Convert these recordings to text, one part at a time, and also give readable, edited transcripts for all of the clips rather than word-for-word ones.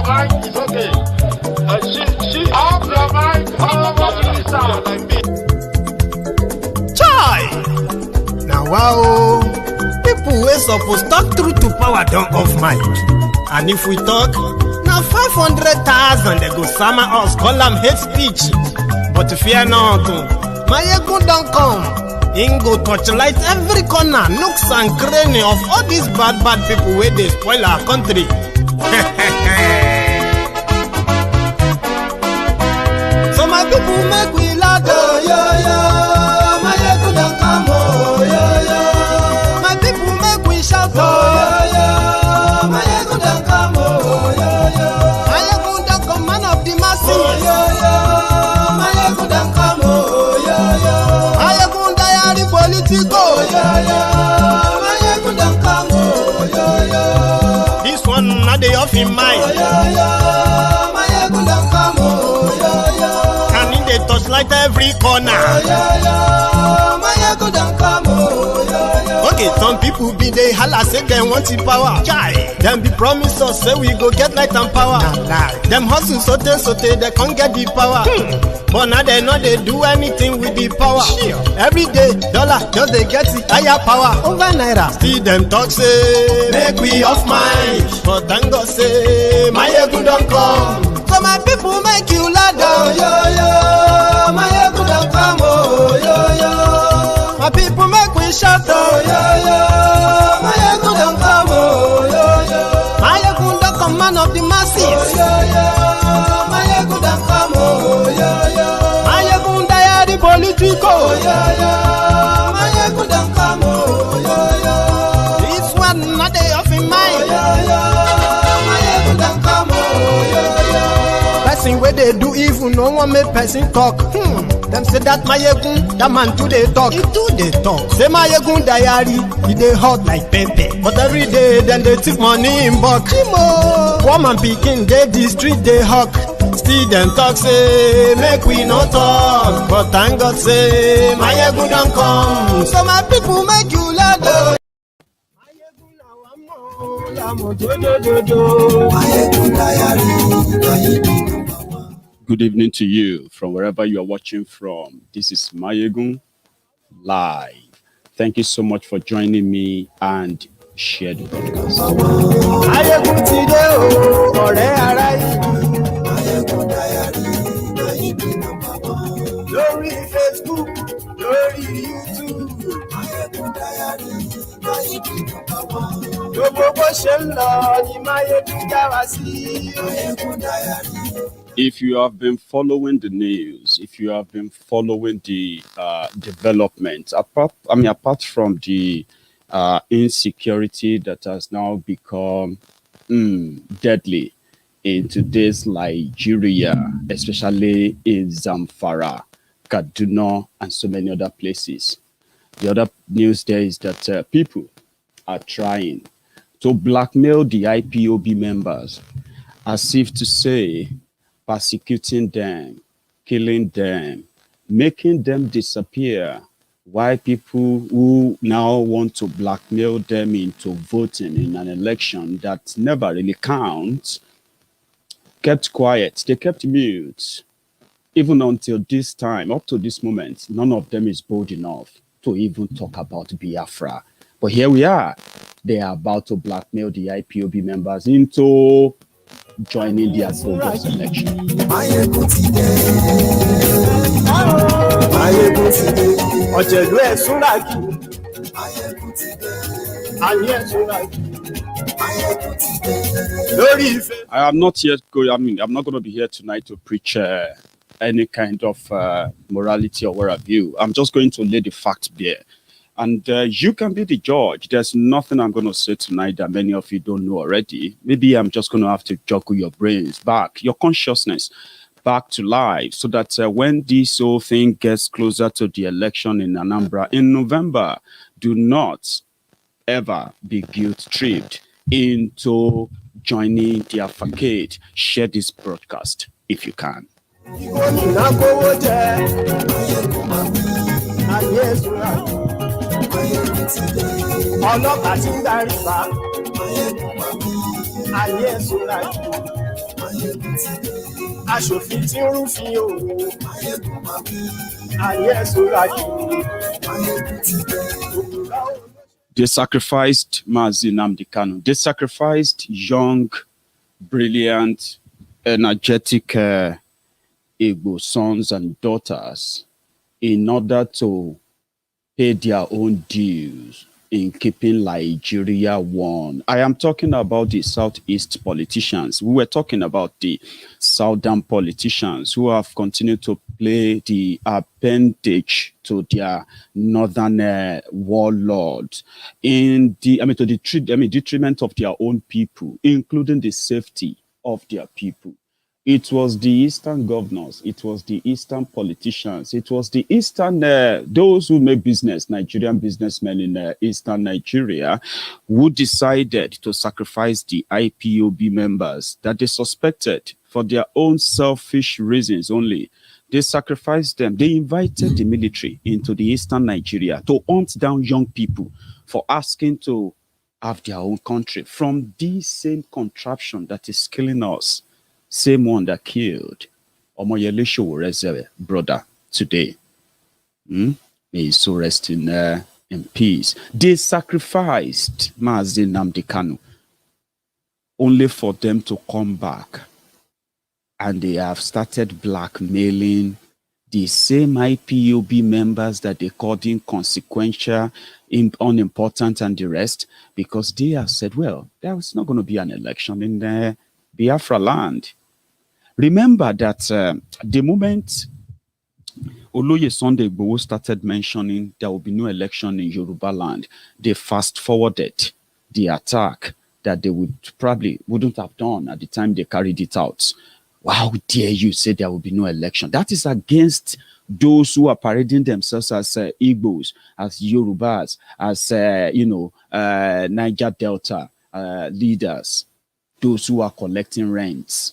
mic is okay. She off your mic. Chai! Now wow, people wey suppose talk truth to power don't off mic. And if we talk, now 500,000 they go sama us, call them hate speech. But fear not, Maiyegun don't come. He go torchlight every corner, nooks and cranny of all these bad people where they spoil our country. So my people make we laugh, oh, yo, yo. Maiyegun don't come, oh, yo, yo. My people make we shout, oh, yo, yo. Maiyegun don't come, oh, yo, yo. Maiyegun don't come, man of the masses, oh, yo, yo. Maiyegun don't come, oh, yo, yo. Maiyegun diary Politico, oh, yo, yo. Maiyegun don't come, oh, yo, yo. This one not the off in mind, oh, yo, yo. Maiyegun don't come, oh, yo, yo. Can in the touchlight every corner, oh, yo, yo. Maiyegun don't come, oh, yo, yo. Okay, some people be they holla say they want the power. Chai, them be promise us say we go get light and power. Them hustle sote they can't get the power. But now they know they do anything with the power. Every day, dollar just they get the higher power over naira. See them talk say make we off mind, but thank God say Maiyegun don't come. So my people make you loud, oh, yo, yo. Maiyegun don't come, oh, yo, yo. My people make we shout, oh, yo, yo. Maiyegun don't come, oh, yo, yo. Maiyegun don't come, man of the masses, oh, yo, yo. Maiyegun don't come, oh, yo, yo. Maiyegun diary Politico, oh, yo, yo. Maiyegun don't come, oh, yo, yo. This one not they off in mind, oh, yo, yo. Maiyegun don't come, oh, yo, yo. Person where they do evil, no one make person talk. Them say that Maiyegun, that man too they talk. He too they talk. Say Maiyegun diary, he they hot like pepper. But every day then they take money in bulk. Poor man picking, they the street they hawk. Still them talk say make we no talk. But thank God say Maiyegun don't come. So my people make you loud. Maiyegun now I'm Maiyegun diary. Good evening to you from wherever you are watching from. This is Maiyegun Live. Thank you so much for joining me and share the broadcast. Maiyegun today, oh, ọ̀rẹ́ ara yìí. Maiyegun diary, Maiyegun number one. Lórí Facebook, lórí YouTube. Maiyegun diary, Maiyegun number one. Gbogbo bó ṣe ń lọ ni Maiyegun já wa sí. Maiyegun diary. If you have been following the news, if you have been following the development, apart from the insecurity that has now become deadly in today's Nigeria, especially in Zamfara, Kaduna, and so many other places. The other news there is that people are trying to blackmail the IPOB members, as if to say, persecuting them, killing them, making them disappear. Why people who now want to blackmail them into voting in an election that never really counts, kept quiet, they kept mute. Even until this time, up to this moment, none of them is bold enough to even talk about Biafra. But here we are. They are about to blackmail the IPOB members into joining their bogus election. Maiyegun today. Ọ̀jẹ̀lú ẹ̀ súnra jù. Maiyegun today. Ayé ẹ̀ súnra jù. Maiyegun today. Lórí Ìfẹ́. I'm not going to be here tonight to preach any kind of morality or what have you. I'm just going to lay the facts bare. And you can be the judge. There's nothing I'm going to say tonight that many of you don't know already. Maybe I'm just going to have to juggle your brains back, your consciousness back to life, so that when this whole thing gets closer to the election in Anambra in November, do not ever be guilt-tripped into joining their facade. Share this broadcast if you can. aṣòfin tí ń rúfin o ayé ẹ̀sùn láti They sacrificed Mazi Nnamdi Kanu. They sacrificed young, brilliant, energetic Igbo sons and daughters in order to pay their own dues in keeping Nigeria one. I am talking about the Southeast politicians. We were talking about the Southern politicians who have continued to play the appendage to their northern warlords in the, to the detriment of their own people, including the safety of their people. It was the Eastern governors, it was the Eastern politicians, it was the Eastern, those who make business, Nigerian businessmen in Eastern Nigeria, who decided to sacrifice the IPOB members that they suspected for their own selfish reasons only. They sacrificed them. They invited the military into the Eastern Nigeria to hunt down young people for asking to have their own country from this same contraption that is killing us. Same one that killed Omoyele Sowore's brother today. May he so rest in peace. They sacrificed Mazi Nnamdi Kanu only for them to come back. And they have started blackmailing the same IPOB members that they called inconsequential, unimportant, and the rest, because they have said, well, there's not going to be an election in Biafra land. Remember that the moment Oloye Sunday Igboho started mentioning there will be no election in Yoruba land, they fast forwarded the attack that they wouldn't have done at the time they carried it out. How dare you say there will be no election? That is against those who are parading themselves as Igbos, as Yorubas, as Niger Delta leaders, those who are collecting rents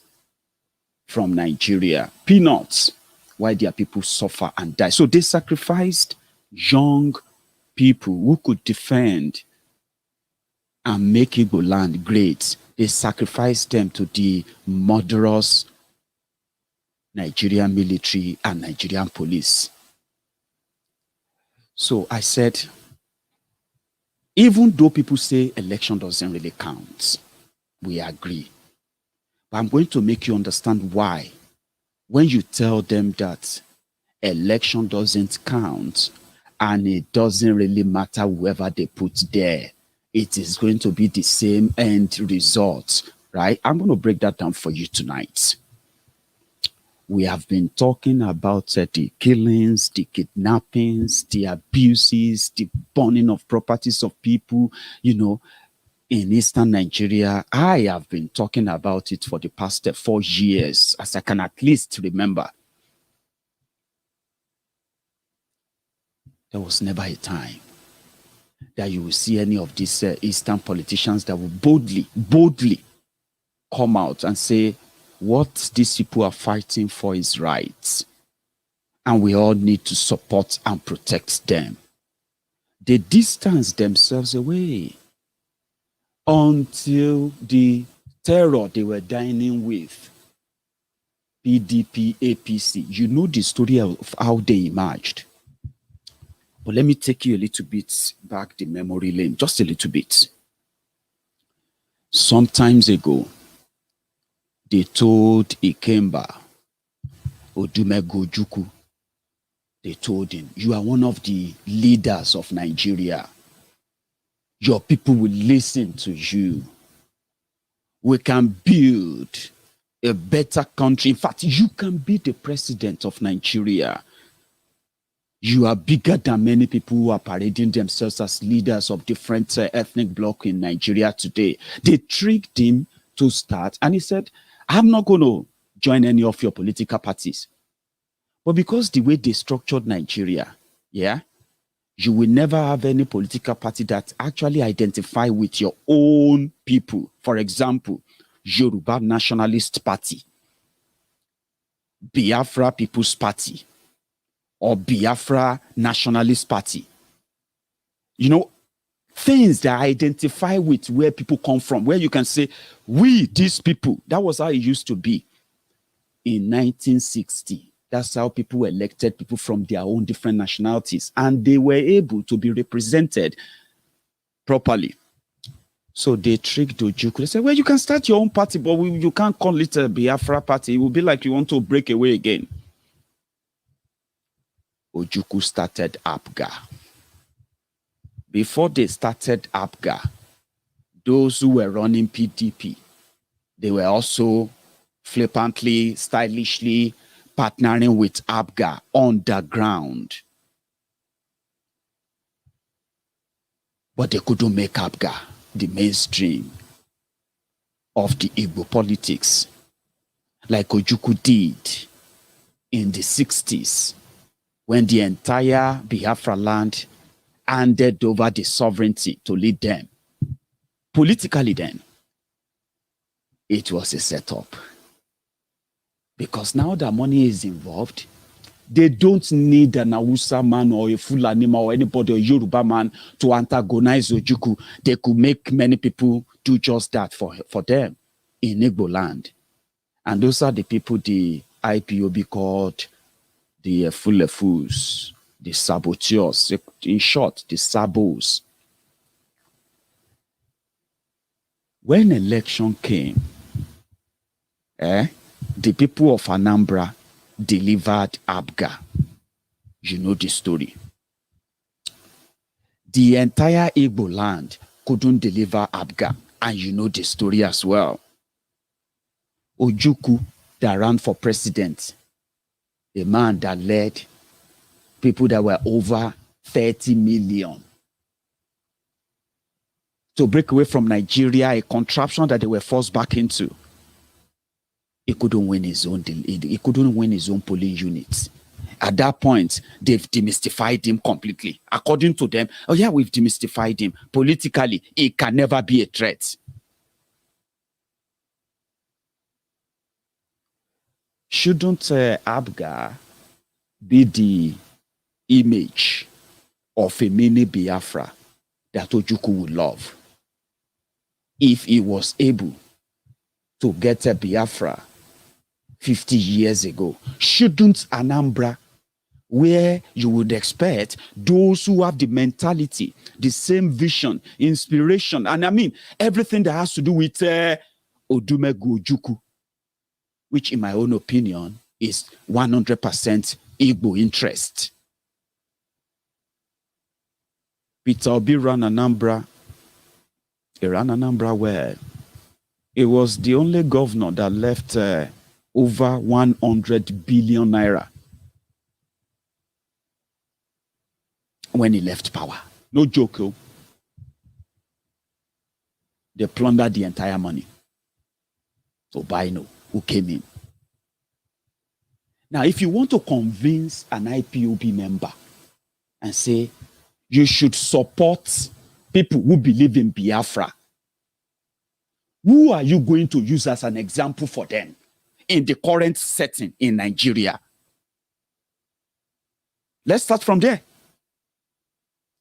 from Nigeria, peanuts, why their people suffer and die. So they sacrificed young people who could defend and make Igbo land great. They sacrificed them to the murderous Nigerian military and Nigerian police. So I said, even though people say election doesn't really count, we agree. But I'm going to make you understand why. When you tell them that election doesn't count and it doesn't really matter whoever they put there, it is going to be the same end result, right? I'm going to break that down for you tonight. We have been talking about the killings, the kidnappings, the abuses, the burning of properties of people, in Eastern Nigeria. I have been talking about it for the past 4 years, as I can at least remember. There was never a time that you will see any of these Eastern politicians that will boldly come out and say, what these people are fighting for is right, and we all need to support and protect them. They distance themselves away until the terror they were dining with, PDP, APC. You know the story of how they emerged. But let me take you a little bit back the memory lane, just a little bit. Some times ago, they told Ikemba Odumegojuku, they told him, you are one of the leaders of Nigeria. Your people will listen to you. We can build a better country. In fact, you can be the president of Nigeria. You are bigger than many people who are parading themselves as leaders of different ethnic blocs in Nigeria today. They tricked him to start, and he said, I'm not going to join any of your political parties. But because the way they structured Nigeria, you will never have any political party that actually identify with your own people. For example, Yoruba Nationalist Party, Biafra People's Party, or Biafra Nationalist Party. things that identify with where people come from, where you can say, we, these people. That was how it used to be in 1960. That's how people elected people from their own different nationalities, and they were able to be represented properly. So they tricked Ojukwu. They said, well, you can start your own party, but you can't call it a Biafra party. It will be like you want to break away again. Ojukwu started APGA. Before they started APGA, those who were running PDP, they were also flippantly, stylishly partnering with APGA underground. But they couldn't make APGA the mainstream of the Igbo politics, like Ojukwu did in the 60s, when the entire Biafra land handed over the sovereignty to lead them. Politically then, it was a setup. Because now that money is involved, they don't need an Hausa man or a Fulani man or anybody or Yoruba man to antagonize Ojukwu. They could make many people do just that for them in Igbo land. And those are the people the IPOB called the Fulefus, the saboteurs, in short, the sabos. When election came, the people of Anambra delivered APGA. You know the story. The entire Igbo land couldn't deliver APGA, and you know the story as well. Ojukwu that ran for president, a man that led people that were over 30 million to break away from Nigeria, a contraption that they were forced back into. He couldn't win his own. He couldn't win his own polling units. At that point, they've demystified him completely. According to them, oh yeah, we've demystified him. Politically, he can never be a threat. Shouldn't APGA be the image of a mini Biafra that Ojukwu would love? If he was able to get a Biafra 50 years ago, shouldn't Anambra, where you would expect those who have the mentality, the same vision, inspiration, and I mean everything that has to do with Odumegu Ojukwu, which in my own opinion is 100% Igbo interest. Peter Obi ran Anambra. He ran Anambra well. He was the only governor that left over 100 billion naira when he left power. No joke. Oh. They plundered the entire money. So Bino, who came in. Now, if you want to convince an IPOB member and say you should support people who believe in Biafra, who are you going to use as an example for them in the current setting in Nigeria? Let's start from there.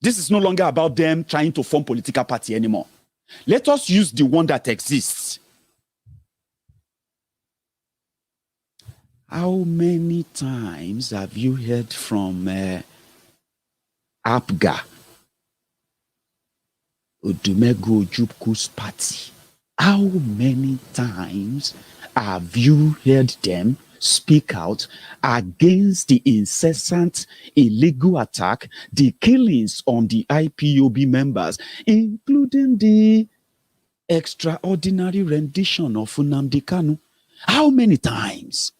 This is no longer about them trying to form political party anymore. Let us use the one that exists. How many times have you heard from APGA, Odumegu Ojukwu's party? How many times have you heard them speak out against the incessant illegal attack, the killings on the IPOB members, including the extraordinary rendition of Nnamdi Kanu? How many times?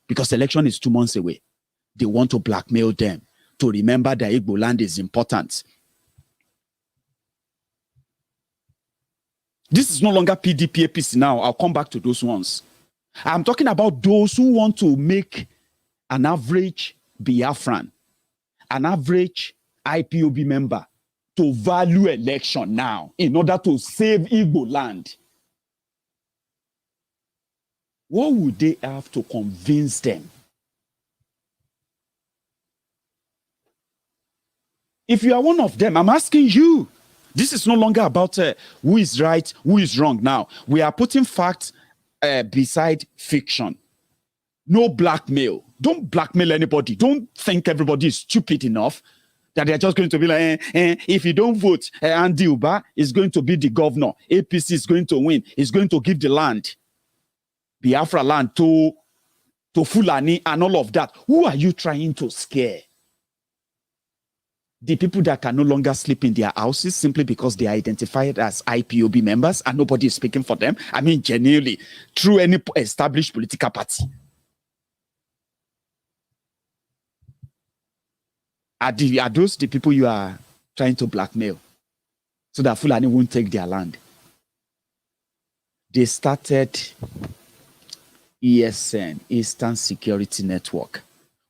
Because election is 2 months away. They want to blackmail them to remember that Igbo land is important. This is no longer PDP APC now. I'll come back to those ones. I'm talking about those who want to make an average Biafran, an average IPOB member to value election now in order to save Igbo land. What would they have to convince them? If you are one of them, I'm asking you, This is no longer about who is right, who is wrong. Now, we are putting facts beside fiction. No blackmail. Don't blackmail anybody. Don't think everybody is stupid enough that they're just going to be like, if you don't vote, Andy Uba is going to be the governor. APC is going to win. He's going to give the land, Biafra land, to Fulani and all of that. Who are you trying to scare? The people that can no longer sleep in their houses simply because they are identified as IPOB members and nobody is speaking for them. I mean, genuinely, through any established political party. Are those the people you are trying to blackmail so that Fulani won't take their land? They started ESN, Eastern Security Network.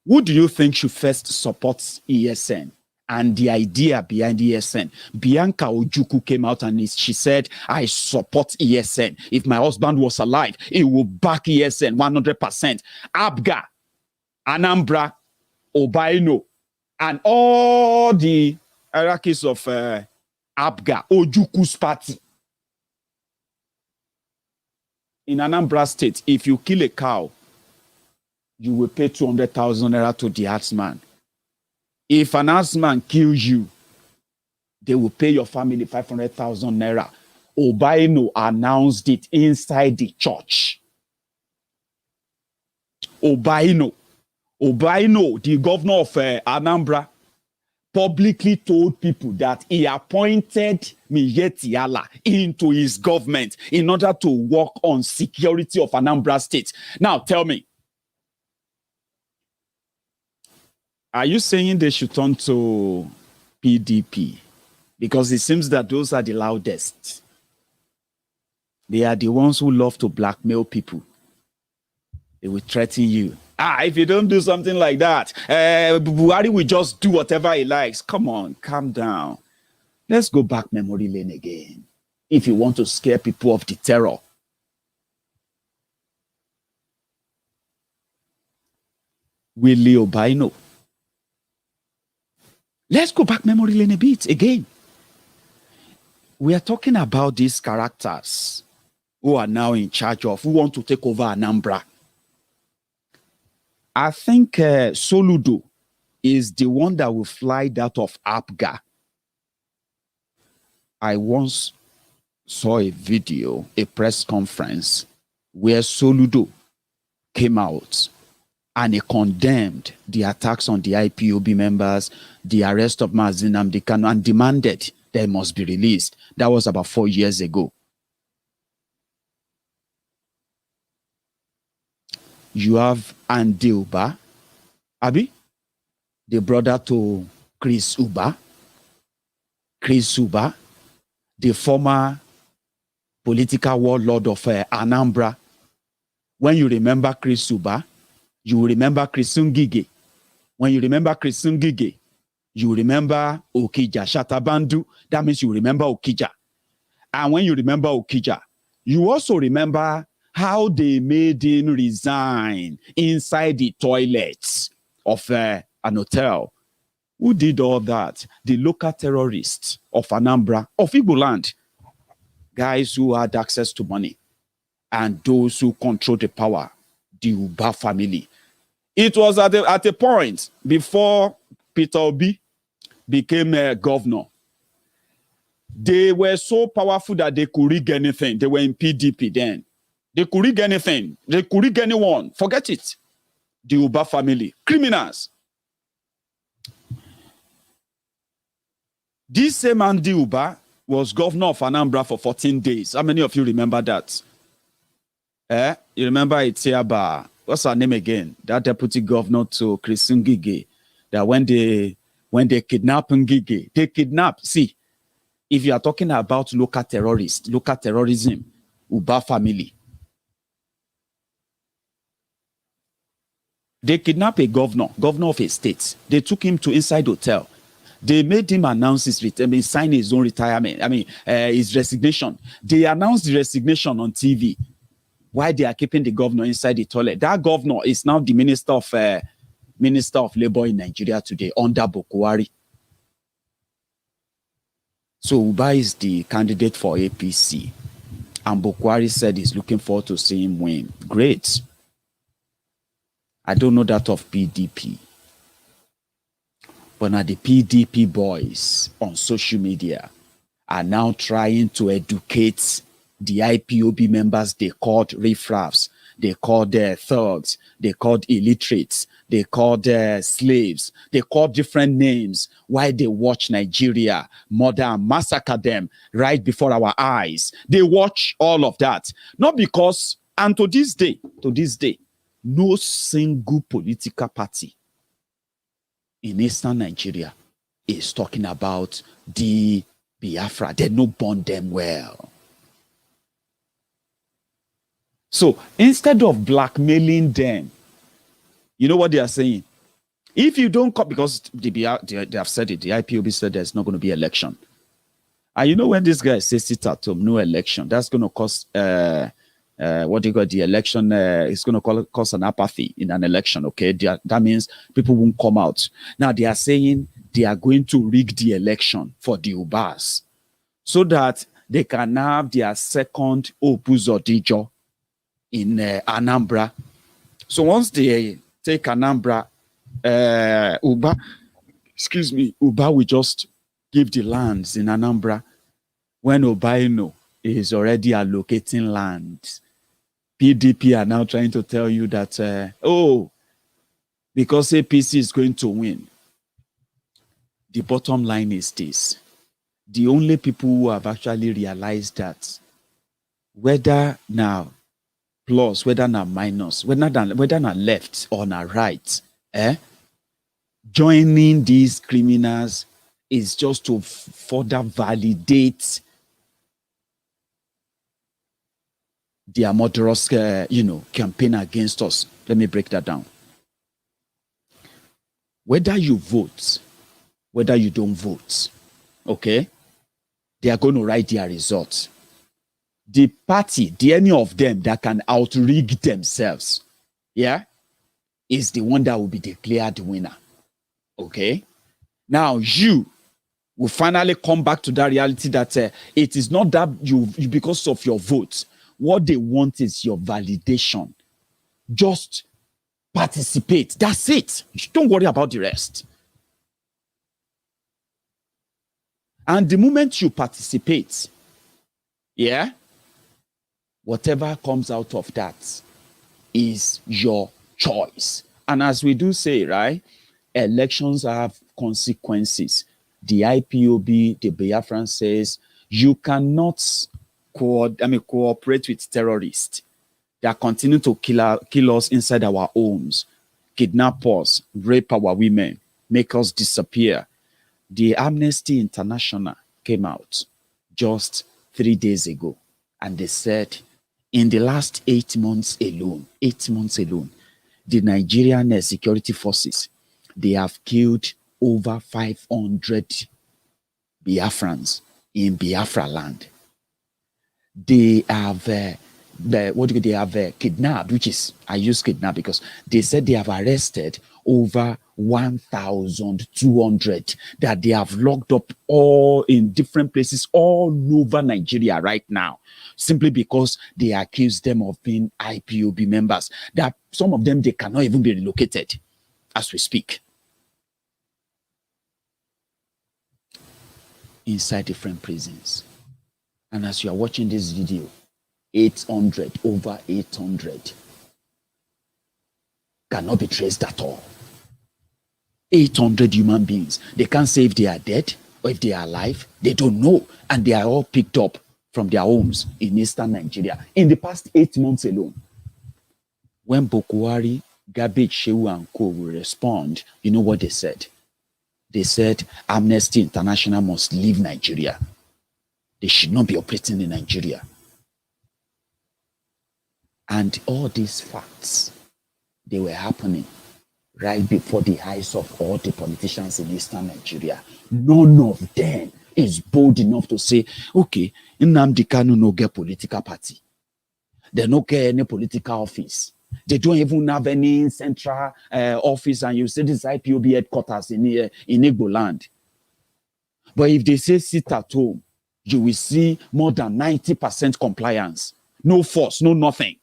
Who do you think should first support ESN? And the idea behind ESN, Bianca Ojukwu came out and she said, I support ESN. If my husband was alive, he will back ESN 100%. Abga, Anambra, Obaino, and all the hierarchies of Abga, Ojukwu's party. In Anambra State, if you kill a cow, you will pay 200,000 naira to the herdsman. If an herdsman kills you, they will pay your family 500,000 naira. Obaino announced it inside the church. Obaino, the governor of Anambra, publicly told people that he appointed Miyetiala into his government in order to work on security of Anambra State. Now tell me, are you saying they should turn to PDP? Because it seems that those are the loudest. They are the ones who love to blackmail people. They will threaten you. If you don't do something like that, Buhari will just do whatever he likes. Come on, calm down. Let's go back memory lane again. If you want to scare people of the terror. Willie Obaino. Let's go back memory lane a bit again. We are talking about these characters who are now in charge of, who want to take over Anambra. I think Soludo is the one that will fly that of Abga. I once saw a video, a press conference, where Soludo came out and he condemned the attacks on the IPOB members, the arrest of Nnamdi Kanu, and demanded they must be released. That was about 4 years ago. You have Andy Uba, Abi, the brother to Chris Uba, the former political warlord of Anambra. When you remember Chris Uba, you will remember Chris Ngige. When you remember Chris Ngige, you remember Okija, Shatabandu. That means you remember Okija. And when you remember Okija, you also remember how they made him resign inside the toilets of an hotel. Who did all that? The local terrorists of Anambra, of Igbo land. Guys who had access to money. And those who control the power. The Uba family. It was at a point before Peter Obi became a governor. They were so powerful that they could rig anything. They were in PDP then. They could rig anything. They could rig anyone. Forget it. The Uba family. Criminals. This same Andy Uba was governor of Anambra for 14 days. How many of you remember that? You remember Itiaba? What's her name again? That deputy governor to Chris Ngige. That when they kidnap Ngige, they kidnap. See, if you are talking about local terrorists, local terrorism, Uba family. They kidnapped a governor of a state. They took him to inside hotel. They made him announce his retirement, sign his own retirement. His resignation. They announced the resignation on TV. Why they are keeping the governor inside the toilet? That governor is now the Minister of Labor in Nigeria today under Bokwari. So Uba is the candidate for APC. And Bukwari said he's looking forward to seeing him win. Great. I don't know that of PDP. But now the PDP boys on social media are now trying to educate the IPOB members they called riffraffs, they called thugs, they called illiterates, they called slaves, they called different names while they watch Nigeria murder and massacre them right before our eyes. They watch all of that. Not because, and to this day, no single political party in Eastern Nigeria is talking about the Biafra. They no bond them well. So instead of blackmailing them, you know what they are saying? If you don't come, because they have said it, the IPOB said there's not going to be election. And you know when this guy says sit at home, no election, that's going to cause what do you call the election? It's going to cause an apathy in an election. Okay, that means people won't come out. Now they are saying they are going to rig the election for the Ubas so that they can have their second Opus Odijo in Anambra. So once they take Anambra, Uba will just give the lands in Anambra when Obaino is already allocating land. PDP are now trying to tell you that, because APC is going to win. The bottom line is this. The only people who have actually realized that, whether now plus, whether now minus, whether now left or now right, joining these criminals is just to further validate their murderous, campaign against us. Let me break that down. Whether you vote, whether you don't vote, okay, they are going to write their results. The party, any of them that can outrig themselves, is the one that will be declared winner. Okay? Now, you will finally come back to that reality that it is not that you because of your vote. What they want is your validation. Just participate. That's it. Don't worry about the rest. And the moment you participate, whatever comes out of that is your choice. And as we do say, right, elections have consequences. The IPOB, the Biafran says, you cannot cooperate with terrorists that continue to kill us inside our homes, kidnap us, rape our women, make us disappear. The Amnesty International came out just 3 days ago, and they said in the last 8 months alone, the Nigerian security forces, they have killed over 500 Biafrans in Biafra land. They have kidnapped, which is, I use kidnap because they said they have arrested over 1,200 that they have locked up all in different places all over Nigeria right now, simply because they accuse them of being IPOB members, that some of them, they cannot even be relocated as we speak. Inside different prisons. And as you are watching this video, 800, over 800 cannot be traced at all. 800 human beings. They can't say if they are dead or if they are alive. They don't know. And they are all picked up from their homes in Eastern Nigeria in the past 8 months alone. When Bokwari, Garbage, Shehu and Co. will respond, you know what they said? They said Amnesty International must leave Nigeria. They should not be operating in Nigeria. And all these facts, they were happening right before the eyes of all the politicians in Eastern Nigeria. None of them is bold enough to say, okay, Nnamdi Kanu no get political party. They don't get any political office. They don't even have any central office, and you say this IPOB headquarters in Igbo land. But if they say sit at home, you will see more than 90% compliance. No force, no nothing.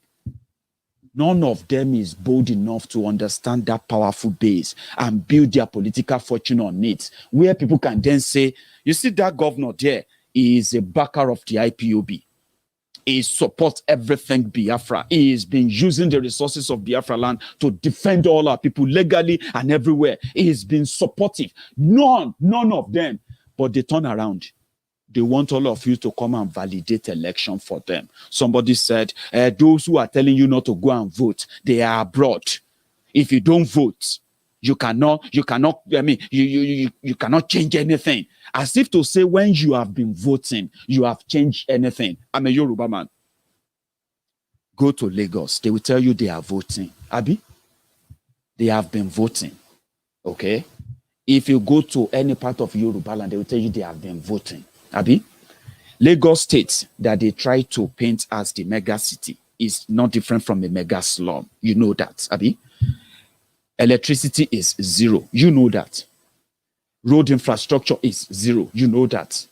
None of them is bold enough to understand that powerful base and build their political fortune on it, where people can then say, you see that governor there is a backer of the IPOB. He supports everything Biafra. He has been using the resources of Biafra land to defend all our people legally and everywhere. He has been supportive. None of them. But they turn around. They want all of you to come and validate election for them. Somebody said, those who are telling you not to go and vote, they are abroad. If you don't vote, you cannot change anything. As if to say, when you have been voting, you have changed anything. I'm a Yoruba man. Go to Lagos. They will tell you they are voting. Abi? They have been voting. Okay? If you go to any part of Yoruba land, they will tell you they have been voting. Abi? Lagos State, that they try to paint as the mega city, is not different from a mega slum. You know that, Abi? Electricity is zero. You know that. Road infrastructure is zero. You know that.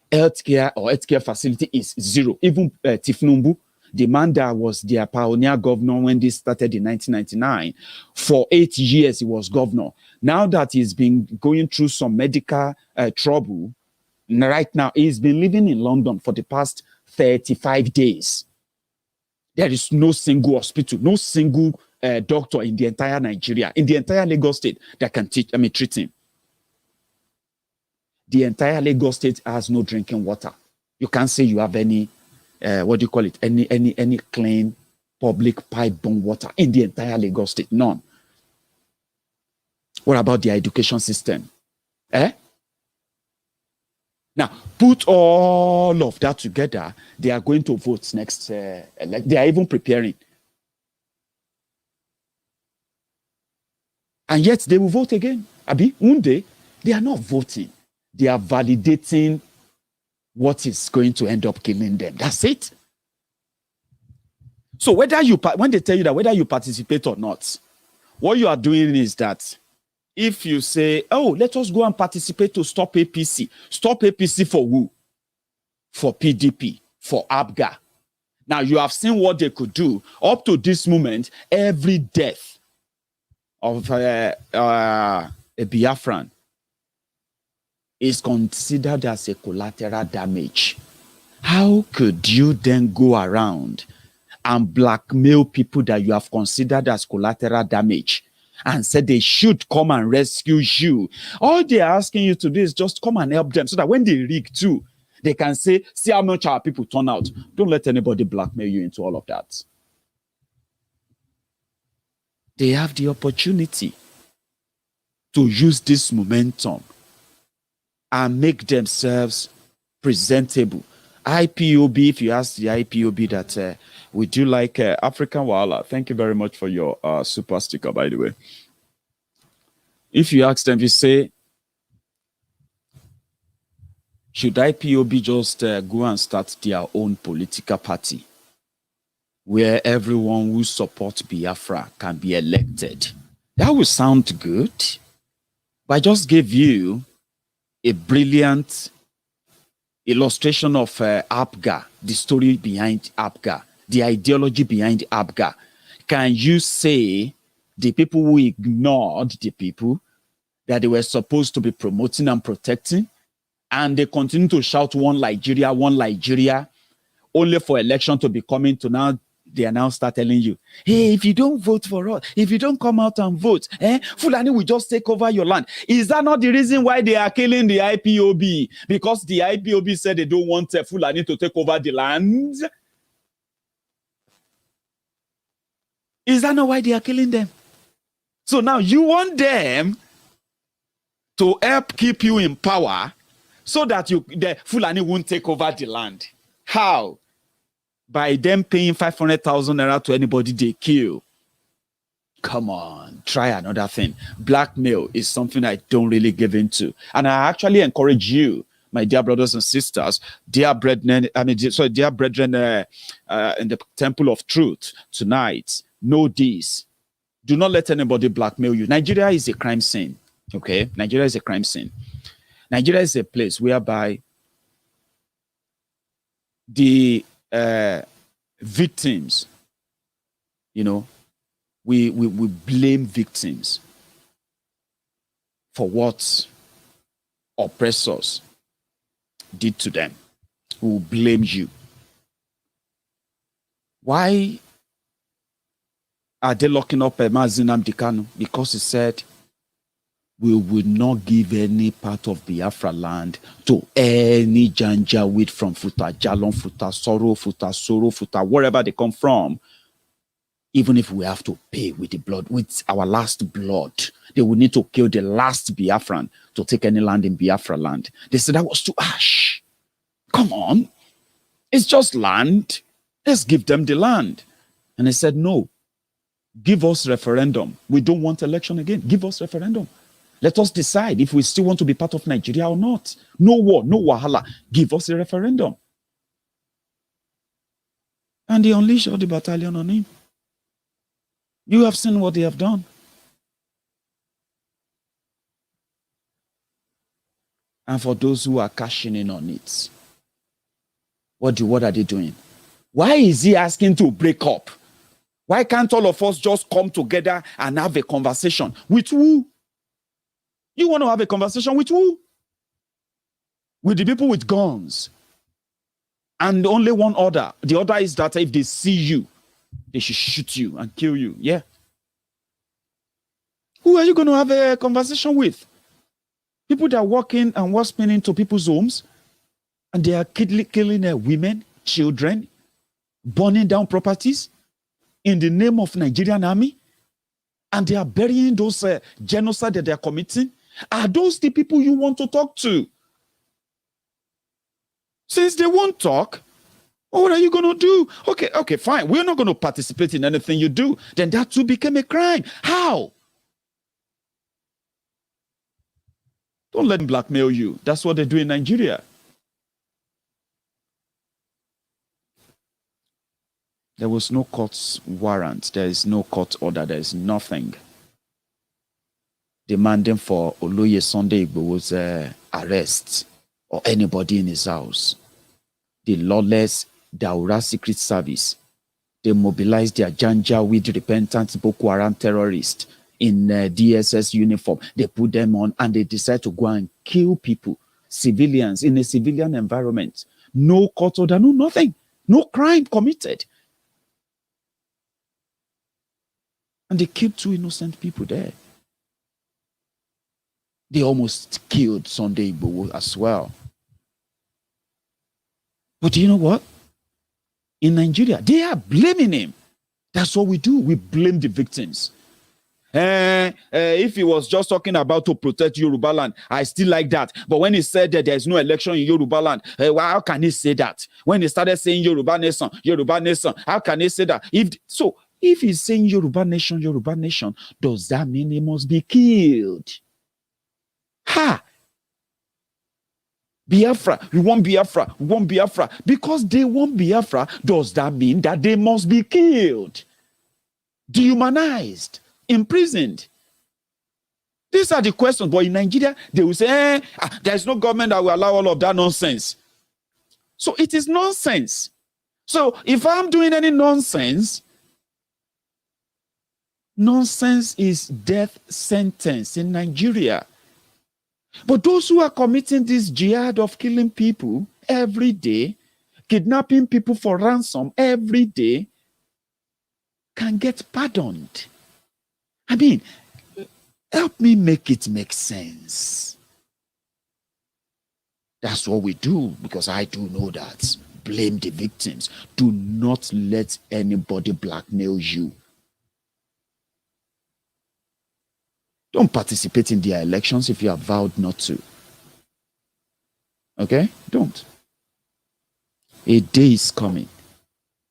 Healthcare facility is zero. Even Tifnumbu, the man that was their pioneer governor when they started in 1999, for 8 years he was governor. Now that he's been going through some medical trouble, right now he's been living in London for the past 35 days. There is no single hospital, no single doctor in the entire Nigeria, in the entire Lagos State that can treat him. The entire Lagos State has no drinking water. You can't say you have any, any clean public pipe-borne water in the entire Lagos State. None. What about the education system? Now, put all of that together. They are going to vote next. They are even preparing. And yet they will vote again. Abi, one day, they are not voting. They are validating what is going to end up killing them. That's it. So when they tell you that whether you participate or not, what you are doing is that if you say, oh, let us go and participate to stop APC. Stop APC for who? For PDP, for ABGA. Now, you have seen what they could do. Up to this moment, every death of a Biafran is considered as a collateral damage. How could you then go around and blackmail people that you have considered as collateral damage and said they should come and rescue you? All they're asking you to do is just come and help them so that when they rig too, they can say, see how much our people turn out. Don't let anybody blackmail you into all of that. They have the opportunity to use this momentum and make themselves presentable. IPOB, if you ask the IPOB that we do like African Wala, thank you very much for your super sticker, by the way. If you ask them, you say, should IPOB just go and start their own political party where everyone who supports Biafra can be elected? That would sound good. But I just gave you a brilliant illustration of APGA, the story behind APGA, the ideology behind APGA. Can you say the people who ignored the people that they were supposed to be promoting and protecting, and they continue to shout one Nigeria, only for election to be coming to now, they are now start telling you, hey, if you don't vote for us, if you don't come out and vote, Fulani will just take over your land. Is that not the reason why they are killing the IPOB? Because the IPOB said they don't want Fulani to take over the land? Is that not why they are killing them? So now you want them to help keep you in power so that the Fulani won't take over the land. How? By them paying 500,000 naira to anybody they kill. Come on, try another thing. Blackmail is something I don't really give into. And I actually encourage you, my dear brothers and sisters, dear brethren, dear brethren in the temple of truth tonight, know this. Do not let anybody blackmail you. Nigeria is a crime scene. Okay? Nigeria is a crime scene. Nigeria is a place whereby the victims, you know, we blame victims for what oppressors did to them. We will blame you. Why are they locking up Nnamdi Kanu? Because he said, we will not give any part of Biafra land to any Janjaweed from Futa, Jalon, Futa, Soro, Futa, wherever they come from. Even if we have to pay with the blood, with our last blood, they will need to kill the last Biafran to take any land in Biafra land. They said that was too harsh. Come on. It's just land. Let's give them the land. And they said, no, give us referendum. We don't want election again. Give us referendum. Let us decide if we still want to be part of Nigeria or not. No war, no wahala. Give us a referendum. And they unleashed all the battalion on him. You have seen what they have done. And for those who are cashing in on it, what are they doing? Why is he asking to break up? Why can't all of us just come together and have a conversation? With who? You want to have a conversation with who? With the people with guns. And only one order. The order is that if they see you, they should shoot you and kill you. Yeah. Who are you going to have a conversation with? People that walk in and walk into people's homes and they are killing women, children, burning down properties in the name of Nigerian army, and they are burying those genocide that they are committing. Are those the people you want to talk to? Since they won't talk, what are you going to do? Okay, fine. We're not going to participate in anything you do. Then that too became a crime. How? Don't let them blackmail you. That's what they do in Nigeria. There was no court warrant. There is no court order. There is nothing demanding for Oloye Sunday Igboho's arrest or anybody in his house. The lawless Daura Secret Service, they mobilized their Janjaweed repentant Boko Haram terrorists in DSS uniform. They put them on and they decide to go and kill people, civilians, in a civilian environment. No court order, no nothing. No crime committed. And they killed 2 innocent people there. They almost killed Sunday Igboho as well. But do you know what? In Nigeria, they are blaming him. That's what we do. We blame the victims. If he was just talking about to protect Yoruba land, I still like that. But when he said that there is no election in Yoruba land, how can he say that? When he started saying Yoruba nation, how can he say that? If he's saying Yoruba nation, does that mean he must be killed? Ha! Biafra, we want Biafra. Because they want Biafra, does that mean that they must be killed? Dehumanized? Imprisoned? These are the questions. But in Nigeria, they will say, there is no government that will allow all of that nonsense. So it is nonsense. So if I'm doing any nonsense is death sentence in Nigeria. But those who are committing this jihad of killing people every day, kidnapping people for ransom every day, can get pardoned. I mean, help me make it make sense. That's what we do, because I do know that. Blame the victims. Do not let anybody blackmail you. Don't participate in their elections if you have vowed not to. Okay? Don't. A day is coming.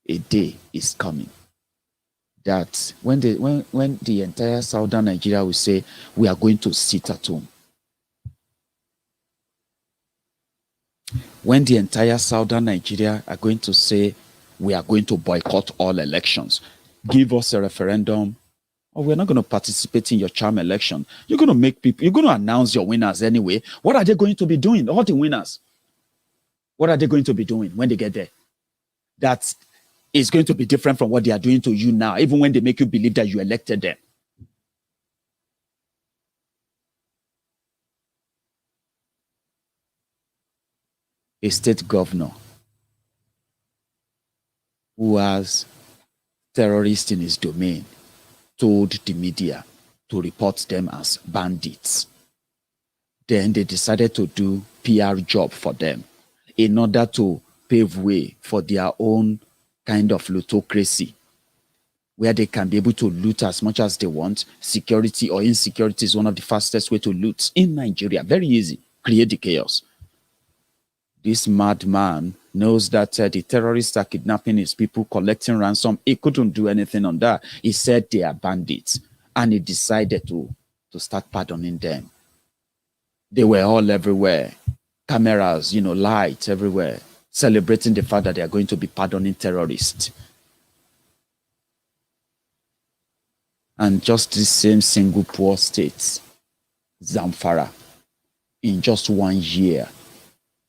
A day is coming that when the entire southern Nigeria will say, we are going to sit at home. When the entire southern Nigeria are going to say, we are going to boycott all elections, give us a referendum or we're not going to participate in your charm election. You're going to make people, you're going to announce your winners anyway. What are they going to be doing? All the winners. What are they going to be doing when they get there? That is going to be different from what they are doing to you now, even when they make you believe that you elected them. A state governor who has terrorists in his domain told the media to report them as bandits. Then they decided to do PR job for them in order to pave way for their own kind of lootocracy, where they can be able to loot as much as they want. Security or insecurity is one of the fastest way to loot in Nigeria. Very easy. Create the chaos. This madman knows that the terrorists are kidnapping his people, collecting ransom. He couldn't do anything on that. He said they are bandits, and he decided to start pardoning them. They were all everywhere. Cameras, lights everywhere, celebrating the fact that they are going to be pardoning terrorists. And just the same single poor state, Zamfara, in just 1 year,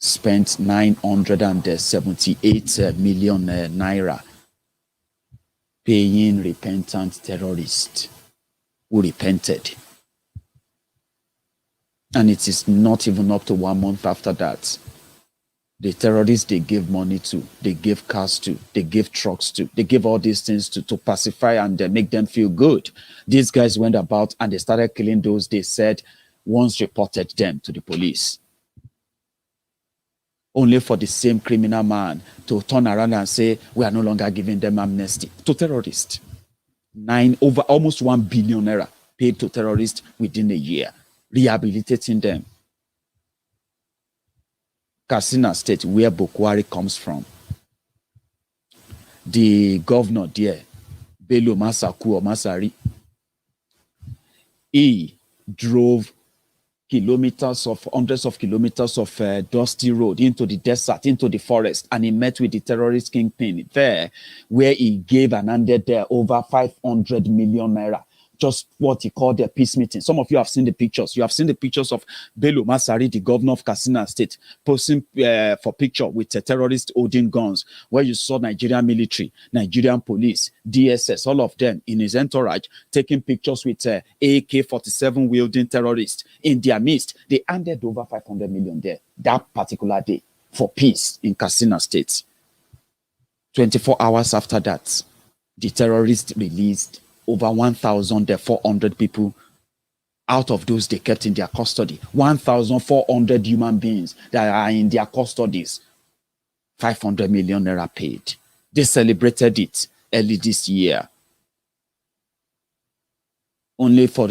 spent 978 million naira paying repentant terrorists who repented. And it is not even up to 1 month after that. The terrorists they gave money to, they gave cars to, they gave trucks to, they gave all these things to pacify and make them feel good. These guys went about and they started killing those they said once reported them to the police. Only for the same criminal man to turn around and say, we are no longer giving them amnesty to terrorists. Over almost 1 billion naira paid to terrorists within a year, rehabilitating them. Katsina State, where Bokwari comes from, the governor there, Bello Masaku or Masari, he drove hundreds of kilometers of dusty road into the desert, into the forest, and he met with the terrorist kingpin there, where he gave and handed there over 500 million naira. Just what he called a peace meeting. Some of you have seen the pictures. You have seen the pictures of Bello Masari, the governor of Katsina State, posing for picture with terrorists holding guns, where you saw Nigerian military, Nigerian police, DSS, all of them in his entourage, taking pictures with AK-47 wielding terrorists in their midst. They handed over 500 million there that particular day for peace in Katsina State. 24 hours after that, the terrorists released over 1,400 people out of those they kept in their custody. 1,400 human beings that are in their custodies. 500 million naira paid. They celebrated it early this year. Only for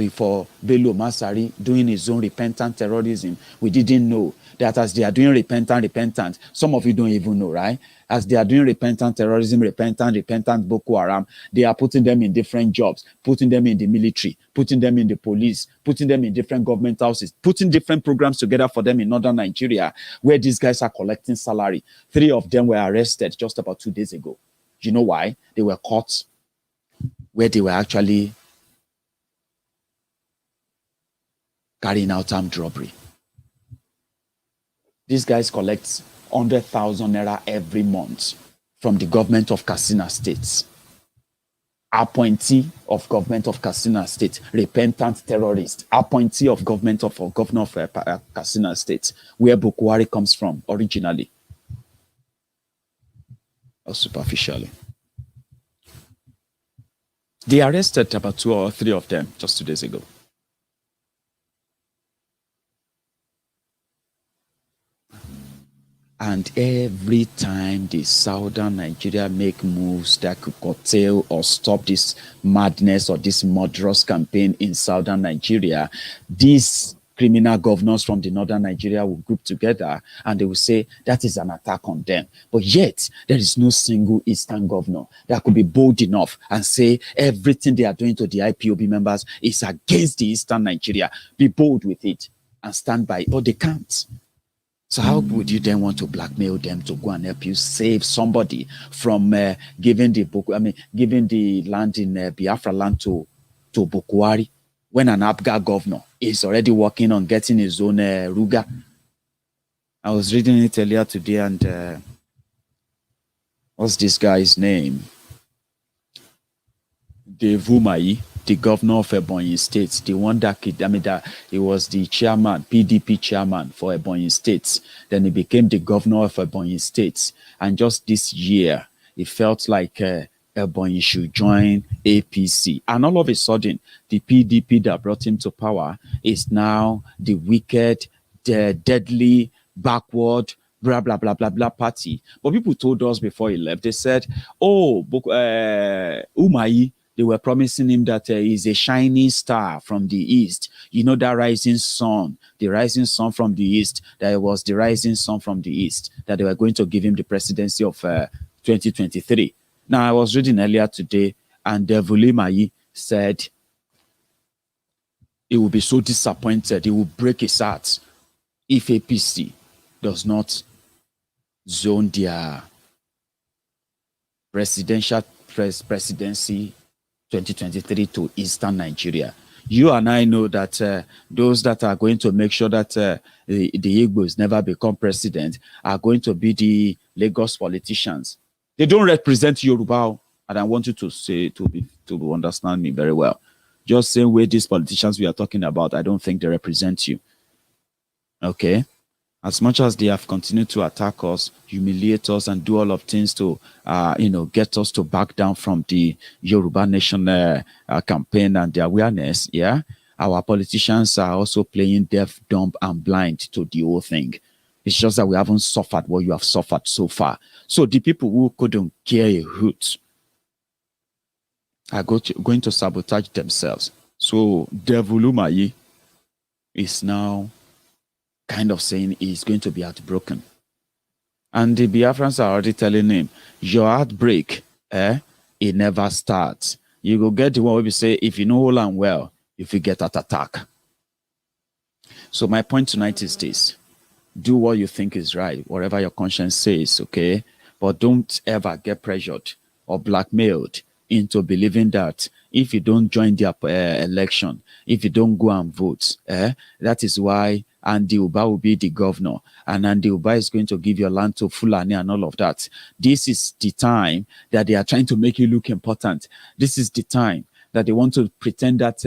Bello Masari doing his own repentant terrorism. We didn't know that as they are doing repentant, some of you don't even know, right? As they are doing repentant terrorism, repentant Boko Haram, they are putting them in different jobs, putting them in the military, putting them in the police, putting them in different government houses, putting different programs together for them in northern Nigeria, where these guys are collecting salary. 3 of them were arrested just about 2 days ago. Do you know why? They were caught where they were actually carrying out armed robbery. These guys collect 100,000 naira every month from the government of Katsina State. Appointee of government of Katsina State, repentant terrorist, appointee of government of governor of Katsina State, where Bokwari comes from originally, or superficially. They arrested about 2 or 3 of them just 2 days ago. And every time the southern Nigeria make moves that could curtail or stop this madness or this murderous campaign in southern Nigeria, these criminal governors from the northern Nigeria will group together and they will say that is an attack on them. But yet, there is no single eastern governor that could be bold enough and say everything they are doing to the IPOB members is against the eastern Nigeria. Be bold with it and stand by it, but they can't. So how would you then want to blackmail them to go and help you save somebody from giving the land in Biafra land to to Bukwari when an APGA governor is already working on getting his own Ruga. I was reading it earlier today, and what's this guy's name? Dave Umahi, the governor of Ebonyi State, the one that he was the chairman, PDP chairman for Ebonyi State. Then he became the governor of Ebonyi State. And just this year, it felt like Ebonyi should join APC. And all of a sudden, the PDP that brought him to power is now the wicked, the deadly, backward, blah, blah, blah, blah, blah party. But people told us before he left, they said, oh, Umahi, they were promising him that he's a shining star from the east. You know, that rising sun, the rising sun from the east, that it was the rising sun from the east, that they were going to give him the presidency of 2023. Now, I was reading earlier today, and Fulani Maiyegun said he will be so disappointed, he will break his heart if APC does not zone their presidency 2023 to Eastern Nigeria. You and I know that those that are going to make sure that the Igbos never become president are going to be the Lagos politicians. They don't represent Yoruba, and I want you to say to understand me very well. Just same way these politicians we are talking about, I don't think they represent you. Okay? As much as they have continued to attack us, humiliate us, and do all of things to, get us to back down from the Yoruba Nation campaign and the awareness, yeah, our politicians are also playing deaf, dumb, and blind to the whole thing. It's just that we haven't suffered what you have suffered so far. So the people who couldn't care a hoot are going to sabotage themselves. So Fulani Maiyegun is now kind of saying he's going to be heartbroken. And the Biafrans are already telling him, your heartbreak, it never starts. You go get the one where we say, if you know all and well, if you get that attack. So my point tonight is this. Do what you think is right, whatever your conscience says, okay? But don't ever get pressured or blackmailed into believing that if you don't join the election, if you don't go and vote, that is why Andy Uba will be the governor, and Andy Uba is going to give your land to Fulani and all of that. This is the time that they are trying to make you look important. This is the time that they want to pretend that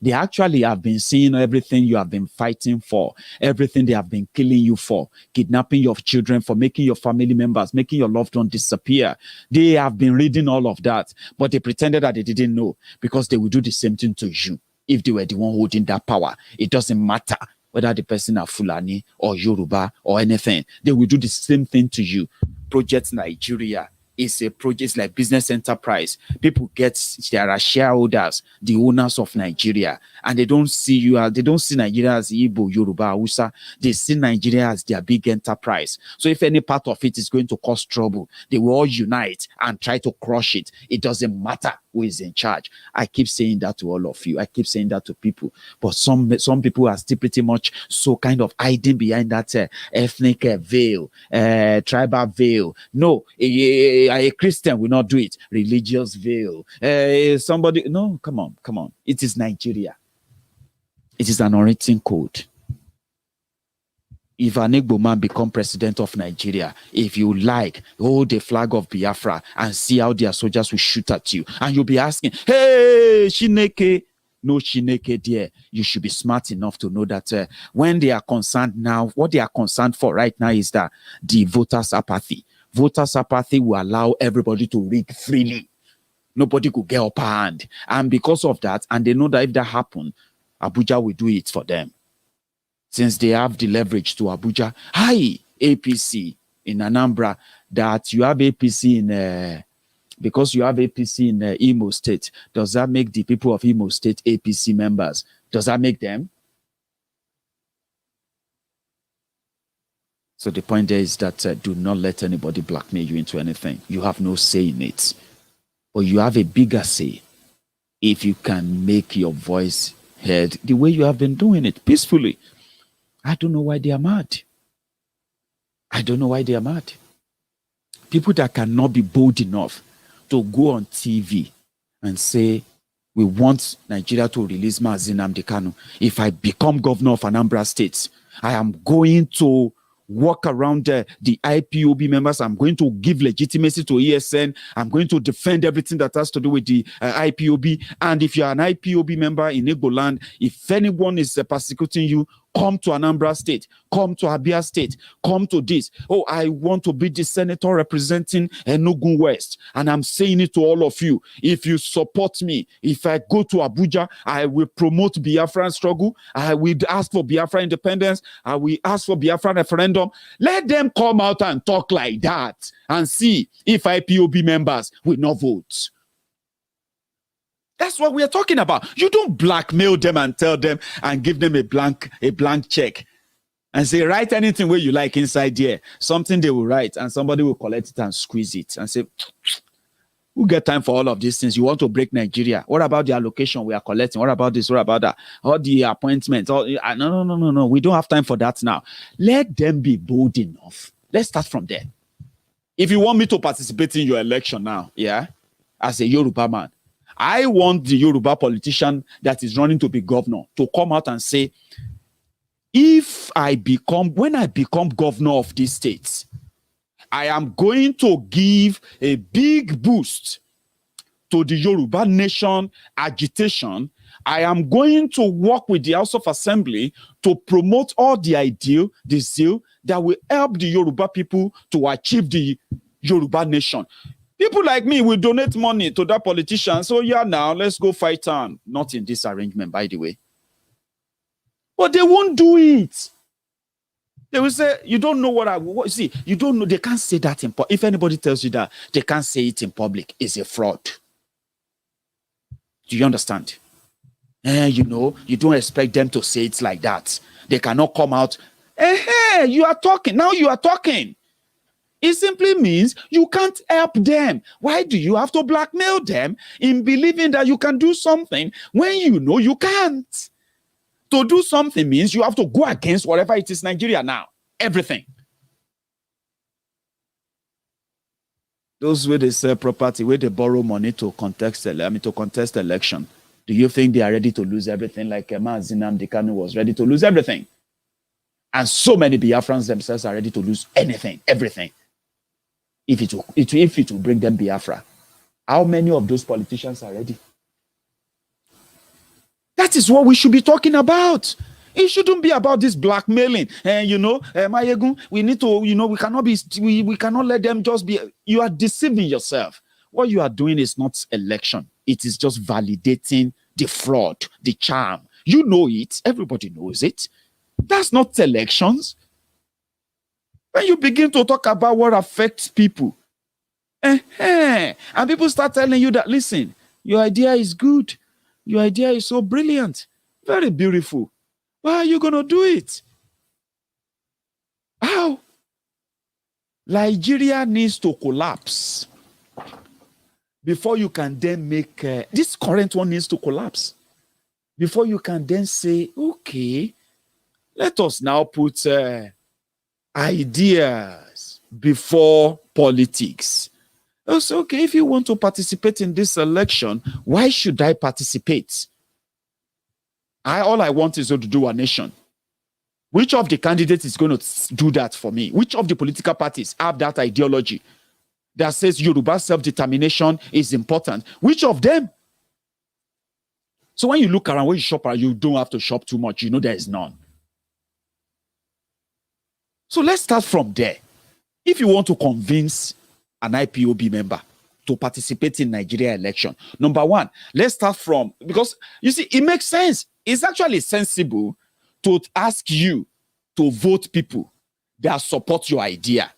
they actually have been seeing everything you have been fighting for, everything they have been killing you for, kidnapping your children, for making your family members, making your loved one disappear. They have been reading all of that, but they pretended that they didn't know, because they will do the same thing to you if they were the one holding that power. It doesn't matter whether the person are Fulani or Yoruba or anything. They will do the same thing to you. Project Nigeria is a project like business enterprise. People there are shareholders, the owners of Nigeria, and they don't see they don't see Nigeria as Igbo, Yoruba, Hausa. They see Nigeria as their big enterprise. So if any part of it is going to cause trouble, they will all unite and try to crush it. It doesn't matter who is in charge. I keep saying that to all of you. I keep saying that to people. But some people are still pretty much so kind of hiding behind that ethnic veil, tribal veil. No, a Christian will not do it. Religious veil. Somebody, no, come on. It is Nigeria. It is an unwritten code. If an Igbo man become president of Nigeria, if you like, hold the flag of Biafra and see how their soldiers will shoot at you. And you'll be asking, hey, Shineke. No Shineke there. You should be smart enough to know that when they are concerned now, what they are concerned for right now is that the voters' apathy. Voters' apathy will allow everybody to rig freely. Nobody could get upper hand. And because of that, and they know that if that happens, Abuja will do it for them. Since they have the leverage to Abuja. Hi, APC in Anambra, that you have APC in, because you have APC in Imo State, does that make the people of Imo State APC members? Does that make them? So the point there is that do not let anybody blackmail you into anything. You have no say in it. But you have a bigger say if you can make your voice heard the way you have been doing it, peacefully. I don't know why they are mad. I don't know why they are mad. People that cannot be bold enough to go on TV and say, we want Nigeria to release Nnamdi Kanu. If I become governor of Anambra State, I am going to walk around the IPOB members. I'm going to give legitimacy to ESN. I'm going to defend everything that has to do with the IPOB. And if you're an IPOB member in Igbo land, if anyone is persecuting you, come to Anambra State, come to Abia State, come to this. Oh, I want to be the senator representing Enugu West. And I'm saying it to all of you. If you support me, if I go to Abuja, I will promote Biafran struggle. I will ask for Biafra independence. I will ask for Biafran referendum. Let them come out and talk like that and see if IPOB members will not vote. That's what we are talking about. You don't blackmail them and tell them and give them a blank check and say, write anything where you like inside there. Something they will write and somebody will collect it and squeeze it and say, who get time for all of these things? You want to break Nigeria. What about the allocation we are collecting? What about this? What about that? All the appointments? No. We don't have time for that now. Let them be bold enough. Let's start from there. If you want me to participate in your election now, yeah, as a Yoruba man, I want the Yoruba politician that is running to be governor to come out and say, when I become governor of this state, I am going to give a big boost to the Yoruba nation agitation. I am going to work with the House of Assembly to promote all the zeal that will help the Yoruba people to achieve the Yoruba nation. People like me will donate money to that politician. So yeah, now let's go fight on. Not in this arrangement, by the way. But they won't do it. They will say, you don't know what see, you don't know. They can't say that in public. If anybody tells you that, they can't say it in public. It's a fraud. Do you understand? You don't expect them to say it like that. They cannot come out. Hey, you are talking. Now you are talking. It simply means you can't help them. Why do you have to blackmail them in believing that you can do something when you know you can't? To do something means you have to go against whatever it is Nigeria now. Everything. Those where they sell property, where they borrow money to contest election, do you think they are ready to lose everything like Nnamdi Kanu was ready to lose everything? And so many Biafrans themselves are ready to lose anything, everything. If it will bring them Biafra. How many of those politicians are ready? That is what we should be talking about. It shouldn't be about this blackmailing. Maiyegun, we need to, we cannot let them just be. You are deceiving yourself. What you are doing is not election. It is just validating the fraud, the charm. You know it. Everybody knows it. That's not elections. When you begin to talk about what affects people, and people start telling you that, listen, your idea is good. Your idea is so brilliant. Very beautiful. Why are you going to do it? How? Nigeria needs to collapse before you can then make... this current one needs to collapse before you can then say, okay, let us now put ideas before politics. Also, okay, if you want to participate in this election, why should I participate? All I want is to do a nation. Which of the candidates is going to do that for me? Which of the political parties have that ideology that says Yoruba self-determination is important? Which of them? So when you look around, when you shop around, you don't have to shop too much. You know there is none. So let's start from there. If you want to convince an IPOB member to participate in Nigeria election, number one, let's start from, because you see, it makes sense. It's actually sensible to ask you to vote people that support your idea,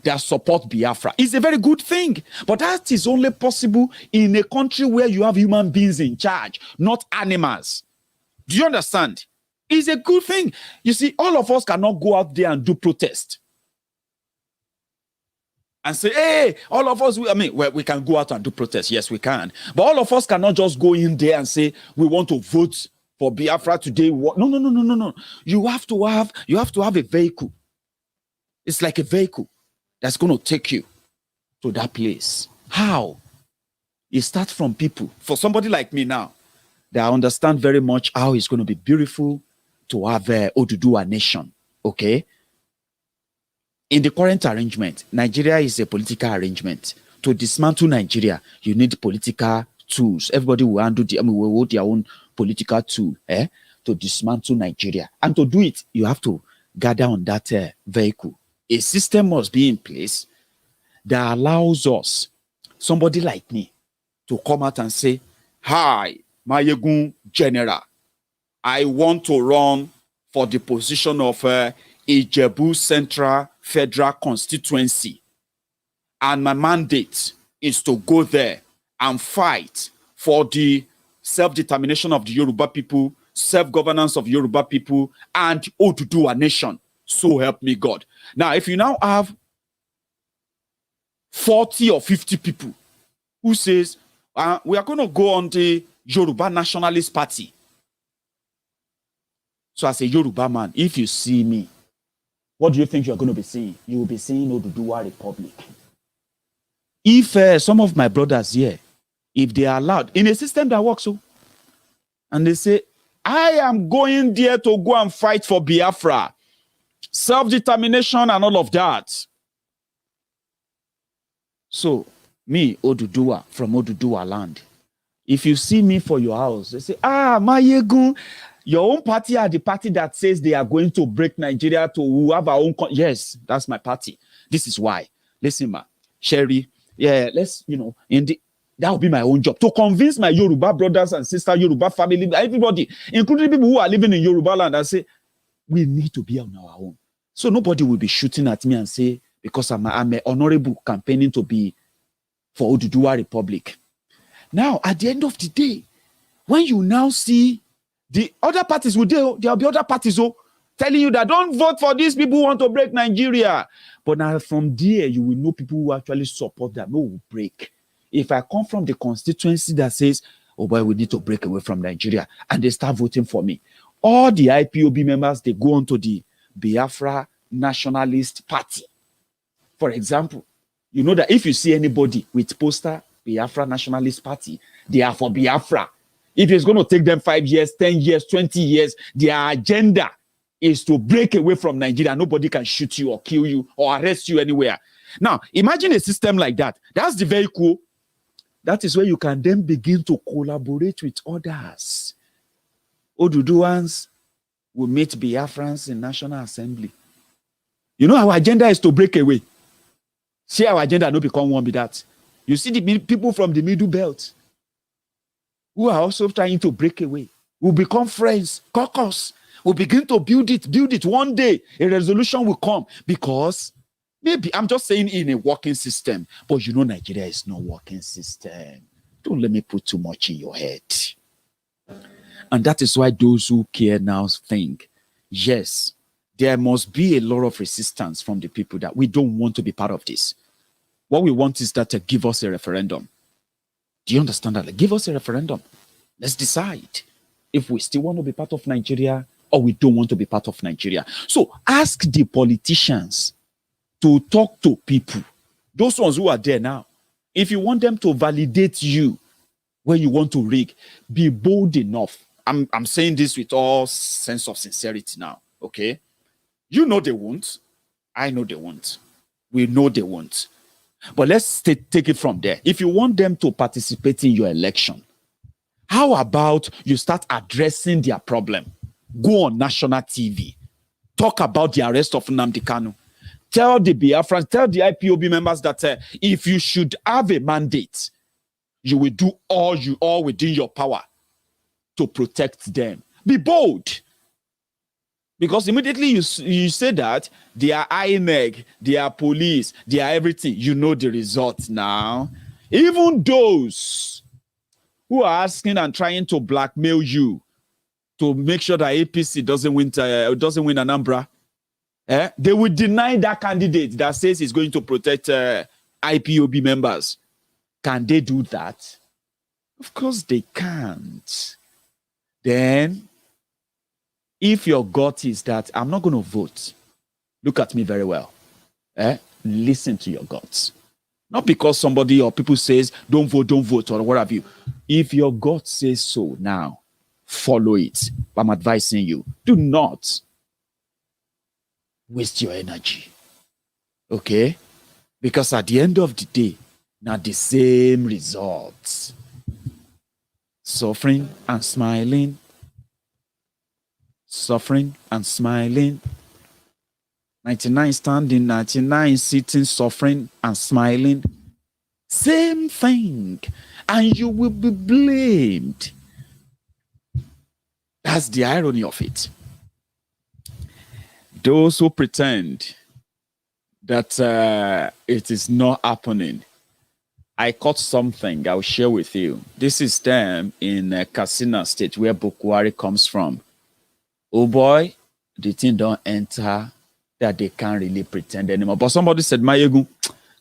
that support Biafra. It's a very good thing, but that is only possible in a country where you have human beings in charge, not animals. Do you understand? It's a good thing. You see, all of us cannot go out there and do protest and say, hey, all of us, we can go out and do protest. Yes, we can. But all of us cannot just go in there and say, we want to vote for Biafra today. No. You have to have a vehicle. It's like a vehicle that's going to take you to that place. How? It starts from people. For somebody like me now, that understand very much how it's going to be beautiful to have Oduduwa nation. Okay. In the current arrangement, Nigeria is a political arrangement. To dismantle Nigeria, you need political tools. Everybody will handle will hold their own political tool to dismantle Nigeria. And to do it, you have to gather on that vehicle. A system must be in place that allows us, somebody like me, to come out and say, hi, Maiyegun General, I want to run for the position of Ijebu Central Federal Constituency. And my mandate is to go there and fight for the self-determination of the Yoruba people, self-governance of Yoruba people, and Oduduwa nation. So help me God. Now, if you now have 40 or 50 people who says, we are going to go on the Yoruba Nationalist Party. So as a Yoruba man, if you see me, what do you think you're going to be seeing? You will be seeing Oduduwa Republic. If some of my brothers here, if they are allowed, in a system that works, and they say, I am going there to go and fight for Biafra, self-determination and all of that. So, me, Oduduwa, from Oduduwa land, if you see me for your house, they say, Maiyegun, your own party are the party that says they are going to break Nigeria to have our own. Yes, that's my party. This is why. Listen, ma, Sherry, yeah, let's, that will be my own job. To convince my Yoruba brothers and sisters, Yoruba family, everybody, including people who are living in Yoruba land, and say, we need to be on our own. So nobody will be shooting at me and say, because I'm a honorable campaigning to be for Oduduwa Republic. Now, at the end of the day, when you now see the other parties, there'll be other parties telling you that don't vote for these people who want to break Nigeria. But now from there, you will know people who actually support that. No, will break. If I come from the constituency that says, oh boy, we need to break away from Nigeria, and they start voting for me, all the IPOB members, they go on to the Biafra Nationalist Party. For example, you know that if you see anybody with poster Biafra Nationalist Party, they are for Biafra. If it's going to take them 5 years, 10 years, 20 years, their agenda is to break away from Nigeria. Nobody can shoot you or kill you or arrest you anywhere. Now, imagine a system like that. That's the very cool. That is where you can then begin to collaborate with others. Oduduwans will meet Biafrans in National Assembly. You know, our agenda is to break away. See, our agenda no become one with that. You see the people from the Middle Belt who are also trying to break away. We'll become friends, caucus. We'll begin to build it. One day, a resolution will come because maybe, I'm just saying in a working system, but you know Nigeria is not a working system. Don't let me put too much in your head. And that is why those who care now think, yes, there must be a lot of resistance from the people that we don't want to be part of this. What we want is that to give us a referendum. Do you understand that? Like, give us a referendum. Let's decide if we still want to be part of Nigeria or we don't want to be part of Nigeria. So ask the politicians to talk to people, those ones who are there now. If you want them to validate you when you want to rig, be bold enough. I'm saying this with all sense of sincerity now, okay? You know they won't. I know they won't. We know they won't. But let's take it from there. If you want them to participate in your election, how about you start addressing their problem? Go on national TV. Talk about the arrest of Nnamdi Kanu. Tell the Biafrans, tell the IPOB members that if you should have a mandate, you will do all within your power to protect them. Be bold. Because immediately you say that, they are INEG, they are police, they are everything. You know the results now. Even those who are asking and trying to blackmail you to make sure that APC doesn't win Anambra, they will deny that candidate that says he's going to protect IPOB members. Can they do that? Of course they can't. Then, if your gut is that I'm not going to vote, look at me very well. Listen to your guts. Not because somebody or people says, don't vote, or what have you. If your gut says so now, follow it. I'm advising you, do not waste your energy. Okay? Because at the end of the day, now the same results. Suffering and smiling. Suffering and smiling. 99 standing, 99 sitting, suffering and smiling. Same thing. And you will be blamed. That's the irony of it. Those who pretend that it is not happening. I caught something I'll share with you. This is them in Katsina State, where Bukwari comes from. Oh boy, the thing don't enter that they can't really pretend anymore. But somebody said, Maiyegun,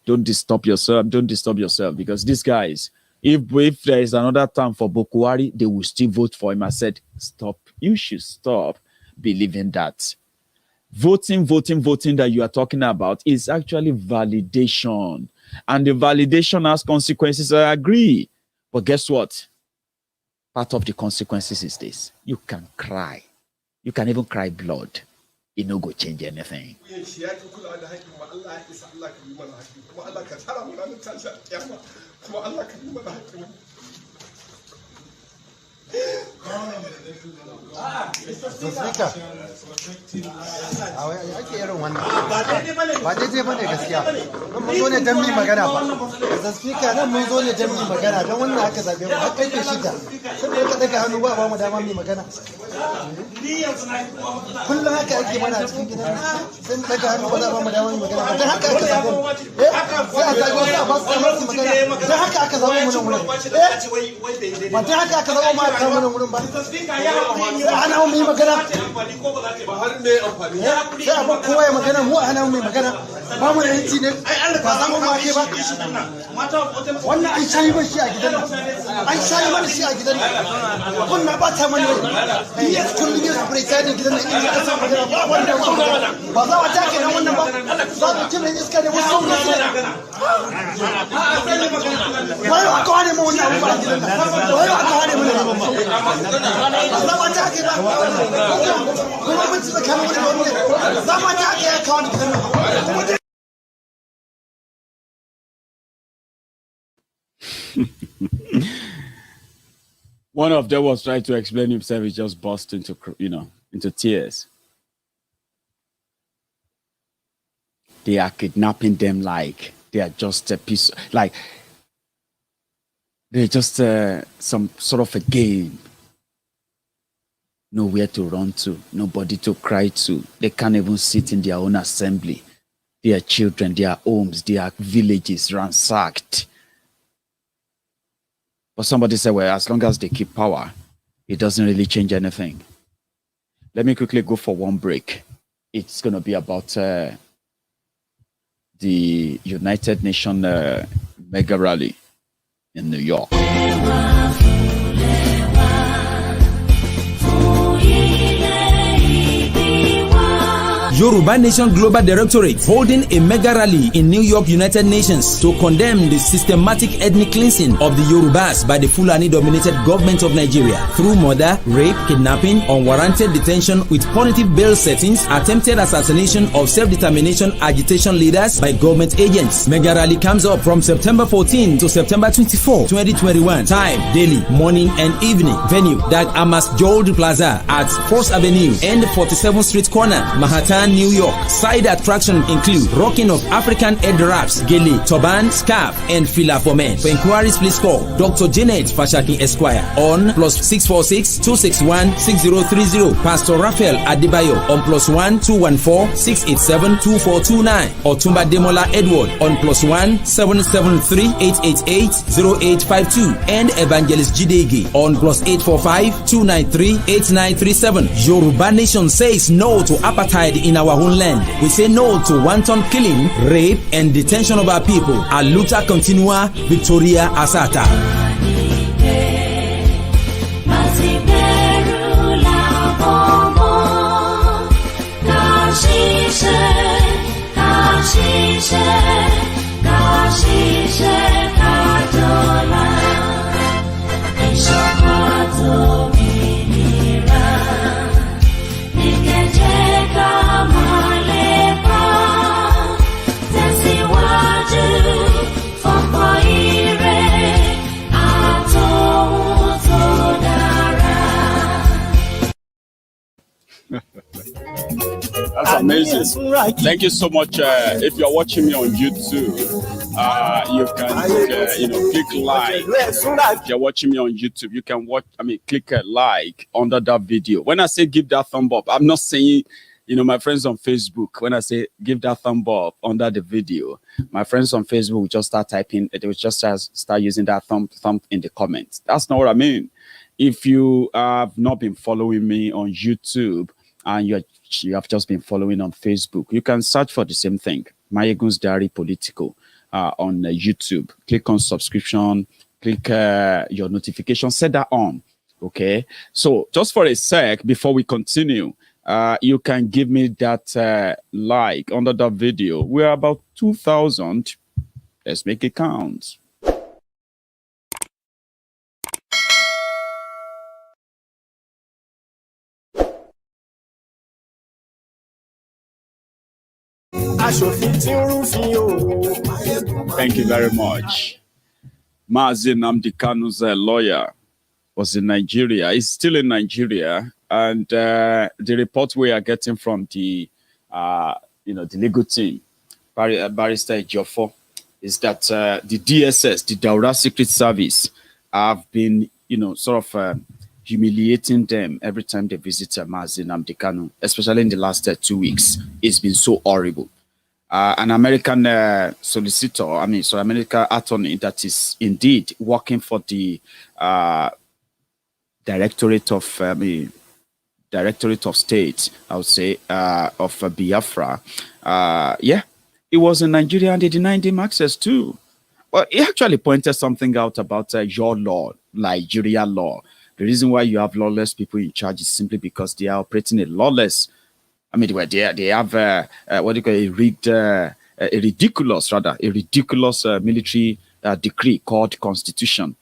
don't disturb yourself. Don't disturb yourself, because these guys, if there is another time for Bukwari, they will still vote for him. I said, stop. You should stop believing that. Voting that you are talking about is actually validation. And the validation has consequences, I agree. But guess what? Part of the consequences is this. You can cry. You can even cry blood. It no go change anything. ake irin wannan ba daidai ba ne gaskiya mun zo ne don mi magana ba da speaker nan mun zo ne don mi magana don wannan aka zabe mu har karfe 6 sai ka daga hannu ba mu dama mi magana kullum haka ake mana a cikin gidan sai mu daga hannu ba za mu dama mi magana ba dan haka aka zabe mu sai a zabe wasu a ba su damar su magana dan haka aka zabe mu nan wurin ba dan haka aka zabe mu aka mu nan wurin ba ana mu yi magana sai a ba kowa ya magana mu ana mu yi magana ba mu da yanci ne ba za mu ma ke ba wannan an shayi ba shi a gidan an shayi mana shi a gidan kun na ba ta mana yes kullum yes president gidan nan in ka san magana ba wannan ba za a take nan wannan ba za mu cin iska ne wasu ne wai aka hane mu wannan ba gidan nan wai aka hane mu ba za mu take ba kuma mun tsaka mu wannan za mu take ya kawo gidan nan. One of them was trying to explain himself. He just burst into, into tears. They are kidnapping them like they are just a piece, like they're just some sort of a game. Nowhere to run to, nobody to cry to. They can't even sit in their own assembly. Their children, their homes, their villages ransacked. But somebody said, well, as long as they keep power, it doesn't really change anything. Let me quickly go for one break. It's going to be about the United Nations mega rally in New York. Yoruba Nation Global Directorate holding a mega rally in New York, United Nations to condemn the systematic ethnic cleansing of the Yorubas by the Fulani-dominated government of Nigeria through murder, rape, kidnapping, unwarranted detention with punitive bail settings, attempted assassination of self-determination agitation leaders by government agents. Mega rally comes up from September 14 to September 24, 2021. Time, daily, morning and evening. Venue, Dag Amas Jold Plaza at 4th Avenue and 47th Street Corner, Manhattan, New York. Side attractions include rocking of African head wraps, gele, turban, scarf, and fila for men. For inquiries, please call Dr. Janet Fashakin Esquire on +646 261 6030. Pastor Raphael Adebayo on +1 214 687 2429. Otumba Demola Edward on +1 773 888 0852. And Evangelist Jidegi on +845 293 8937. Yoruba Nation says no to apartheid in our homeland. We say no to wanton killing, rape, and detention of our people. A luta continua, Victoria Asata. Sokoto, That's amazing. Thank you so much. If you're watching me on YouTube, you can click like. If you're watching me on YouTube, you can click a like under that video. When I say give that thumb up, I'm not saying, my friends on Facebook, when I say give that thumb up under the video, my friends on Facebook will just start typing, they will just start using that thumb in the comments. That's not what I mean. If you have not been following me on YouTube and you have just been following on Facebook, you can search for the same thing, Maiyegun's Diary Politico, on YouTube. Click on subscription, click your notification, set that on. Okay. So just for a sec, before we continue, you can give me that like under that video. We're about 2,000. Let's make it count. Thank you very much. Nnamdi Kanu's lawyer was in Nigeria. He's still in Nigeria. And the report we are getting from the legal team, Barrister Ejiofor, is that the DSS, the Daura Secret Service, have been, sort of humiliating them every time they visit Nnamdi Kanu, especially in the last 2 weeks. It's been so horrible. An American American attorney that is indeed working for the Directorate of State, I would say, of Biafra. He was in Nigeria and they denied him access too. Well, he actually pointed something out about your law, Nigeria law. The reason why you have lawless people in charge is simply because they are operating a lawless. They have a ridiculous military decree called Constitution,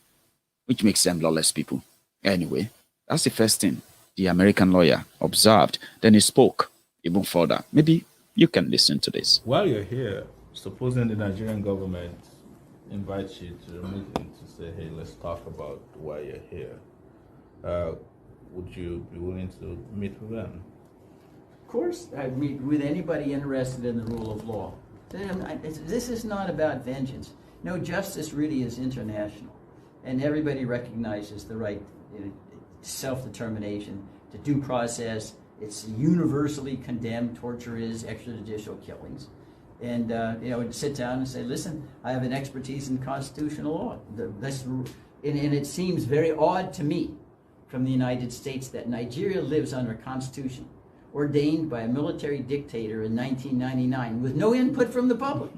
which makes them lawless people. Anyway, that's the first thing the American lawyer observed. Then he spoke even further. Maybe you can listen to this. While you're here, supposing the Nigerian government invites you to a meeting to say, hey, let's talk about why you're here, would you be willing to meet with them? Of course, I'd meet with anybody interested in the rule of law. This is not about vengeance. No, justice really is international. And everybody recognizes the right to self-determination, to due process. It's universally condemned. Torture is extrajudicial killings. And, sit down and say, listen, I have an expertise in constitutional law. And it seems very odd to me from the United States that Nigeria lives under a constitution ordained by a military dictator in 1999 with no input from the public.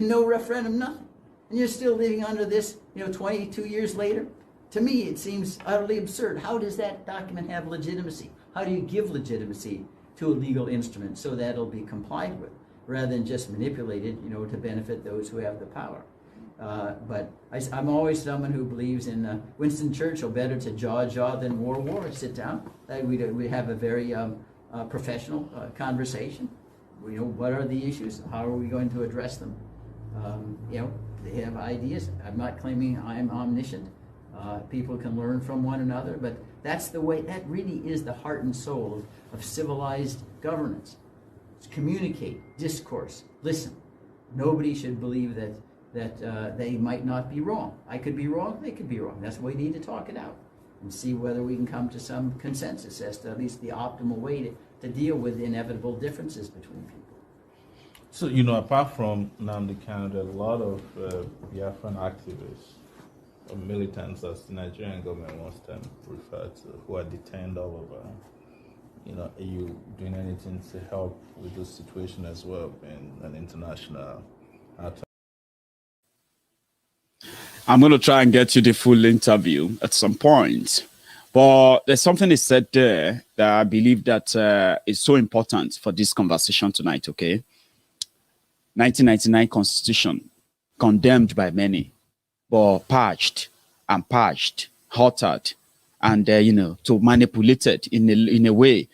No referendum, nothing. And you're still living under this, 22 years later? To me, it seems utterly absurd. How does that document have legitimacy? How do you give legitimacy to a legal instrument so that it'll be complied with, rather than just manipulated, to benefit those who have the power? But I'm always someone who believes in Winston Churchill, better to jaw than war. Sit down. We have a very professional conversation. What are the issues? How are we going to address them? They have ideas. I'm not claiming I'm omniscient. People can learn from one another, but that's the way, that really is the heart and soul of civilized governance. It's communicate, discourse, listen. Nobody should believe that they might not be wrong. I could be wrong, they could be wrong. That's why we need to talk it out and see whether we can come to some consensus as to at least the optimal way to deal with inevitable differences between people. So, apart from Nnamdi Kanu, there are a lot of Biafran activists or militants, as the Nigerian government wants them referred to, who are detained all over. Are you doing anything to help with this situation as well in an international attack? I'm going to try and get you the full interview at some point. But there's something he said there that I believe that is so important for this conversation tonight, okay? 1999 Constitution, condemned by many, but patched, altered, and, to manipulated in a way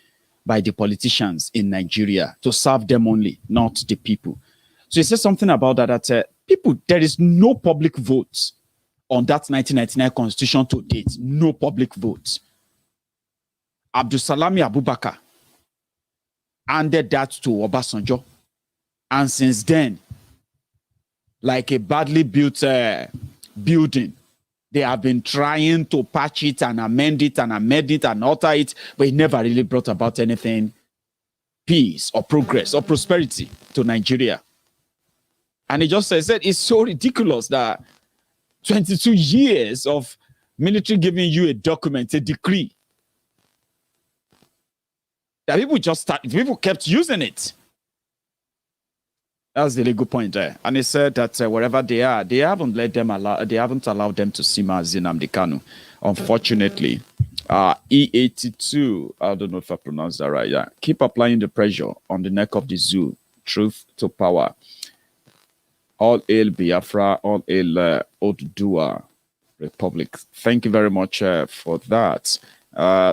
by the politicians in Nigeria to serve them only, not the people. So he said something about that, people, there is no public vote on that 1999 Constitution to date. No public vote. Abdulsalami Abubakar handed that to Obasanjo. And since then, like a badly built building, they have been trying to patch it and amend it and alter it, but it never really brought about anything, peace or progress or prosperity to Nigeria. And it just said it's so ridiculous that 22 years of military giving you a document, a decree, that people kept using it. That's the legal point there. And he said that wherever they are, they haven't allowed them to see Nnamdi Kanu. Unfortunately, E82, I don't know if I pronounced that right. Yeah. Keep applying the pressure on the neck of the zoo. Truth to power. All hail Biafra, all hail Oduduwa Republic. Thank you very much for that.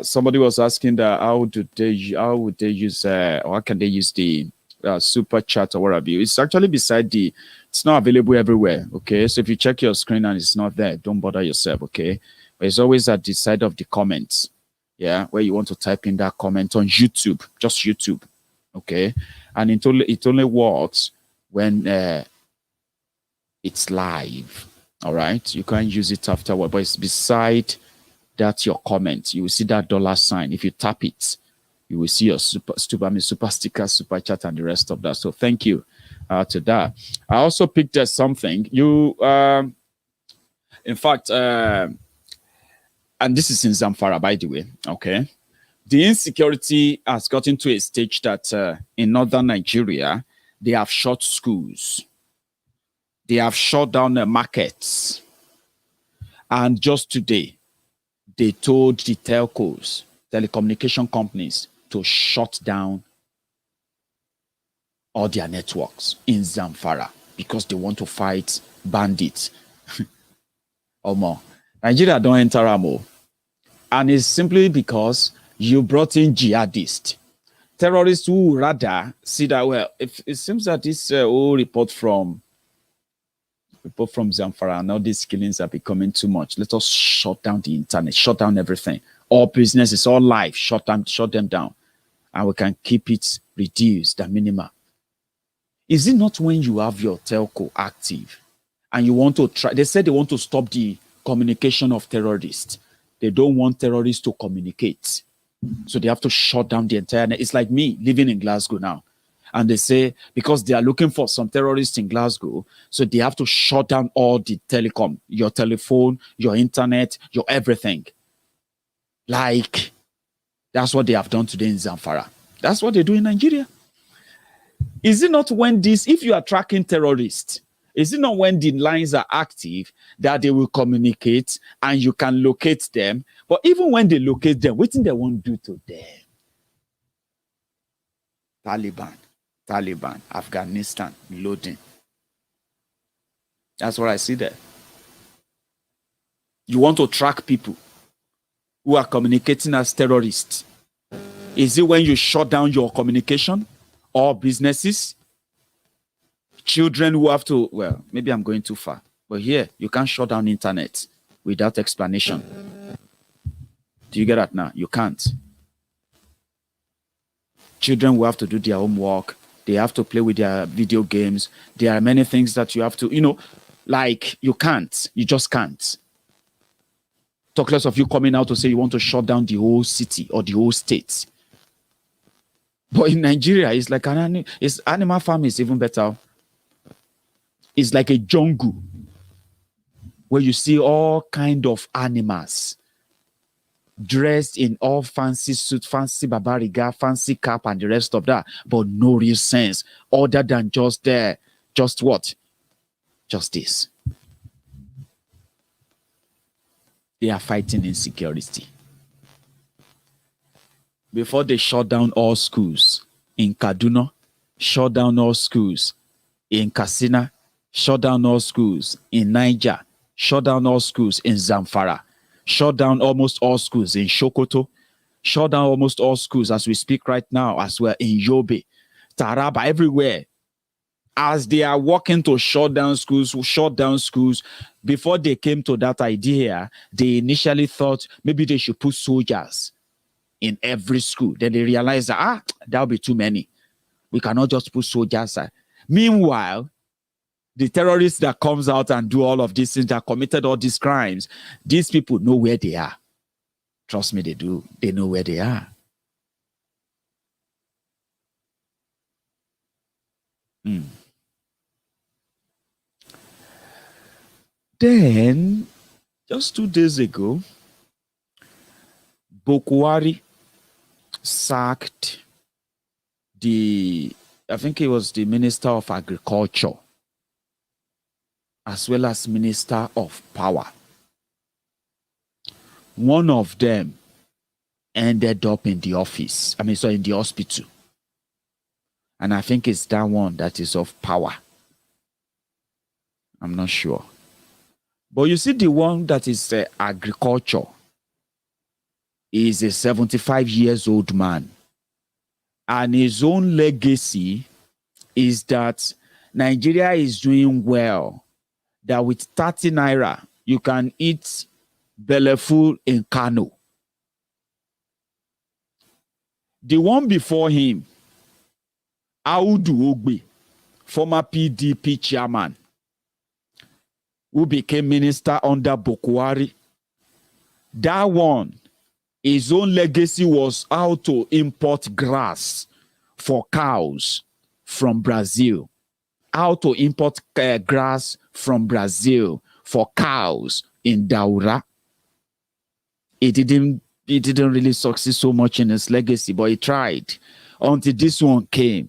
Somebody was asking that how would they use or how can they use the super chat or whatever? It's actually beside it's not available everywhere. Okay, so if you check your screen and it's not there, don't bother yourself. Okay, but it's always at the side of the comments. Yeah, where you want to type in that comment on YouTube, just YouTube. Okay, and it only works when it's live. All right, you can't use it afterward, but it's beside that your comment. You will see that $sign. If you tap it, you will see your super sticker, super chat, and the rest of that. So thank you to that. I also picked something. In fact, and this is in Zamfara, by the way. Okay, the insecurity has gotten to a stage that in northern Nigeria, they have shut schools. They have shut down the markets. And just today, they told the telcos, telecommunication companies, to shut down all their networks in Zamfara because they want to fight bandits. Nigeria don't enter Amo. And it's simply because you brought in jihadists. Terrorists who rather see that, well, if it seems that this whole report from Zamfara, now these killings are becoming too much. Let us shut down the internet, shut down everything. All businesses, all life, shut them down. And we can keep it reduced and minimal. Is it not when you have your telco active and you want to try, they said they want to stop the communication of terrorists. They don't want terrorists to communicate. So they have to shut down the entire net. It's like me living in Glasgow now. And they say, because they are looking for some terrorists in Glasgow, so they have to shut down all the telecom, your telephone, your internet, your everything. Like, that's what they have done today in Zamfara. That's what they do in Nigeria. Is it not when if you are tracking terrorists, is it not when the lines are active that they will communicate and you can locate them? But even when they locate them, what do they want to do to them? Taliban, Afghanistan, loading. That's what I see there. You want to track people who are communicating as terrorists. Is it when you shut down your communication or businesses? Children who have to, well, maybe I'm going too far, but here, you can't shut down internet without explanation. Do you get that now? You can't. Children will have to do their homework. They have to play with their video games. There are many things that you have to, like you can't. You just can't. Talk less of you coming out to say you want to shut down the whole city or the whole state. But in Nigeria, it's like animal farming is even better. It's like a jungle where you see all kind of animals dressed in all fancy suit, fancy babariga, fancy cap, and the rest of that, but no real sense other than just what? Just this. They are fighting insecurity. Before they shut down all schools in Kaduna, shut down all schools in Katsina, shut down all schools in Niger, shut down all schools in Zamfara, shut down almost all schools in Sokoto, shut down almost all schools as we speak right now as well in Yobe, Taraba, everywhere. As they are working to shut down schools, before they came to that idea, they initially thought maybe they should put soldiers in every school. Then they realize that, that'll be too many. We cannot just put soldiers. Meanwhile, the terrorists that comes out and do all of these things, that committed all these crimes, these people know where they are. Trust me, they do. They know where they are. Then, just 2 days ago, Bokwari sacked I think it was the Minister of Agriculture, as well as Minister of Power. One of them ended up in the office. In the hospital. And I think it's that one that is of power. I'm not sure. But you see, the one that is agriculture is a 75 years old man. And his own legacy is that Nigeria is doing well. That with 30 naira, you can eat belleful in Kanu. The one before him, Audu Ogbe, former PDP chairman, who became minister under Bokwari. That one, his own legacy was how to import grass for cows from Brazil. How to import grass from Brazil for cows in Daura. It didn't really succeed so much in his legacy, but he tried until this one came.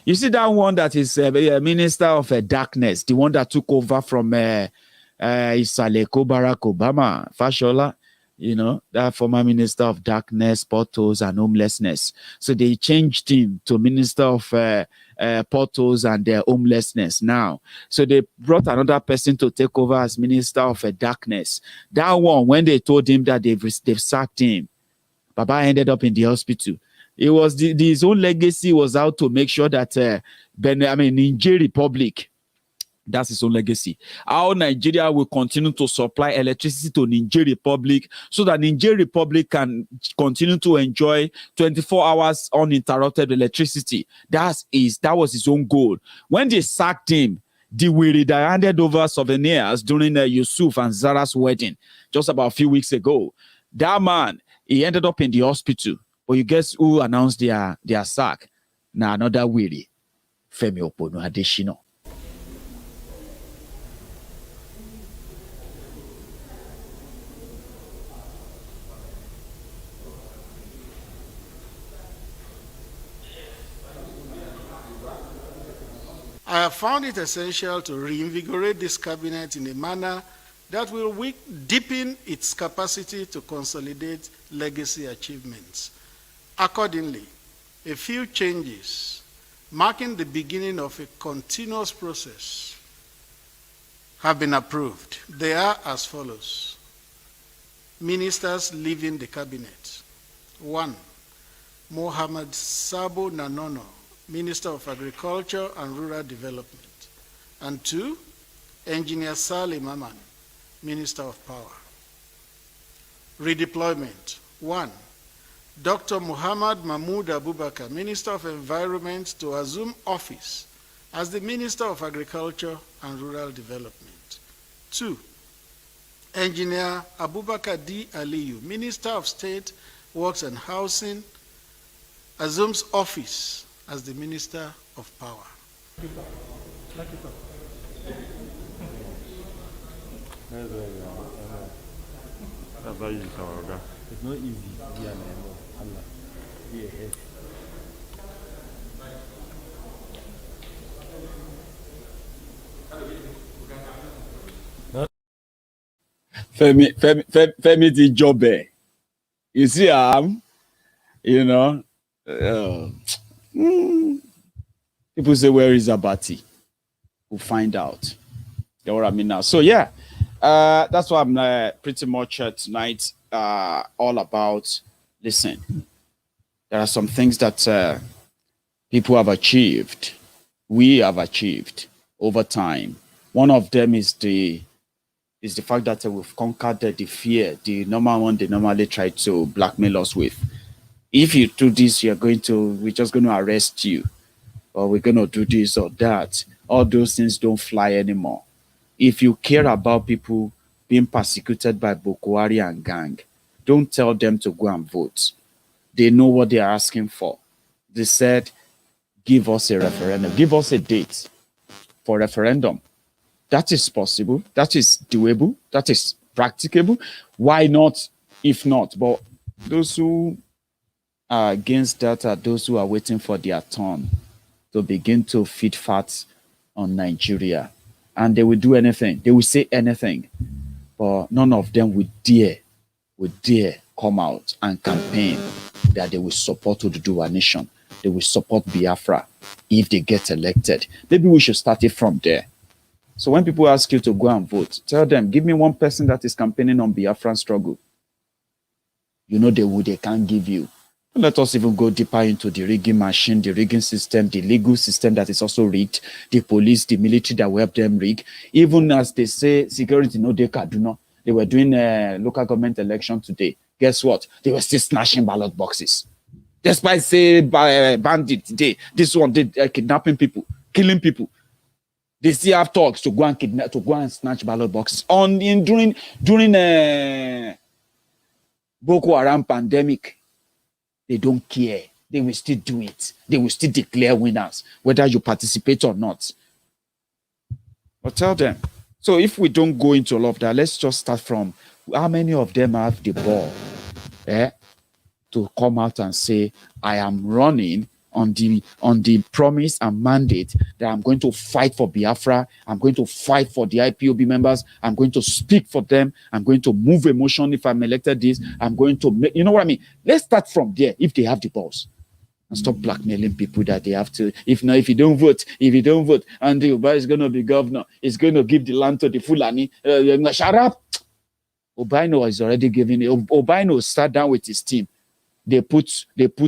You see that one that is a minister of darkness, the one that took over from Isaleko Barack Obama, Fashola, that former minister of darkness, potholes, and homelessness. So they changed him to minister of potholes and homelessness now. So they brought another person to take over as minister of darkness. That one, when they told him that they've sacked him, Baba ended up in the hospital. It was his own legacy was how to make sure that Niger Republic, that's his own legacy. How Nigeria will continue to supply electricity to Niger Republic so that Niger Republic can continue to enjoy 24 hours uninterrupted electricity. That was his own goal. When they sacked him, the Wiri that handed over souvenirs during Yusuf and Zara's wedding just about a few weeks ago, that man, he ended up in the hospital. But you guess who announced their sack? Now another Wiri, Femi Opono Adeshino. I have found it essential to reinvigorate this cabinet in a manner that will deepen its capacity to consolidate legacy achievements. Accordingly, a few changes marking the beginning of a continuous process have been approved. They are as follows. Ministers leaving the cabinet. 1. Mohammed Sabo Nanono, Minister of Agriculture and Rural Development. And 2. Engineer Salim Aman, Minister of Power. Redeployment. 1. Dr. Muhammad Mahmoud Abubakar, Minister of Environment, to assume office as the Minister of Agriculture and Rural Development. 2. Engineer Abubakar D. Aliyu, Minister of State, Works and Housing, assumes office as the Minister of Power. It's not easy. Femi the job. You see, people say, where is Abati? We'll find out. You know what I mean now? So yeah, that's why I'm pretty much tonight all about, listen, there are some things that people have achieved, we have achieved over time. One of them is the fact that we've conquered the fear, the normal one they normally try to blackmail us with. if you do this, we're just going to arrest you, or we're going to do this or that. All those things don't fly anymore. If you care about people being persecuted by Boko Haram and gang, don't tell them to go and vote. They know what they're asking for. They said, give us a referendum, give us a date for referendum. That is possible, that is doable, that is practicable. Why not, if not? But those who are against that are those who are waiting for their turn to begin to feed fat on Nigeria. And they will do anything, they will say anything, but none of them would dare come out and campaign that they will support Oduduwa Nation, they will support Biafra if they get elected. Maybe we should start it from there. So when people ask you to go and vote, tell them, give me one person that is campaigning on Biafran struggle. You know they can't give you. Let us even go deeper into the rigging machine, the rigging system, the legal system that is also rigged, the police, the military that will help them rig. Even as they say, security no de Kaduna, they were doing a local government election today. Guess what? They were still snatching ballot boxes. Despite say bandits, this one did kidnapping people, killing people. They still have talks to go and snatch ballot boxes. During Boko Haram pandemic. They don't care. They will still do it. They will still declare winners, whether you participate or not. But tell them. So if we don't go into all of that, let's just start from how many of them have the ball to come out and say, I am running on the promise and mandate that I'm going to fight for Biafra, I'm going to fight for the IPOB members, I'm going to speak for them, I'm going to move emotion if I'm elected this, I'm going to make, you know what I mean? Let's start from there if they have the balls. And stop blackmailing people that they have to, if you don't vote, and the Oba is going to be governor, he's going to give the land to the Fulani, shut up. Obaino is already giving it. Obaino sat down with his team. They put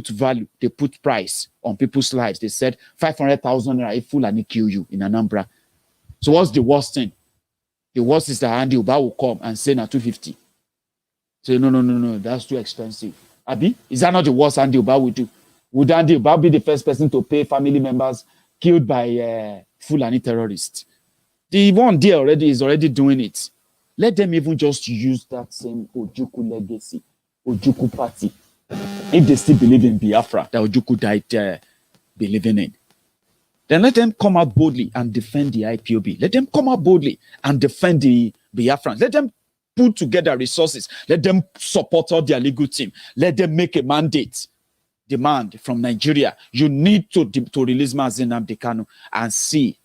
value, they put price on people's lives. They said 500,000 naira if Fulani kill you in Anambra. So what's the worst thing? The worst is that Andy Uba will come and say na 250. Say no, that's too expensive. Abi, is that not the worst Andy Uba will do? Would Andy Uba be the first person to pay family members killed by Fulani terrorists? The one there already is already doing it. Let them even just use that same Ojukwu legacy, Ojukwu party. If they still believe in Biafra, that Ojukwu died believing in, then let them come out boldly and defend the IPOB. Let them come out boldly and defend the Biafrans. Let them put together resources. Let them support all their legal team. Let them make a demand from Nigeria. You need to release Nnamdi Kanu and see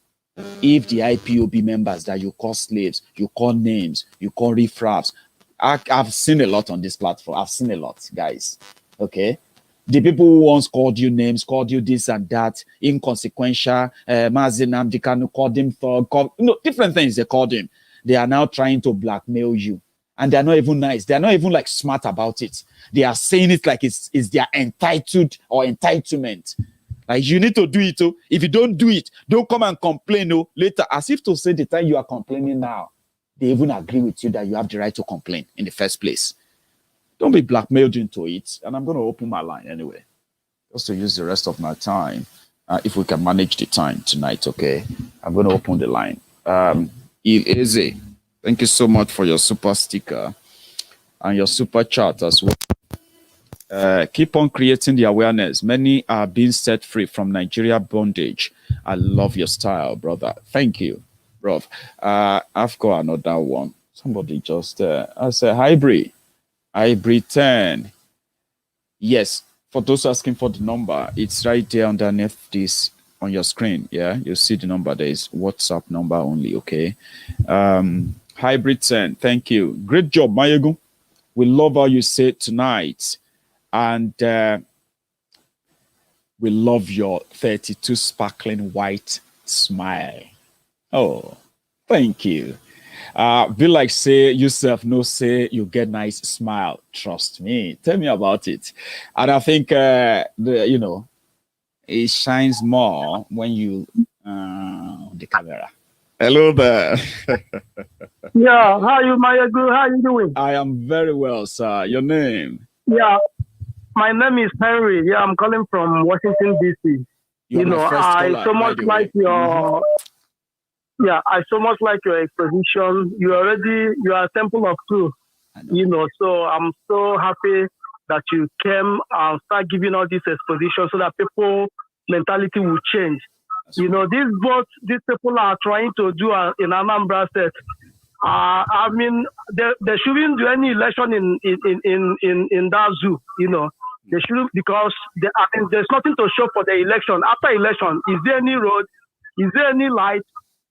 if the IPOB members that you call slaves, you call names, you call riffraffs. I've seen a lot on this platform. I've seen a lot, guys. Okay? The people who once called you names, called you this and that, inconsequential, Nnamdi Kanu called him thug, different things they called him. They are now trying to blackmail you. And they're not even nice. They're not even like smart about it. They are saying it like it's their entitlement. Like you need to do it. Oh. If you don't do it, don't come and complain later. As if to say the time you are complaining now, they even agree with you that you have the right to complain in the first place. Don't be blackmailed into it. And I'm going to open my line anyway, just to use the rest of my time. If we can manage the time tonight, okay? I'm going to open the line. Eze, thank you so much for your super sticker and your super chat as well. Keep on creating the awareness. Many are being set free from Nigeria bondage. I love your style, brother. Thank you. Bro, I've got another one. Somebody just I said hybrid 10. Yes, for those asking for the number, it's right there underneath this on your screen. Yeah, you see the number. There is WhatsApp number only. Okay, hybrid 10. Thank you. Great job, Maiyegun. We love how you say it tonight, and we love your 32 sparkling white smile. Oh, thank you. Be like say yourself, no say you get nice smile. Trust me. Tell me about it. And I think it shines more when you the camera. Hello there. Yeah, how are you, Maiyegun? How are you doing? I am very well, sir. Your name? Yeah, My name is Henry. Yeah, I'm calling from Washington, D.C. You know, I so much like your... Yeah, I so much like your exposition. You are a temple of truth. You know, so I'm so happy that you came and start giving all this exposition so that people mentality will change. You know, these people are trying to do in Anambra State. I mean, they shouldn't do any election in that zoo. You know, they shouldn't, because there's nothing to show for the election. After election, is there any road? Is there any light?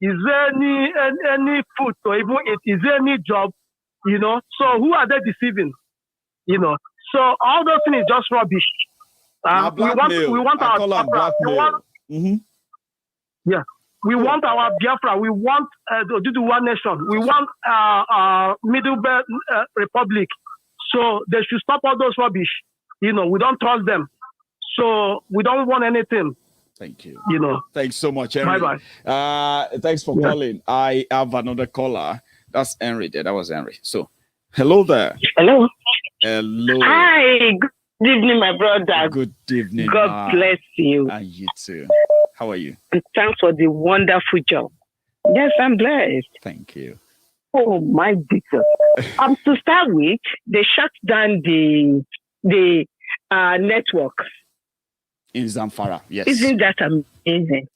Is there any food to even eat? Is there any job? You know, so who are they deceiving? You know, so all those things is just rubbish. We want our Biafra. Yeah, we want our Biafra. We want to do one nation. We want Middle Belt Republic. So they should stop all those rubbish. You know, we don't trust them. So we don't want anything. Thank you. You know. Thanks so much, Henry. Bye-bye. Thanks for calling. I have another caller. That's Henry there. That was Henry. So, hello there. Hello. Hello. Hi. Good evening, my brother. Good evening. God bless you. And you too. How are you? And thanks for the wonderful job. Yes, I'm blessed. Thank you. Oh, my Jesus. To start with, they shut down the network. In Zamfara, yes. Isn't that amazing?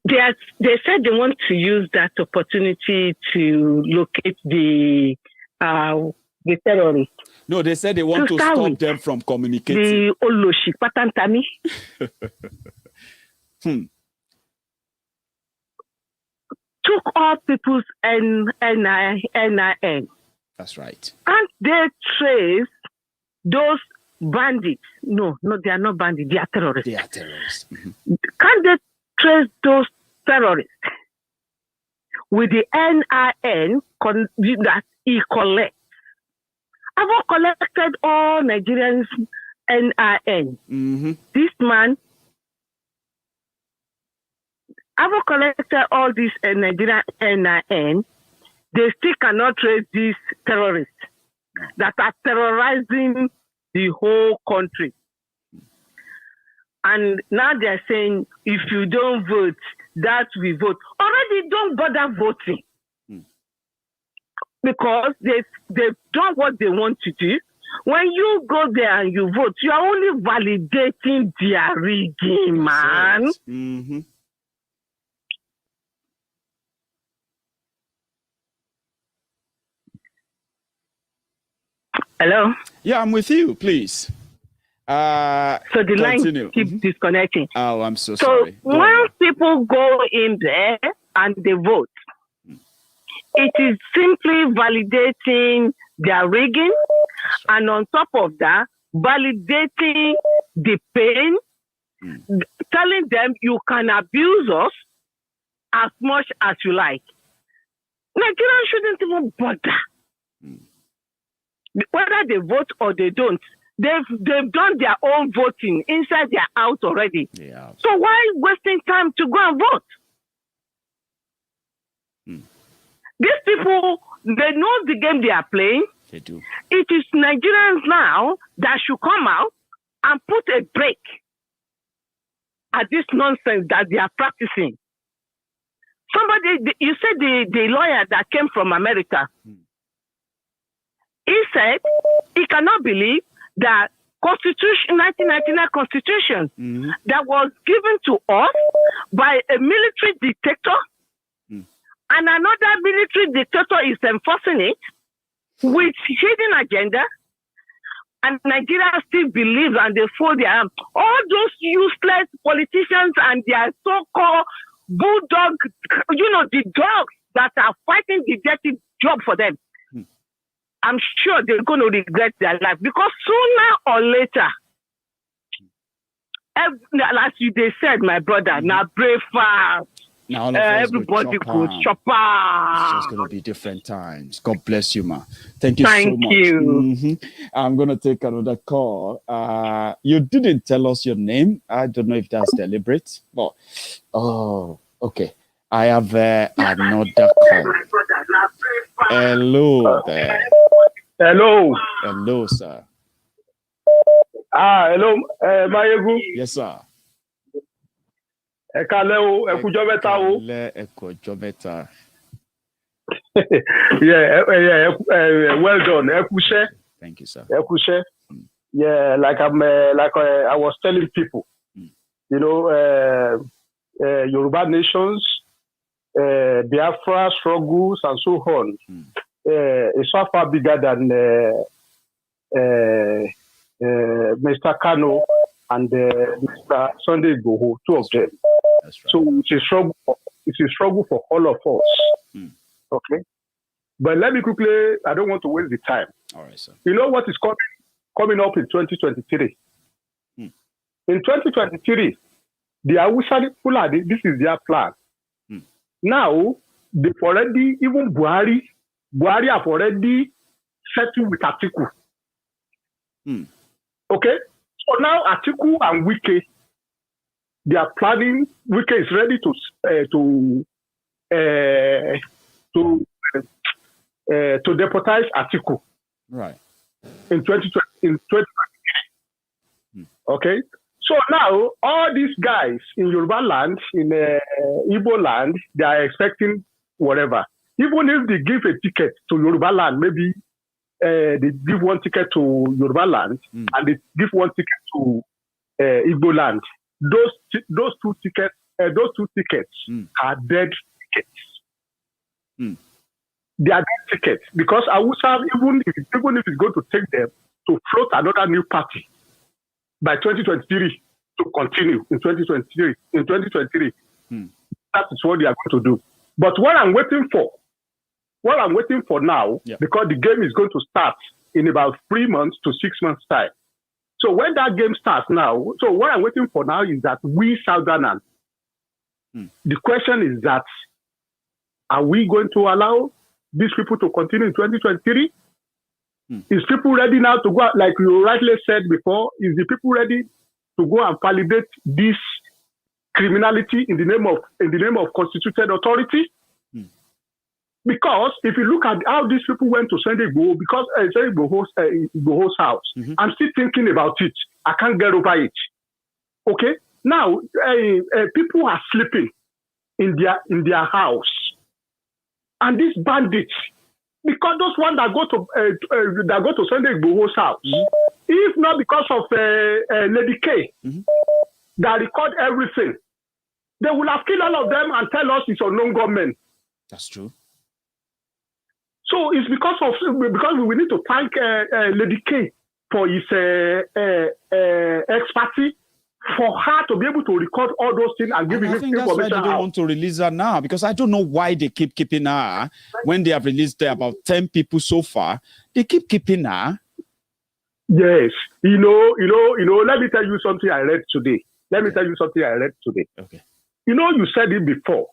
They said they want to use that opportunity to locate the terrorists. No, they said they want to stop them from communicating. The Oloshi Patantami. Took all people's NIN. That's right. And they trace those bandits. No, they are not bandits. They are terrorists. They are terrorists. Can they trace those terrorists with the NIN that he collects? I've collected all Nigerians' NIN. This man, I've collected all these Nigerian NIN. They still cannot trace these terrorists that are terrorizing the whole country. And now they're saying, if you don't vote, that we vote. Already don't bother voting. Because they've done what they want to do. When you go there and you vote, you are only validating their rigging, man. Right. Hello? Yeah, I'm with you, please. So the line keeps disconnecting. Oh, I'm so sorry. So when people go in there and they vote, it is simply validating their rigging, and on top of that, validating the pain, telling them you can abuse us as much as you like. Nigerians shouldn't even bother. Whether they vote or they don't, they've done their own voting inside their house already. Yeah. So why wasting time to go and vote? These people, they know the game they are playing. They do. It is Nigerians now that should come out and put a break at this nonsense that they are practicing. You said the lawyer that came from America, he said he cannot believe that 1999 Constitution that was given to us by a military dictator, and another military dictator is enforcing it with hidden agenda, and Nigeria still believes and they fold their arms. All those useless politicians and their so-called bulldog, the dogs that are fighting the dirty job for them, I'm sure they're going to regret their life, because sooner or later, as they said, my brother, now brave fast. Now all of everybody could chop out. It's just going to be different times. God bless you, ma. Thank you so much. Thank you. I'm going to take another call. You didn't tell us your name. I don't know if that's deliberate. But, okay. I have another call. Hello there. Hello. Hello, sir. Hello, Maiyegun. Yes, sir. Ekaleo, ekujo meta o. Ekujo meta. Yeah, well done. Ekushe. Thank you, sir. Ekushe. Yeah, like I was telling people, you know, Yoruba nations, Biafra struggles and so on. It's so far bigger than Mr. Kanu and Mr. Sunday Igboho, two of them. That's right. So it's a struggle for all of us. Okay? But let me quickly, I don't want to waste the time. All right, sir. You know what is coming up in 2023? In 2023, the Hausa Fulani, this is their plan. Now, they've already, even Buhari have already settled with Atiku. Okay? So now Atiku and Wike, they are planning, Wike is ready to deputize Atiku. Right. In 2023. Okay? So now, all these guys in Yoruba land, in Igbo land, they are expecting whatever. Even if they give a ticket to Yoruba land, maybe they give one ticket to Yoruba land and they give one ticket to Igbo land. Those two tickets are dead tickets. They are dead tickets because Hausa, even if it's going to take them to float another new party by 2023 to continue in 2023. That is what they are going to do. But what I'm waiting for now, because the game is going to start in about 3 months to 6 months time. So when that game starts now, so what I'm waiting for now is that we Southerners, the question is that, are we going to allow these people to continue in 2023? Is people ready now to go, like you rightly said before, is the people ready to go and validate this criminality in the name of constituted authority? Because if you look at how these people went to Sunday Igboho, because Sunday Igboho's house, I'm still thinking about it. I can't get over it. Okay? Now, people are sleeping in their house. And these bandits, because those ones that go to Sunday Igboho's house, if not because of Lady K, that record everything, they will have killed all of them and tell us it's unknown government. That's true. So it's because we need to thank Lady K for his expertise, for her to be able to record all those things and give information out. I think that's why they don't want to release her now, because I don't know why they keep keeping her. When they have released about 10 people so far, they keep keeping her. Yes. You know, let me tell you something I read today. Okay. You know, you said it before,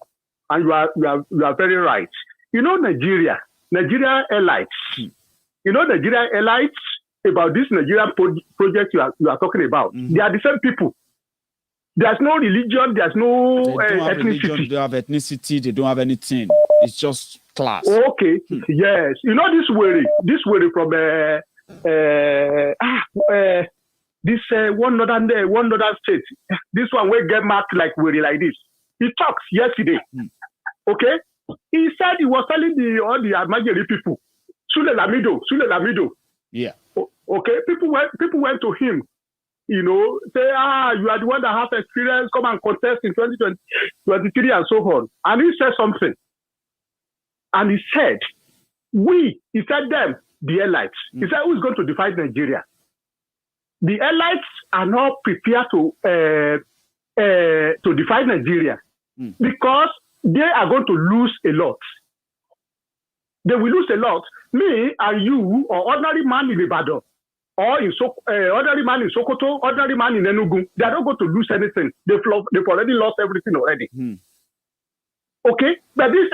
and you are very right. You know, Nigeria Airlines. You know, Nigeria Airlines, about this Nigerian project you are talking about. They are the same people. There's no religion. There's no ethnicity. They don't have ethnicity. They don't have anything. It's just class. Okay. Yes. You know this worry from this one northern state. This one will get marked like worry like this. He talks yesterday. Okay. He said he was telling all the Amagiri people, Sule Lamido. Yeah. Okay. People went to him, you know, say, you are the one that has experience, come and contest in 2023 and so on. And he said something. And he said, he said them, the Elites. He said, who is going to divide Nigeria? The Elites are not prepared to divide Nigeria because they are going to lose a lot. They will lose a lot. Me and you, or ordinary man in Ibadan, or ordinary man in Sokoto, ordinary man in Enugu, they are not going to lose anything. They've already lost everything already. Okay? But this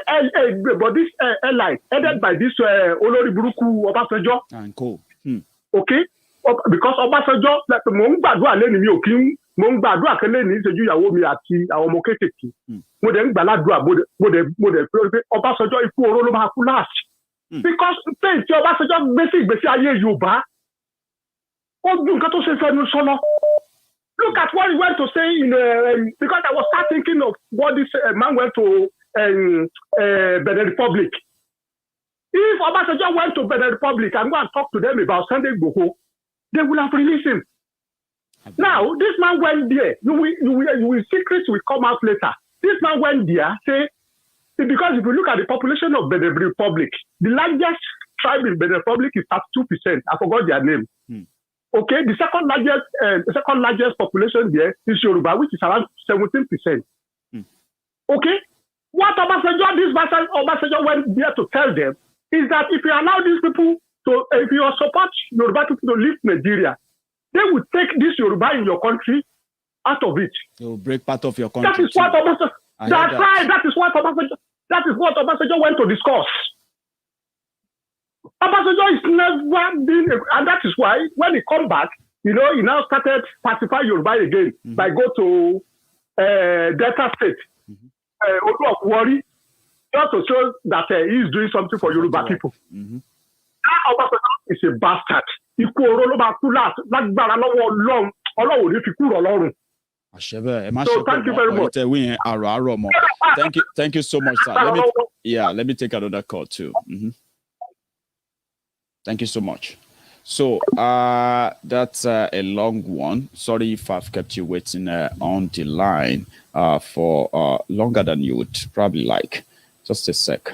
airline, headed by this Olori Buruku Obasanjo. And cool. Okay? Because Obasanjo, mo ń gbàdúrà lẹ́nu mi ò kí ń mo ń gbàdúrà kan lẹ́nu ìṣẹ́jú ìyàwó mi àti àwọn ọmọ kéékèèké. Mo dẹ̀ ń gbàládùá mo dẹ̀ pé Ọbásanjọ́ ikú oró ló máa kú láàsì. Because things your just basic aye Yoruba. Look at what he went to say in because I was start thinking of what this man went to Benin Republic. If Obasanjo went to Benin Republic and go and talk to them about Sunday Igboho, they will have released him. Now, this man went there. You will secrets will come out later. This man went there, say, because if you look at the population of Benin Republic, the largest tribe in Benin Republic is 32%. I forgot their name. Okay, the second largest population there is Yoruba, which is around 17%. Okay, what Obasanjo went there to tell them is that if you allow these people to, if you support Yoruba people to leave Nigeria, they will take this Yoruba in your country out of it. They will break part of your country. That is what Obasanjo. That's right. That is what Obasanjo went to discuss. Obasanjo is never been, and that is why when he come back, he now started pacify Yoruba again by go to Delta State, Odu of Wari, just to show that he is doing something for Yoruba people. That Obasanjo is a bastard. So thank you very much. Thank you so much, sir. Let me take another call too. Thank you so much. So that's a long one. Sorry if I've kept you waiting on the line for longer than you would probably like. Just a sec.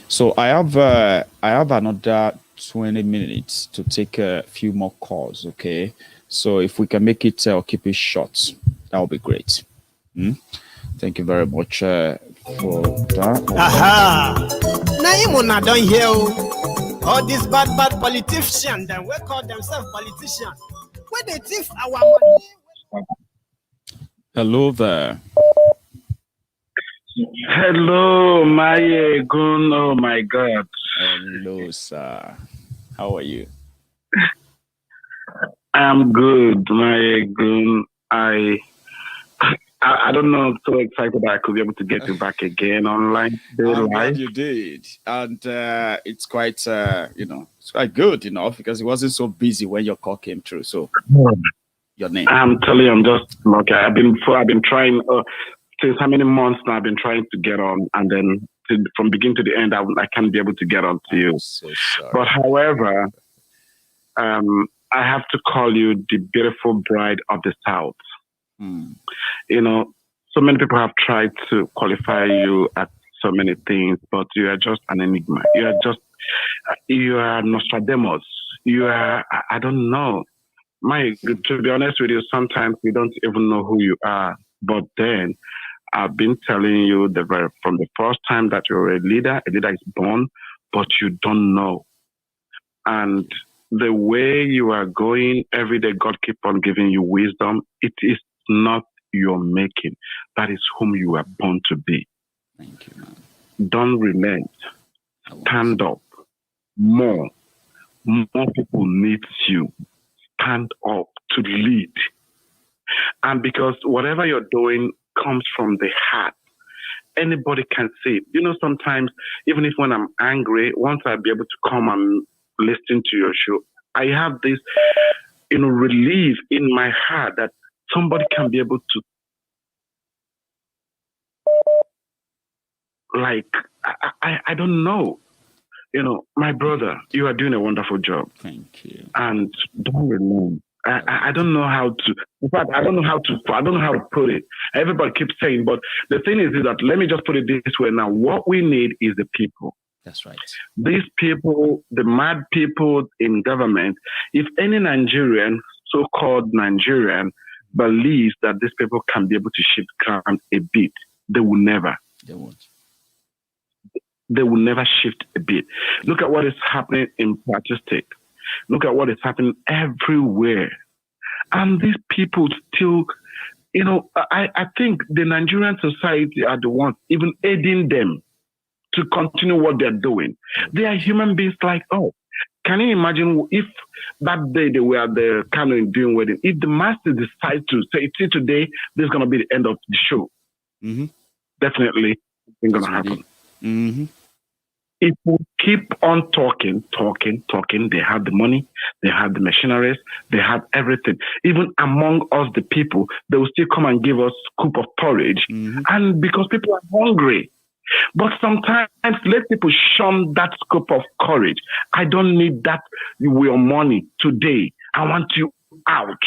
So I have another 20 minutes to take a few more calls. Okay. So if we can make it or keep it short, that would be great. Thank you very much for that. Now you not done here. All these bad politicians, then we call themselves politicians. Where they thief our money? Hello there. Hello, Maiyegun. Oh my God. Hello, sir. How are you? I'm good, Maiyegun. I don't know. I'm so excited that I could be able to get you back again online. I'm glad you did, and it's quite it's quite good, because it wasn't so busy when your call came through. So your name? I'm telling you, I'm just okay. I've been trying since how many months now? I've been trying to get on, and then from beginning to the end, I can't be able to get on to you. So sorry. But however, I have to call you the beautiful bride of the South. So many people have tried to qualify you at so many things, but you are just an enigma. You are Nostradamus. You are, I don't know. To be honest with you, sometimes we don't even know who you are. But then I've been telling you from the first time that you're a leader is born, but you don't know. And the way you are going every day, God keep on giving you wisdom. It is not your making. That is whom you are born to be. Thank you, man. Don't relent. Stand up. More people need you. Stand up to lead. And because whatever you're doing comes from the heart, anybody can see it. Sometimes, even if when I'm angry, once I'll be able to come and listen to your show, I have this, relief in my heart that somebody can be able to, I don't know. My brother, you are doing a wonderful job. Thank you. And don't remove. I don't know how to. In fact, I don't know how to put it. Everybody keeps saying, but the thing is that let me just put it this way. Now, what we need is the people. That's right. These people, the mad people in government. If any Nigerian, so-called Nigerian, believes that these people can be able to shift ground a bit, they will never. They won't. They will never shift a bit. Look at what is happening in Plateau State. Look at what is happening everywhere. And these people still, I think the Nigerian society are the ones even aiding them to continue what they're doing. They are human beings like us. Can you imagine if that day they were at the Kanu doing wedding, if the master decide to say, see today, this is going to be the end of the show. Definitely it's going to happen. If we keep on talking, they have the money, they have the machineries, they have everything. Even among us, the people, they will still come and give us scoop of porridge. And because people are hungry. But sometimes let people shun that scope of courage. I don't need that your money today. I want you out.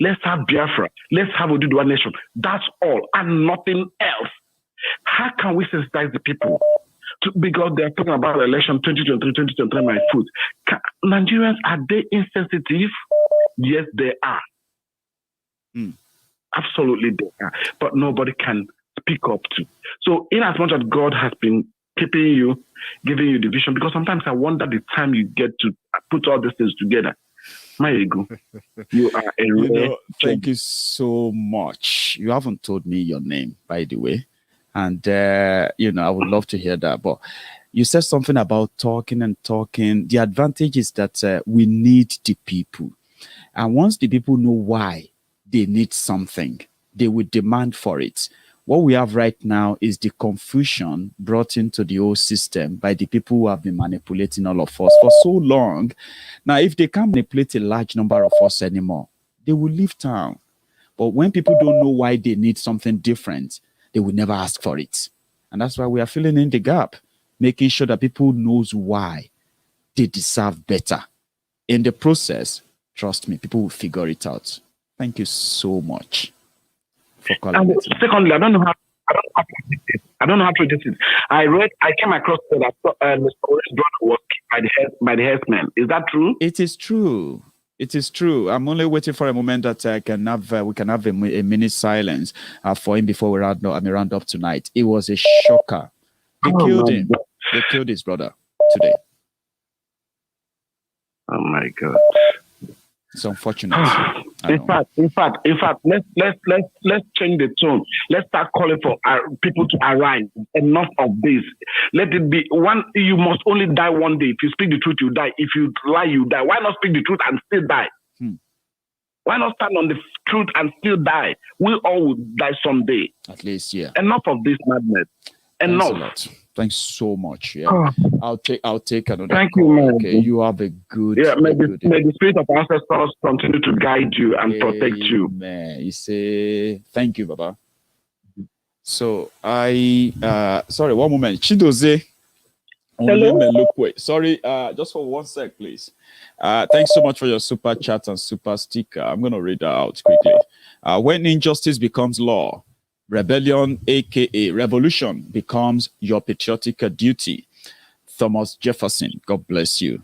Let's have Biafra. Let's have Oduduwa nation. That's all and nothing else. How can we sensitize the people? Because they're talking about election 2023, my food. Nigerians, are they insensitive? Yes, they are. Absolutely, they are. But nobody can speak up to. So, in as much as God has been keeping you, giving you the vision, because sometimes I wonder the time you get to put all these things together. Maiyegun, you are a thank you so much. You haven't told me your name, by the way. And, I would love to hear that. But you said something about talking and talking. The advantage is that we need the people. And once the people know why they need something, they will demand for it. What we have right now is the confusion brought into the whole system by the people who have been manipulating all of us for so long. Now, if they can't manipulate a large number of us anymore, they will leave town. But when people don't know why they need something different, they will never ask for it. And that's why we are filling in the gap, making sure that people knows why they deserve better. In the process, trust me, people will figure it out. Thank you so much for calling. And secondly, I don't know how to do it. I came across that Mr. Sowore's brother was killed by the herdsmen. Is that true? It is true. It is true. I'm only waiting for a moment that we can have a minute silence for him before we round up tonight. It was a shocker. They killed him. They killed his brother today. Oh my God. It's unfortunate. In fact, let's change the tone. Let's start calling for people to arise. Enough of this. Let it be one. You must only die one day. If you speak the truth, you die. If you lie, you die. Why not speak the truth and still die? Why not stand on the truth and still die? We all will die someday. At least, yeah. Enough of this madness. Enough. Thanks so much. Yeah, I'll take another. Thank call. you, man. Okay, you have a good. Yeah, may the spirit of ancestors continue to guide you and protect you. Man, you say thank you, Baba. So sorry, one moment, Chidoze. Hello. Sorry, just for 1 sec, please. Thanks so much for your super chat and super sticker. I'm gonna read that out quickly. When injustice becomes law, rebellion, aka revolution, becomes your patriotic duty. Thomas Jefferson, God bless you.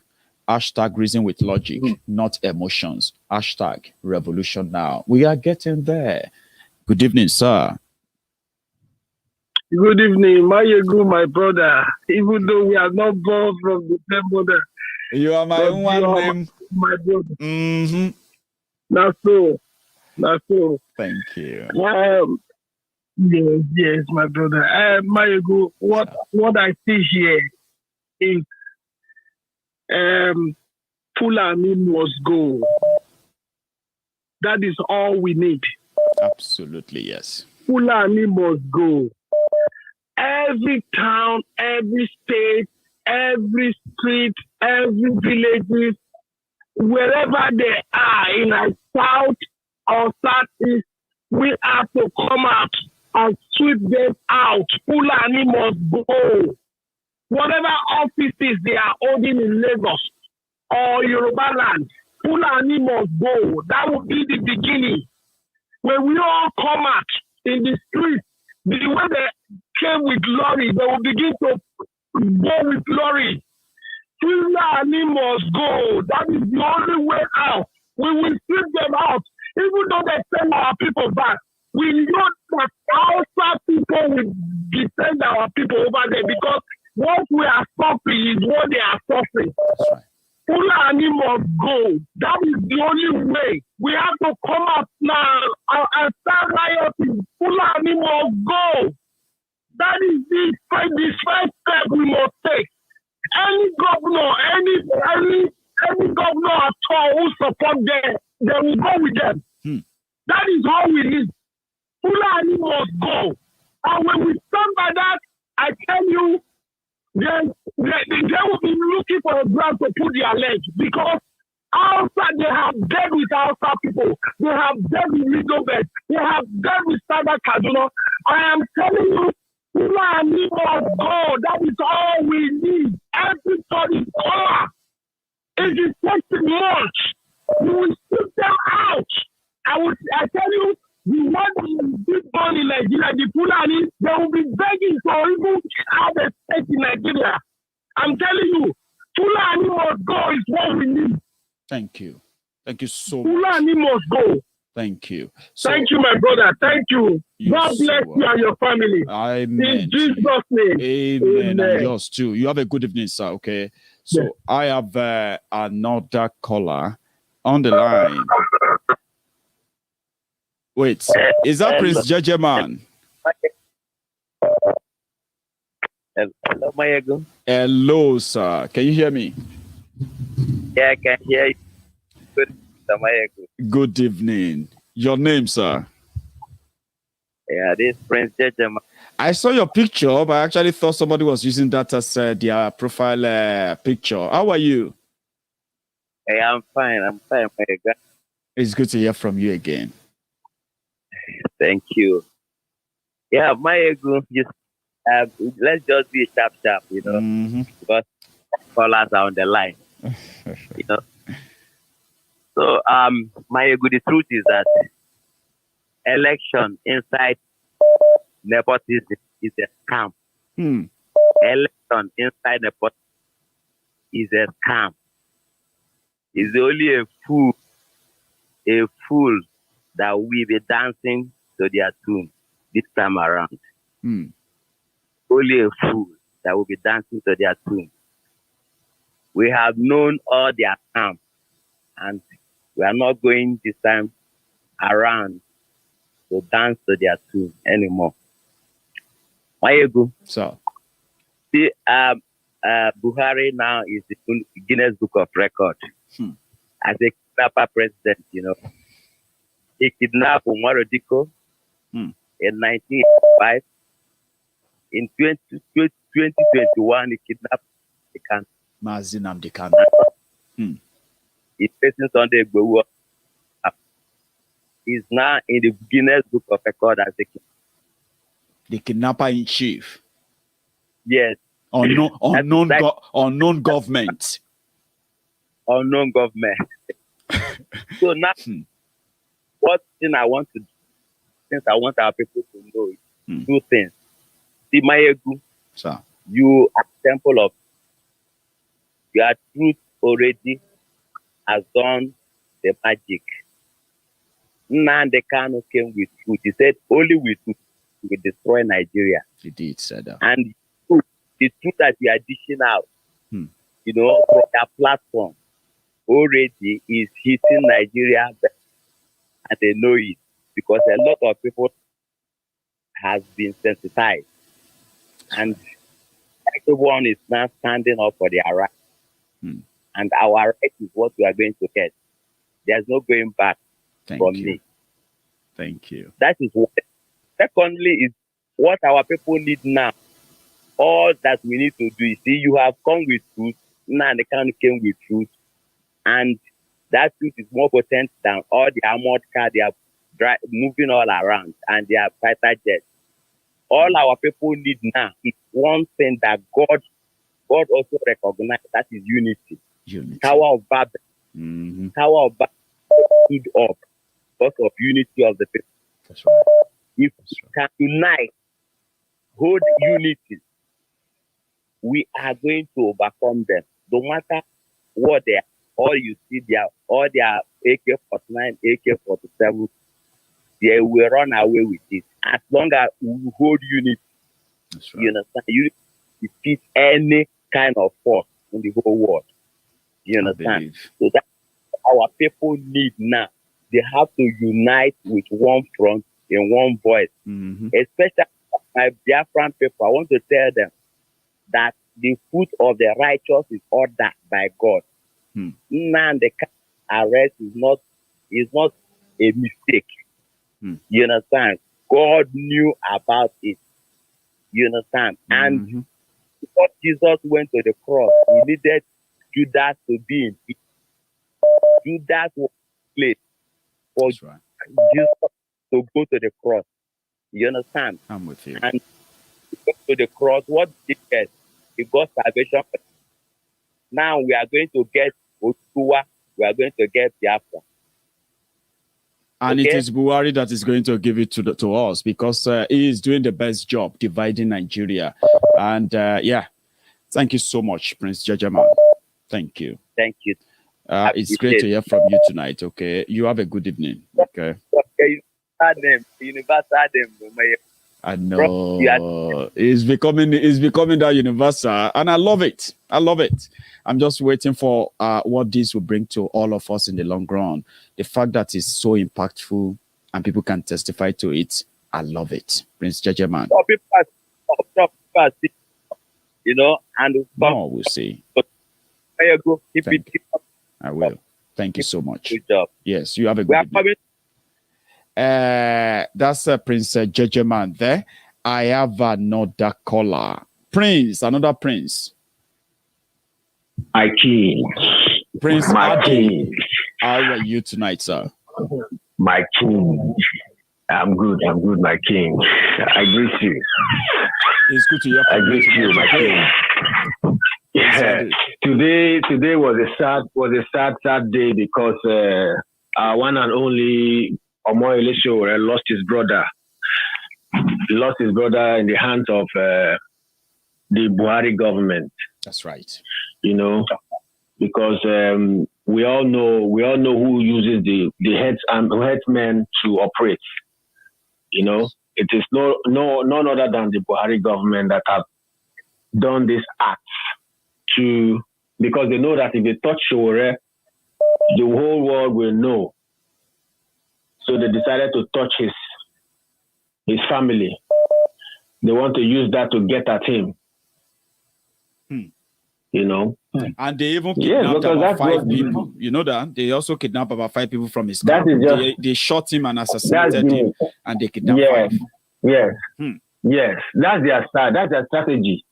Hashtag reason with logic, not emotions. Hashtag revolution now. We are getting there. Good evening, sir. Good evening, Maiyegun, my brother. Even though we are not born from the same mother, you are my one name, my brother. That's so. Thank you. Yes, my brother. Maiyegun, what I see here is Fulani must go. That is all we need. Absolutely, yes. Fulani must go. Every town, every state, every street, every village, wherever they are in a south or southeast, we have to come out and sweep them out. Fulani must go. Whatever offices they are holding in Lagos or Yoruba land, Fulani must go. That will be the beginning. When we all come out in the streets, the way they came with glory, they will begin to go with glory. Fulani must go. That is the only way out. We will sweep them out. Even though they send our people back, we know that outside people will defend our people over there because what we are suffering is what they are suffering. Fulani must go. That is the only way. We have to come up now and start rioting. Fulani must go. That is the first step we must take. Any governor, any governor at all who support them, they will go with them. That is all we need. Fulani must go. And when we stand by that, I tell you, then they will be looking for a ground to put their leg because outside they have dealt with outside people. They have dealt with Middlebelt. They have dealt with Standard Kaduna. I am telling you, Fulani must go. That is all we need. Everybody go. If it takes much, we will shoot them out. I tell you, the one big born in Nigeria, the Fulani, they will be begging for even have a state in Nigeria. I'm telling you, Fulani must go is what we need. Thank you. Thank you so much. Fulani must go. Thank you. Thank you, my brother. Thank you. God bless you and your family. Amen. In Jesus' name. Amen. And yours too. You have a good evening, sir. Okay. So I have another caller on the line. Wait, is that Prince Jeje man? Hello, Maiyegun. Hello, sir. Can you hear me? Yeah, I can hear you. Good, Maiyegun. Good evening. Your name, sir? Yeah, this is Prince Jeje man. I saw your picture, but I actually thought somebody was using that as their profile picture. How are you? Hey, I'm fine, Maiyegun. It's good to hear from you again. Thank you. Yeah, Maiyegun, let's just be sharp, you know, because callers are on the line, you know. So, Maiyegun, the truth is that election inside nepotism is a scam. Election inside nepotism is a scam. It's only a fool that will be dancing to their tune this time around. Only a fool that will be dancing to their tune. We have known all their scams, and we are not going this time around to dance to their tune anymore. Maiyegun. So, see, Buhari now is the Guinness Book of Record as a kidnapper president. You know, he kidnapped Politico in 1985. In 2021, he kidnapped Nnamdi Kanu. He's facing Sunday Igboho. He's now in the Guinness Book of Record as the kidnapper in chief. Yes. Unknown government. Unknown government. So now, what thing I want to do, since I want our people to know is two things. See, Maiyegun, you are temple of your truth already has done the magic. Nnamdi Kanu came with truth. He said, only with truth we will destroy Nigeria. He did say that. And the truth that we are dishing out, you know, from their platform already is hitting Nigeria, and they know it because a lot of people has been sensitized, and everyone is now standing up for their right. And our right is what we are going to get. There's no going back from me. Thank you. That is what. Secondly, is what our people need now. All that we need to do is, see, you have come with truth. Now the Kanu came with truth. And that truth is more potent than all the armored cars they are moving all around and their fighter jets. All our people need now is one thing that God also recognized, that is unity. Tower of Babel. Tower of Babel stood up because of unity of the people. That's right. If we can unite, hold unity, we are going to overcome them. No matter what they are, all you see, all their AK-49, AK-47, they will run away with it. As long as we hold unity, that's right. You understand? You defeat any kind of force in the whole world. You understand? So that's what our people need now. They have to unite with one front in one voice. Especially my Biafran people, I want to tell them that the foot of the righteous is ordered by God. Now the arrest is not a mistake. You understand? God knew about it. You understand? And before Jesus went to the cross, he needed Judas to be in peace. Judas was placed for Jesus to go to the cross. You understand? I'm with you. And to go to the cross, what did he get? He got salvation. Now we are going to get Otua, we are going to get Biafra. And it is Buhari that is going to give it to us because he is doing the best job dividing Nigeria. And yeah, thank you so much, Prince Jajaman. Thank you. Thank you. It's great to hear from you tonight. Okay, you have a good evening. Okay. Universal name. I know it's becoming that universal, and I love it. I love it. I'm just waiting for what this will bring to all of us in the long run. The fact that it's so impactful and people can testify to it, I love it. Prince Jajaman. You know, and no, we'll see. I will. Thank you so much. Good job. Yes, you have a good evening. That's Prince Jajaman there. I have another caller. Prince, another Prince. My king. Prince Adi. How are you tonight, sir? My king. I'm good, my king. I greet you. It's good to hear from you. I greet you, my king. Yeah. Today was a sad day because our one and only Omoyele Sowore lost his brother. He lost his brother in the hands of the Buhari government. That's right. You know, because we all know who uses the headsmen to operate. You know, it is none other than the Buhari government that have done this act because they know that if they touch Sowore, the whole world will know. So they decided to touch his family. They want to use that to get at him. You know? And they even kidnapped about 5 people. You know that? They also kidnapped about 5 people from his camp. They shot him and assassinated him, and they kidnapped 5. Yes. Yes. That's their style. That's their strategy.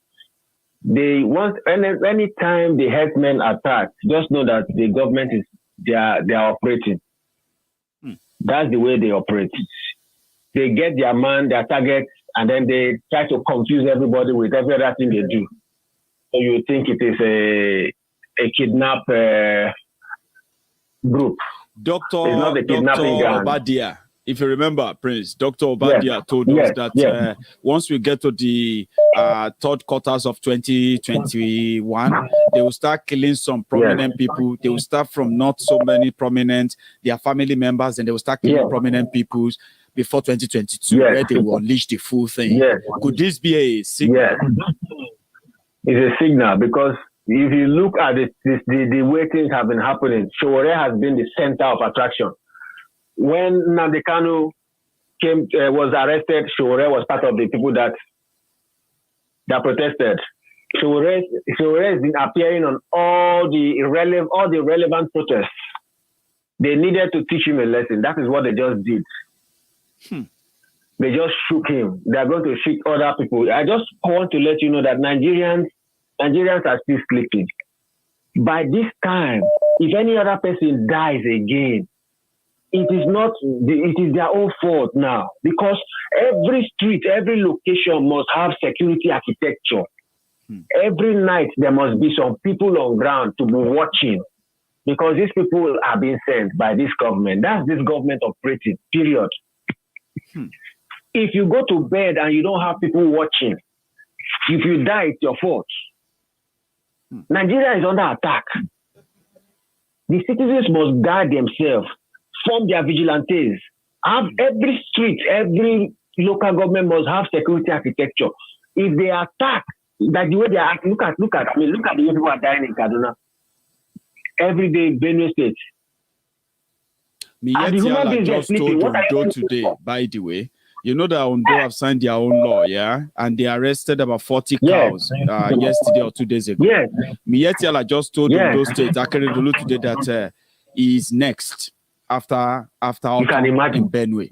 They want any time the headsmen attack, just know that the government they are operating. That's the way they operate. They get their man, their target, and then they try to confuse everybody with every other thing they do. So you think it is a kidnap group. Dr. Obadia, if you remember, Prince, Dr. Obadia told us that once we get to the third quarters of 2021, they will start killing some prominent people. They will start from not so many prominent, their family members, and they will start killing prominent people before 2022, where they will unleash the full thing. Could this be a signal? It's a signal because if you look at the way things have been happening, Sowore has been the center of attraction. When Nnamdi Kanu was arrested, Sowore was part of the people that protested. Sowore has been appearing on all the relevant protests. They needed to teach him a lesson. That is what they just did. They just shook him. They are going to shoot other people. I just want to let you know that Nigerians are still sleeping. By this time, if any other person dies again, it is their own fault now, because every street, every location must have security architecture. Every night there must be some people on ground to be watching, because these people are being sent by this government. That's this government operating, period. If you go to bed and you don't have people watching, if you die, it's your fault. Nigeria is under attack. The citizens must guard themselves, form their vigilantes. Have every street, every local government must have security architecture. If they attack, that the way they are, look at the way people are dying in Kaduna. Every day, Benue State. Miyetti just told Ondo today, by the way. You know that Ondo have signed their own law, yeah? And they arrested about 40 cows yesterday or 2 days ago. Miyetti just told Ondo State, Akeredolu today, that he is next after in Benue.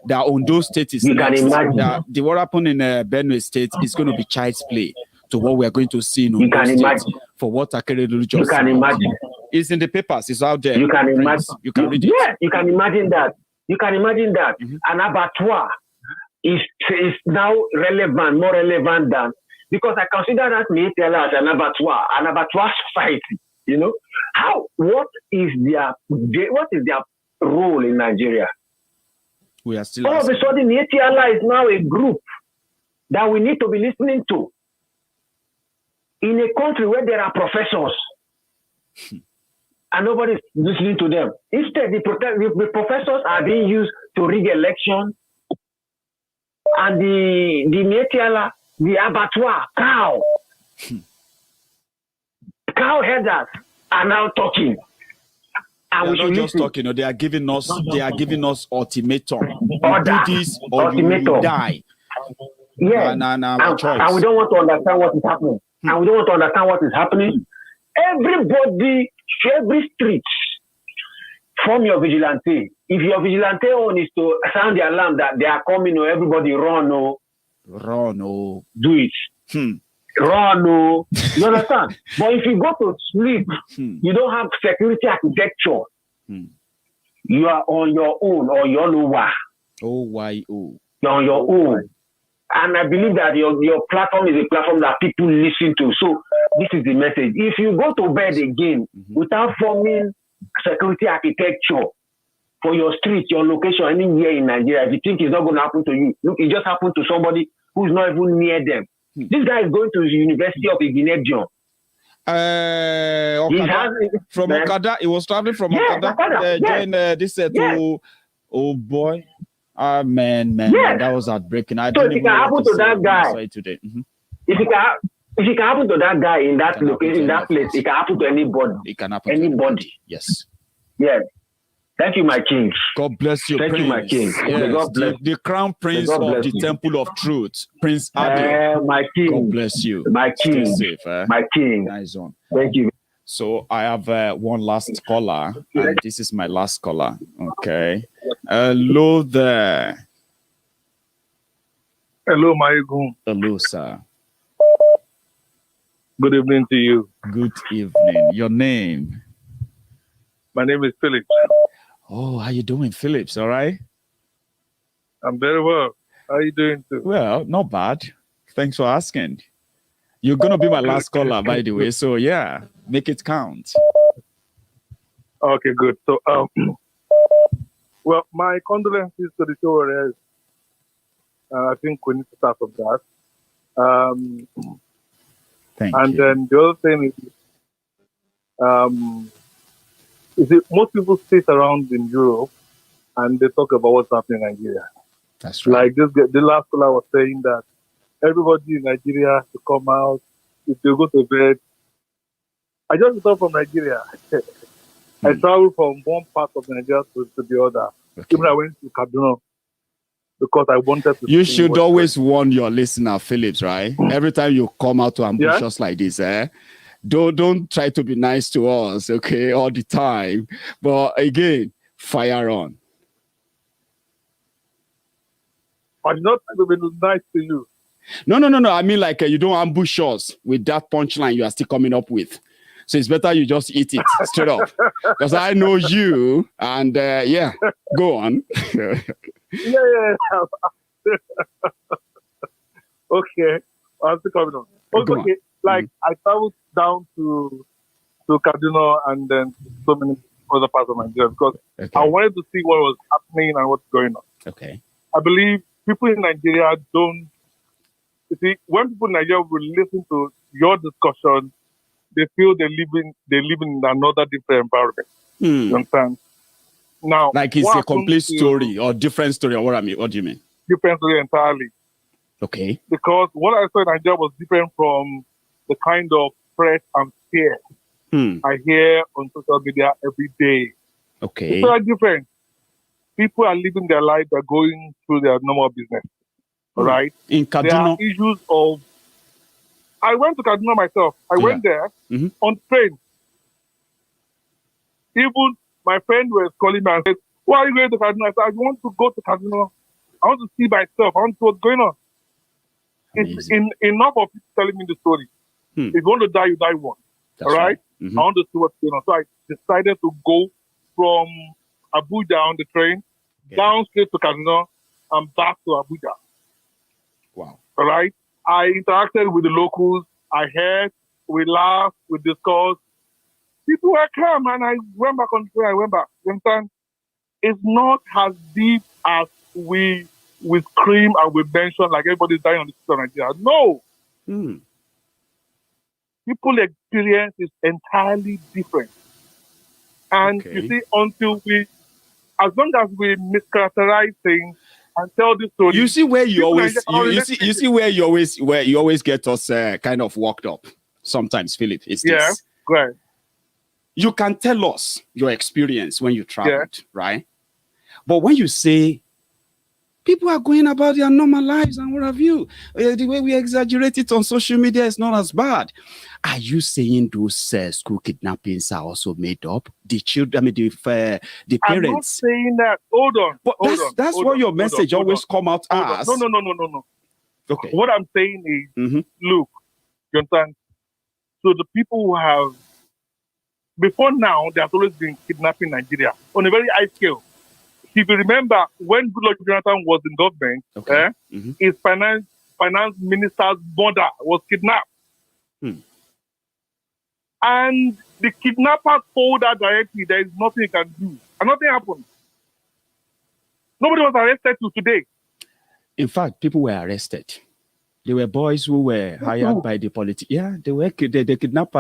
That Ondo State is next. That what happened in Benue State is going to be child's play. to what we are going to see in Ondo State for what Akeredolu just You can imagine. It's in the papers. It's out there. You can imagine. You can read it. Yeah, you can imagine that. You can imagine that. An abattoir is now relevant, more relevant than, because I consider that Mietela as an abattoir society. You know, what is their role in Nigeria? We are still all of a sudden, Mietela is now a group that we need to be listening to in a country where there are professors and nobody's listening to them. Instead, the professors are being used to rig elections, and the Mietiala, the abattoir, cow headers are now talking. And they are not just talking, they are giving us ultimatum. You do this or you will die. Yeah, and we don't want to understand what is happening. And we don't want to understand what is happening. Everybody, every street, form your vigilante. If your vigilante own is to sound the alarm that they are coming, or everybody run, do it. Run, you understand? But if you go to sleep, you don't have security architecture. You are on your own, or your lower. OYO. You're on your own. And I believe that your platform is a platform that people listen to. So this is the message. If you go to bed again without forming security architecture for your street, your location, anywhere in Nigeria, if you think it's not going to happen to you, look, it just happened to somebody who's not even near them. This guy is going to the University of Ignatius. From Okada, he was traveling from Okada. Join this to, oh boy. Man, that was heartbreaking. So if it can happen to that guy today. If it can happen to that guy in that location, in that place, it can happen to anybody. It can happen to anybody. Yes. Yes. Thank you, my king. God bless you, Thank Prince. you, my king. Yes, God bless. The crown prince of the Temple of Truth, Prince Ado. My king. God bless you. My king. Stay safe. My king. Nice one. Thank you. So I have one last caller, and this is my last caller. Okay. Hello there. Hello, Maiyegun. Hello, sir. Good evening to you. Good evening. Your name? My name is Philip. Oh, how you doing, Phillips? All right? I'm very well. How are you doing too? Well, not bad. Thanks for asking. You're going to be my last caller, by the way. So, yeah, make it count. Okay, good. So, well, my condolences to the Sowore. I think we need to start from that. Thank you. And then the other thing is most people sit around in Europe and they talk about what's happening in Nigeria. That's right. Like the last caller was saying that everybody in Nigeria to come out, if they go to bed. I just returned from Nigeria. I traveled from one part of Nigeria to the other. Okay. Even I went to Kaduna because I wanted to. You should always warn your listener, Phillips, right? Every time you come out to ambush us like this, don't try to be nice to us, okay, all the time. But again, fire on. I'm not going to be nice to you. No. I mean, like, you don't ambush us with that punchline you are still coming up with. So it's better you just eat it straight up. Because I know you, and yeah, go on. Yeah. Okay, I'm still coming on. Okay, like I traveled down to Kaduna and then so many other parts of Nigeria because I wanted to see what was happening and what's going on. Okay. I believe people in Nigeria don't. You see, when people in Nigeria will listen to your discussion, they feel they live in another different environment. You understand? Now, like it's a complete story or different story, or what do you mean? Different story entirely. Okay. Because what I saw in Nigeria was different from the kind of threat and fear I hear on social media every day. Okay. It's very different. People are living their life, they're going through their normal business. All right? In Kaduna. There are issues of. I went to Kaduna myself. I went there on train. Even my friend was calling me and said, "Why are you going to Kaduna?" I said, "I want to go to Kaduna. I want to see myself. I want to see what's going on." it's enough of people telling me the story. If you want to die, you die once. That's all right? Mm-hmm. I want to see what's going on. So I decided to go from Abuja on the train, down straight to Kaduna, and back to Abuja. Wow. All right? I interacted with the locals. I heard, we laughed, we discussed. People were calm, and I went back on the train. I went back. You understand? It's not as deep as we scream and we mention like everybody's dying on the street of Nigeria. No. People experience is entirely different. And you see, until as long as we mischaracterize things and tell the story. You see where you always get us kind of worked up. Sometimes, Philip, is this. Yeah, right. You can tell us your experience when you traveled, right? But when you say people are going about their normal lives and what have you, the way we exaggerate it on social media is not as bad. Are you saying those school kidnappings are also made up? The children, the parents. I'm not saying that. Hold on. But that's what your message always come out as. No. Okay. What I'm saying is, look, you understand? So the people who have, before now, there has always been kidnapping Nigeria on a very high scale. If you remember, when Goodluck Jonathan was in government, his finance minister's mother was kidnapped. And the kidnappers told her directly there is nothing you can do. And nothing happened. Nobody was arrested till today. In fact, people were arrested. There were boys who were hired by the politics. Yeah, they kidnapped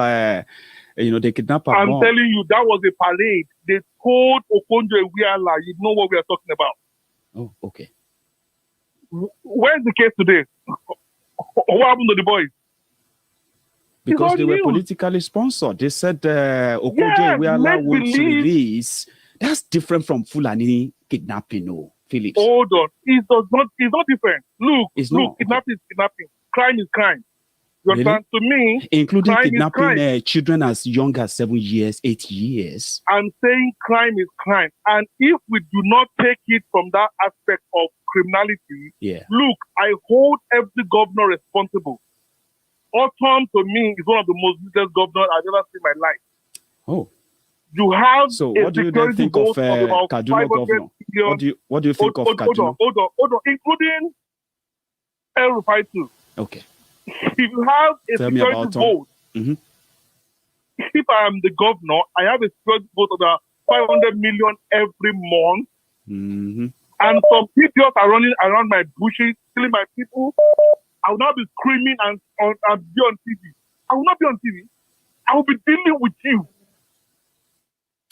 they kidnapped I'm telling you, that was a parade. They told Okonjo-Iweala, you know what we are talking about. Oh, okay. Where's the case today? What happened to the boys? Because they were politically sponsored. They said Okonjo-Iweala wants to release. That's different from Fulani kidnapping, no, Philip. Hold on. It's not different. Look, kidnapping is kidnapping. Crime is crime. You understand? To me, including kidnapping children as young as 7 years, 8 years. I'm saying crime is crime. And if we do not take it from that aspect of criminality, look, I hold every governor responsible. Autumn, to me, is one of the most useless governors I've ever seen in my life. Oh. You have what do you then think of Kaduna governor? What do you think of Kaduna? Hold on. Including El Rufai too. Okay. If you have a security vote, if I am the governor, I have a security vote of about 500 million every month. And some idiots are running around my bushes, killing my people. I will not be screaming and be on TV. I will not be on TV. I will be dealing with you.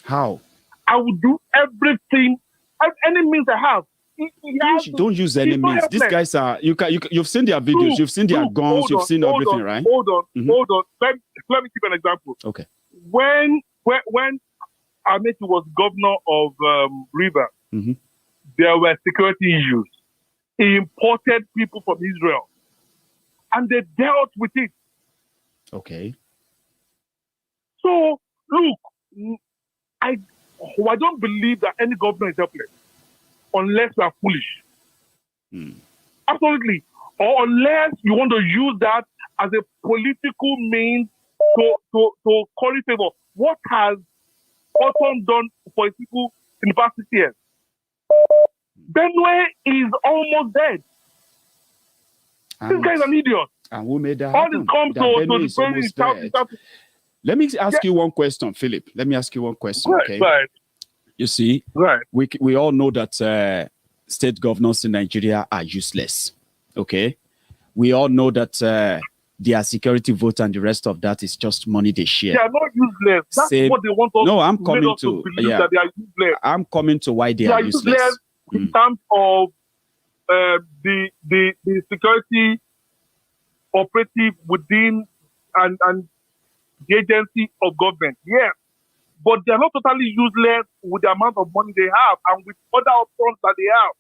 How? I will do everything, any means I have. Don't use any means. These guys are you've seen their videos, you've seen their guns, you've seen everything, right? Hold on. Let me give an example. Okay. When Ahmed was governor of River, there were security issues. He imported people from Israel, and they dealt with it. Okay. So look, I don't believe that any governor is helpless. Unless we are foolish. Absolutely. Or unless you want to use that as a political means to call it favor. What has Autumn done for his people in the past 6 years? Benue is almost dead. This guy is an idiot. And who made that All happen? this comes to the South. Let me ask you one question, Philip. Let me ask you one question, okay? Right. You see, we all know that state governors in Nigeria are useless, okay? We all know that their security vote and the rest of that is just money they share. They are not useless. That's what they want us I'm coming to believe that they are useless. I'm coming to why they are useless. In terms of the security operative within and the agency of government. Yes. But they are not totally useless with the amount of money they have and with other options that they have.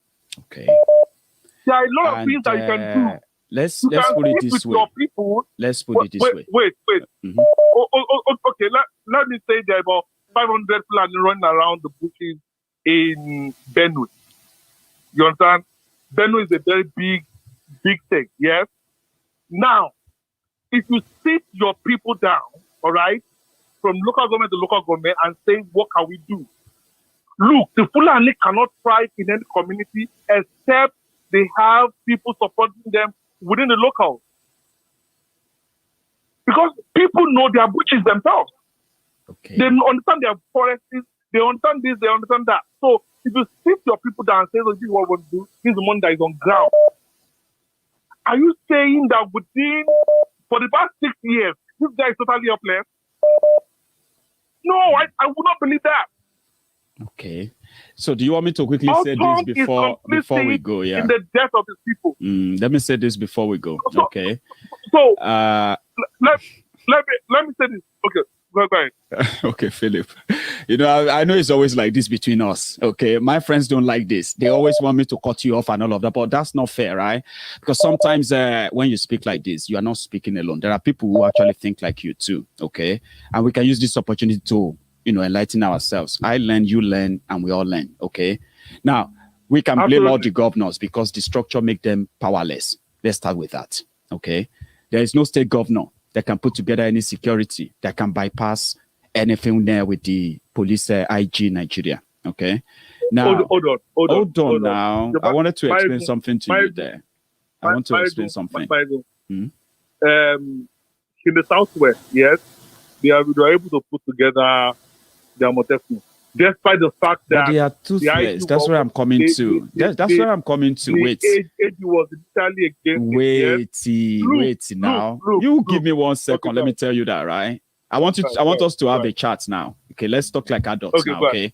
Okay. There are a lot of things that you can do. Let's put it this way. Let's put it this way. Wait. Okay, let me say there are about 500 Fulani running around the bushes in Benue. You understand? Benue is a very big state, yes? Now, if you sit your people down, all right, from local government to local government and say, what can we do? Look, the Fulani cannot thrive in any community except they have people supporting them within the locals. Because people know their butchers themselves. Okay. They understand their forests, they understand this, they understand that. So if you sit your people down and say, this is what we want to do, this is the money that is on ground. Are you saying that for the past 6 years, this guy is totally upleft? No, I would not believe that. Okay. So do you want me to quickly say this before we go? Yeah. In the death of his people. Let me say this before we go. So, okay. So let me say this. Okay. Go ahead. Okay, Philip. You know, I know it's always like this between us. Okay. My friends don't like this. They always want me to cut you off and all of that, but that's not fair, right? Because sometimes when you speak like this, you are not speaking alone. There are people who actually think like you too. Okay. And we can use this opportunity to, enlighten ourselves. I learn, you learn, and we all learn. Okay. Now, we can blame all the governors because the structure make them powerless. Let's start with that. Okay. There is no state governor that can put together any security that can bypass anything there with the police IG Nigeria. Okay. Now, hold on now. I wanted to explain something to you there. I want to explain something. In the southwest, yes, they were able to put together the Amotekun, despite the fact that there are two threats. That's where I'm coming to. That's where I'm coming to. Wait. AG was entirely against Wait now. You give me 1 second. Okay, let me tell you that, right? I want us to have a chat now. Okay, let's talk like adults now. Okay.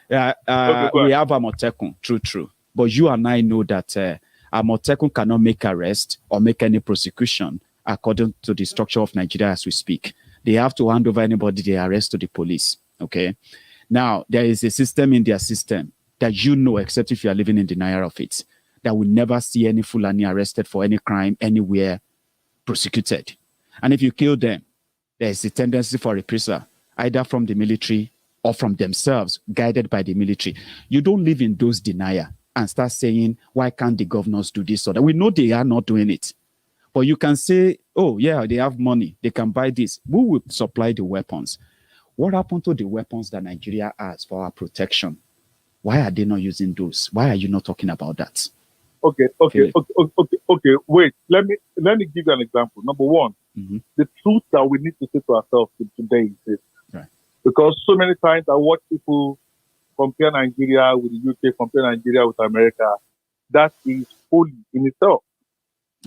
We have Amotekun, true. But you and I know that Amotekun cannot make arrest or make any prosecution according to the structure of Nigeria as we speak. They have to hand over anybody they arrest to the police. Okay. Now, there is a system in their system that except if you are living in denial of it, that will never see any Fulani arrested for any crime anywhere prosecuted. And if you kill them, there is a tendency for reprisal, either from the military or from themselves, guided by the military. You don't live in those denial and start saying, why can't the governors do this or that? We know they are not doing it. But you can say, oh, yeah, they have money. They can buy this. Who will supply the weapons? What happened to the weapons that Nigeria has for our protection? Why are they not using those? Why are you not talking about that? Okay. Wait, let me give you an example. Number one, the truth that we need to say to ourselves today is this. Right. Because so many times I watch people compare Nigeria with the UK, compare Nigeria with America. That is folly in itself.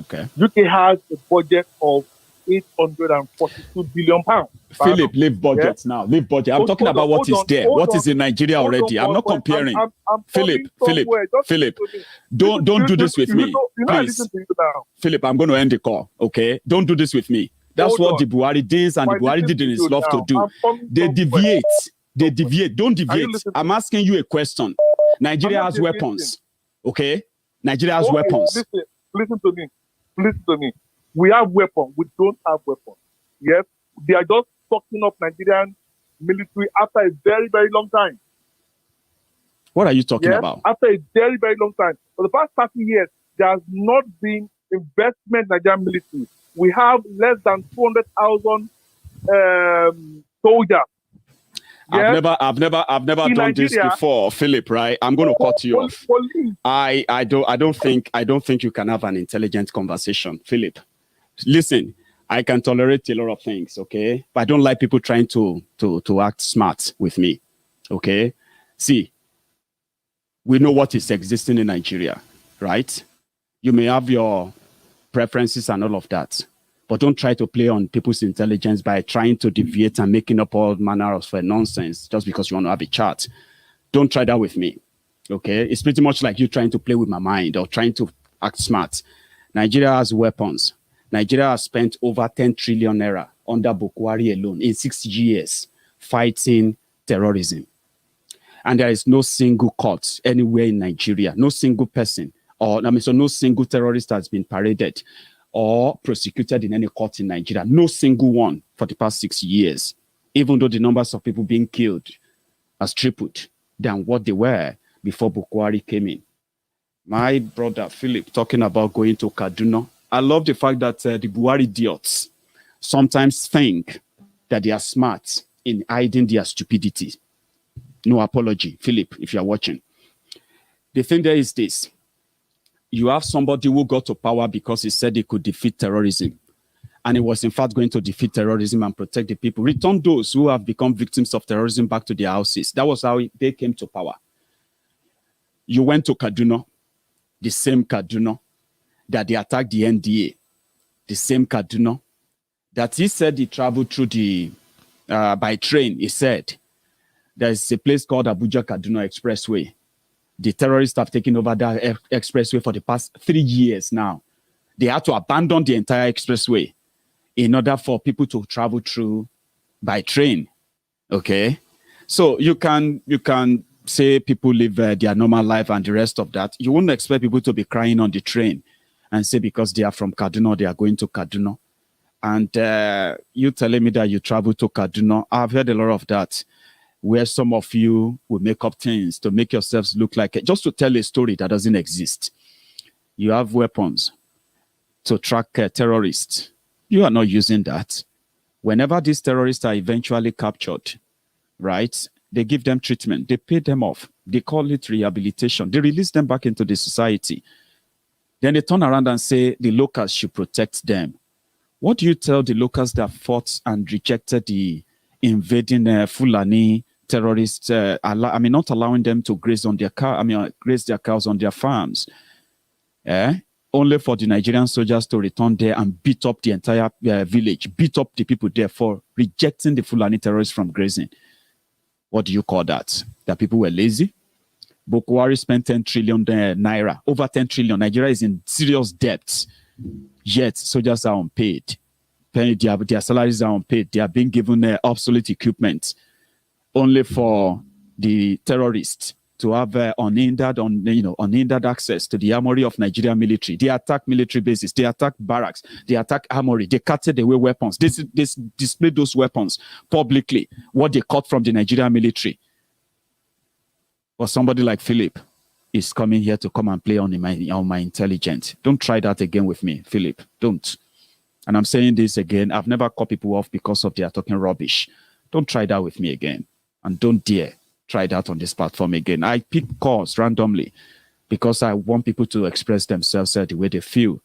Okay. UK has a budget of 842 billion pounds. Philip, leave budget now. Leave budget. I'm talking about what is there. What is in Nigeria already. I'm not comparing. Philip, don't do this with me. Please. Philip, I'm going to end the call. Okay? Don't do this with me. That's what the Buhari did and the Buhari did in his love to do. They deviate. Don't deviate. I'm asking you a question. Nigeria has weapons. Okay? Nigeria has weapons. Listen to me. We have weapons. We don't have weapons. Yes? They are just fucking up Nigerian military after a very, very long time. What are you talking about? After a very, very long time. For the past 30 years, there has not been investment in Nigerian military. We have less than 200,000 soldiers. Yes? I've never done Nigeria, this before, Philip, right? I'm going to cut you off. I don't think you can have an intelligent conversation, Philip. Listen, I can tolerate a lot of things, okay? But I don't like people trying to act smart with me, okay? See, we know what is existing in Nigeria, right? You may have your preferences and all of that, but don't try to play on people's intelligence by trying to deviate and making up all manner of nonsense just because you want to have a chat. Don't try that with me, okay? It's pretty much like you trying to play with my mind or trying to act smart. Nigeria has weapons. Nigeria has spent over 10 trillion naira under Buhari alone in 6 years fighting terrorism. And there is no single court anywhere in Nigeria, no single person, no single terrorist has been paraded or prosecuted in any court in Nigeria. No single one for the past 6 years, even though the numbers of people being killed has tripled than what they were before Buhari came in. My brother Philip talking about going to Kaduna I love the fact that the Buhari idiots sometimes think that they are smart in hiding their stupidity. No apology, Philip, if you are watching. The thing there is this. You have somebody who got to power because he said he could defeat terrorism. And he was in fact going to defeat terrorism and protect the people. Return those who have become victims of terrorism back to their houses. That was how they came to power. You went to Kaduna, the same Kaduna that they attacked the NDA, the same Kaduna that he said he traveled through the by train. He said there's a place called Abuja Kaduna Expressway. The terrorists have taken over that expressway for the past 3 years now. They had to abandon the entire expressway in order for people to travel through by train. Okay, so you can say people live their normal life and the rest of that. You wouldn't expect people to be crying on the train and say because they are from Kaduna, they are going to Kaduna. And you telling me that you travel to Kaduna, I've heard a lot of that, where some of you will make up things to make yourselves look like it, just to tell a story that doesn't exist. You have weapons to track terrorists. You are not using that. Whenever these terrorists are eventually captured, right, they give them treatment, they pay them off, they call it rehabilitation, they release them back into the society. Then they turn around and say the locals should protect them. What do you tell the locals that fought and rejected the invading Fulani terrorists? Not allowing them to graze on their graze their cows on their farms. Only for the Nigerian soldiers to return there and beat up the entire village, beat up the people there for rejecting the Fulani terrorists from grazing. What do you call that? That people were lazy? Boko Haram spent 10 trillion naira, over 10 trillion. Nigeria is in serious debt. Yet soldiers are unpaid. Their salaries are unpaid. They are being given obsolete equipment only for the terrorists to have unhindered access to the armory of Nigerian military. They attack military bases. They attack barracks. They attack armory. They carted away weapons. They displayed those weapons publicly, what they caught from the Nigerian military. But somebody like Philip is coming here to come and play on my intelligence. Don't try that again with me, Philip. Don't. And I'm saying this again. I've never cut people off because of they are talking rubbish. Don't try that with me again. And don't dare try that on this platform again. I pick calls randomly because I want people to express themselves the way they feel.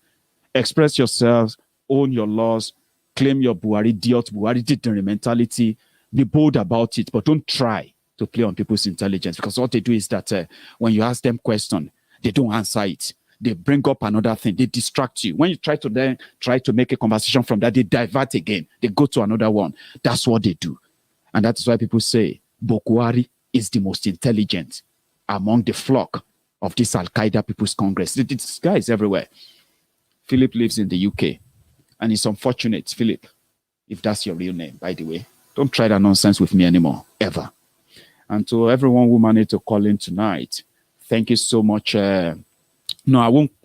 Express yourselves, own your laws, claim your Buhari dictator mentality, be bold about it, but don't try to play on people's intelligence, because what they do is that when you ask them question, they don't answer it. They bring up another thing. They distract you. When you try to make a conversation from that, they divert again. They go to another one. That's what they do. And that's why people say Boko Haram is the most intelligent among the flock of this Al-Qaeda People's Congress. This guy is everywhere. Philip lives in the UK. And it's unfortunate, Philip, if that's your real name, by the way. Don't try that nonsense with me anymore, ever. And to everyone who managed to call in tonight, thank you so much. No,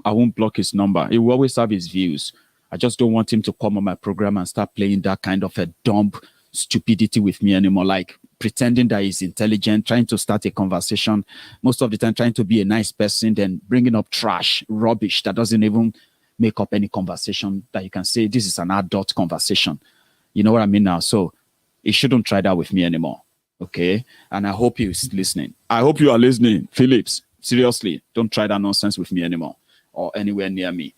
I won't block his number. He will always have his views. I just don't want him to come on my program and start playing that kind of a dumb stupidity with me anymore, like pretending that he's intelligent, trying to start a conversation, most of the time trying to be a nice person, then bringing up trash, rubbish that doesn't even make up any conversation that you can say this is an adult conversation. You know what I mean now? So he shouldn't try that with me anymore. Okay? And I hope he's listening. I hope you are listening, Phillips. Seriously, don't try that nonsense with me anymore or anywhere near me.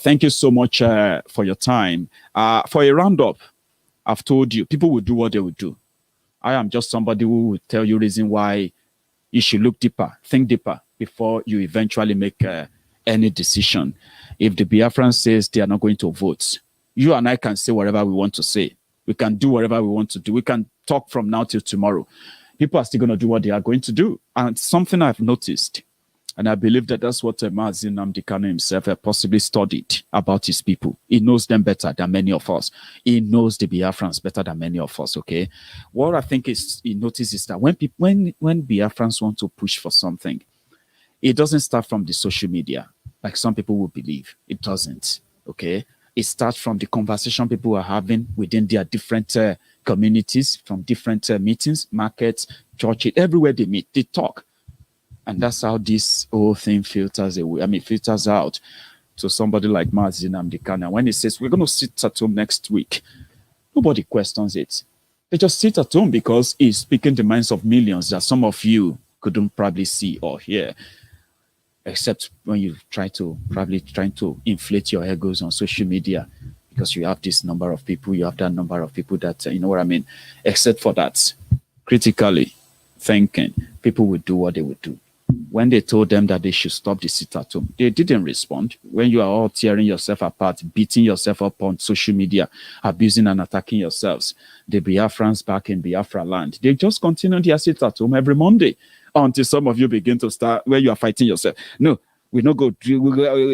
Thank you so much for your time. For a roundup, I've told you, people will do what they will do. I am just somebody who will tell you reason why you should look deeper, think deeper before you eventually make any decision. If the Biafran says they are not going to vote, you and I can say whatever we want to say. We can do whatever we want to do. We can talk from now till tomorrow. People are still going to do what they are going to do. And something I've noticed, and I believe that that's what Nnamdi Kanu himself possibly studied about his people. He knows them better than many of us. He knows the Biafrans better than many of us, okay? What I think is he notices that when Biafrans want to push for something, it doesn't start from the social media, like some people will believe. It doesn't, okay? It starts from the conversation people are having within their different communities, from different meetings, markets, churches, everywhere they meet, they talk. And that's how this whole thing filters away. Filters out to somebody like Nnamdi Kanu. When he says, we're going to sit at home next week, nobody questions it. They just sit at home because he's speaking the minds of millions that some of you couldn't probably see or hear, except when you trying to inflate your egos on social media because you have this number of people, you have that number of people that, you know what I mean? Except for that, critically thinking, people would do what they would do. When they told them that they should stop the sit at home, they didn't respond. When you are all tearing yourself apart, beating yourself up on social media, abusing and attacking yourselves, the Biafrans back in Biafra land, they just continue their sit at home every Monday until some of you begin to start where you are fighting yourself. No, we not go.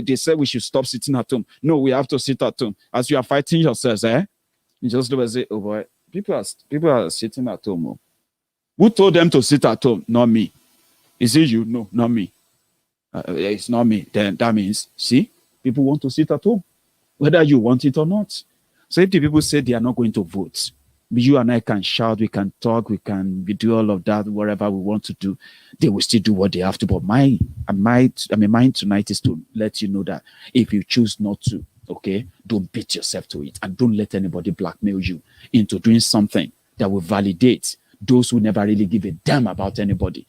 They said we should stop sitting at home. No, we have to sit at home. As you are fighting yourselves, you just do as it. Oh boy, people are sitting at home. Oh. Who told them to sit at home? Not me. Is it you? No, not me. It's not me. Then that means, see, people want to sit at home, whether you want it or not. So if the people say they are not going to vote, you and I can shout, we can talk, we can do all of that, whatever we want to do, they will still do what they have to. But mine tonight is to let you know that if you choose not to, okay, don't beat yourself to it and don't let anybody blackmail you into doing something that will validate those who never really give a damn about anybody.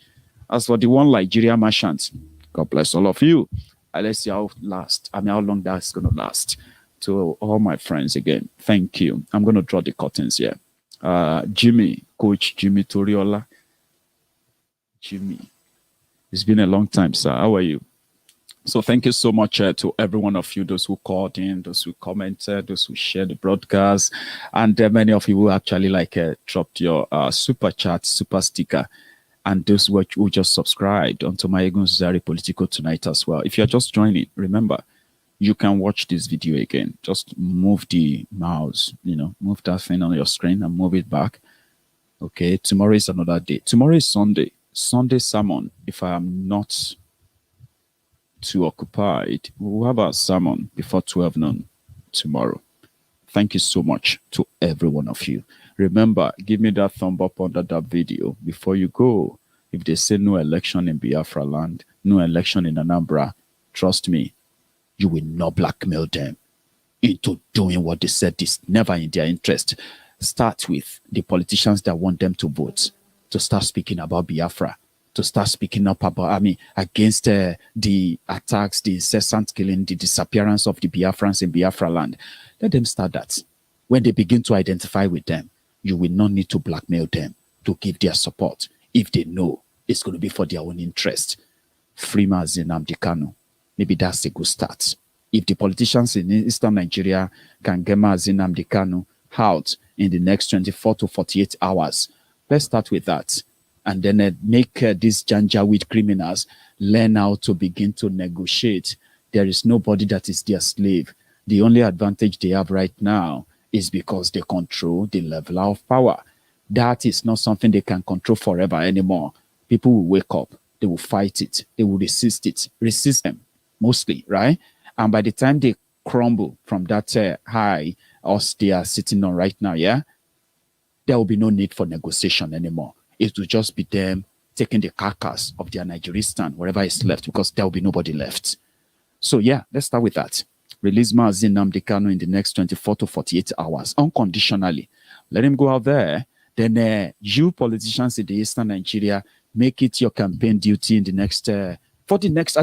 As for the one Nigeria merchant, God bless all of you. Let's see how long that's going to last. To all my friends again, thank you. I'm going to draw the curtains here. Coach Jimmy Toriola. Jimmy, it's been a long time, sir. How are you? So thank you so much to every one of you, those who called in, those who commented, those who shared the broadcast, and many of you who actually dropped your super chat, super sticker. And those who just subscribed onto Maiyegun's Politico tonight as well. If you're just joining, remember, you can watch this video again. Just move the mouse, move that thing on your screen and move it back. Okay, tomorrow is another day. Tomorrow is Sunday. Sunday sermon. If I am not too occupied, we'll have our sermon before 12 noon tomorrow. Thank you so much to every one of you. Remember, give me that thumb up under that video before you go. If they say no election in Biafra land, no election in Anambra, trust me, you will not blackmail them into doing what they said is never in their interest. Start with the politicians that want them to vote, to start speaking about Biafra, to start speaking up about, against the attacks, the incessant killing, the disappearance of the Biafrans in Biafra land. Let them start that. When they begin to identify with them, you will not need to blackmail them to give their support if they know it's going to be for their own interest. Free Nnamdi Kanu. Maybe that's a good start. If the politicians in Eastern Nigeria can get Nnamdi Kanu out in the next 24 to 48 hours, let's start with that. And then make these Janjaweed criminals learn how to begin to negotiate. There is nobody that is their slave. The only advantage they have right now is because they control the level of power. That is not something they can control forever anymore. People will wake up. They will fight it. They will resist them, mostly, right? And by the time they crumble from that high us they are sitting on right now, there will be no need for negotiation anymore. It will just be them taking the carcass of their Nigeristan, wherever is left, because there will be nobody left. So let's start with that. Release Nnamdi Kanu in the next 24 to 48 hours, unconditionally. Let him go out there. Then you politicians in the Eastern Nigeria, make it your campaign duty in the next, at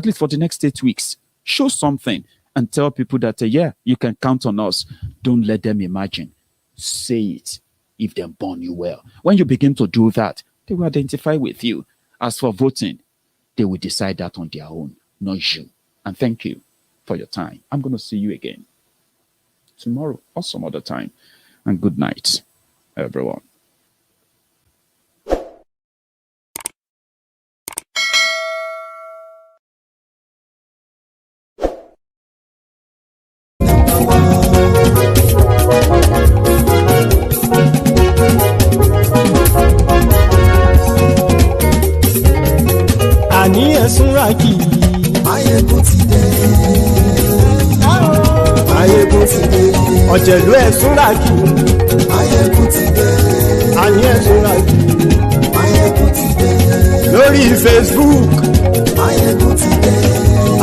least for the next 8 weeks. Show something and tell people that, you can count on us. Don't let them imagine. Say it if they born you well. When you begin to do that, they will identify with you. As for voting, they will decide that on their own, not you. And thank you for your time. I'm going to see you again tomorrow or some other time. And good night, everyone. Àníyàn súnra kì í. Maiyegun ti dé. Maiyegun ti dé. Ọ̀jẹ̀lú ẹ̀ súnra kì í. Maiyegun ti dé. Àníyàn súnra kì í. Maiyegun ti dé. Lórí Facebook. Maiyegun ti dé.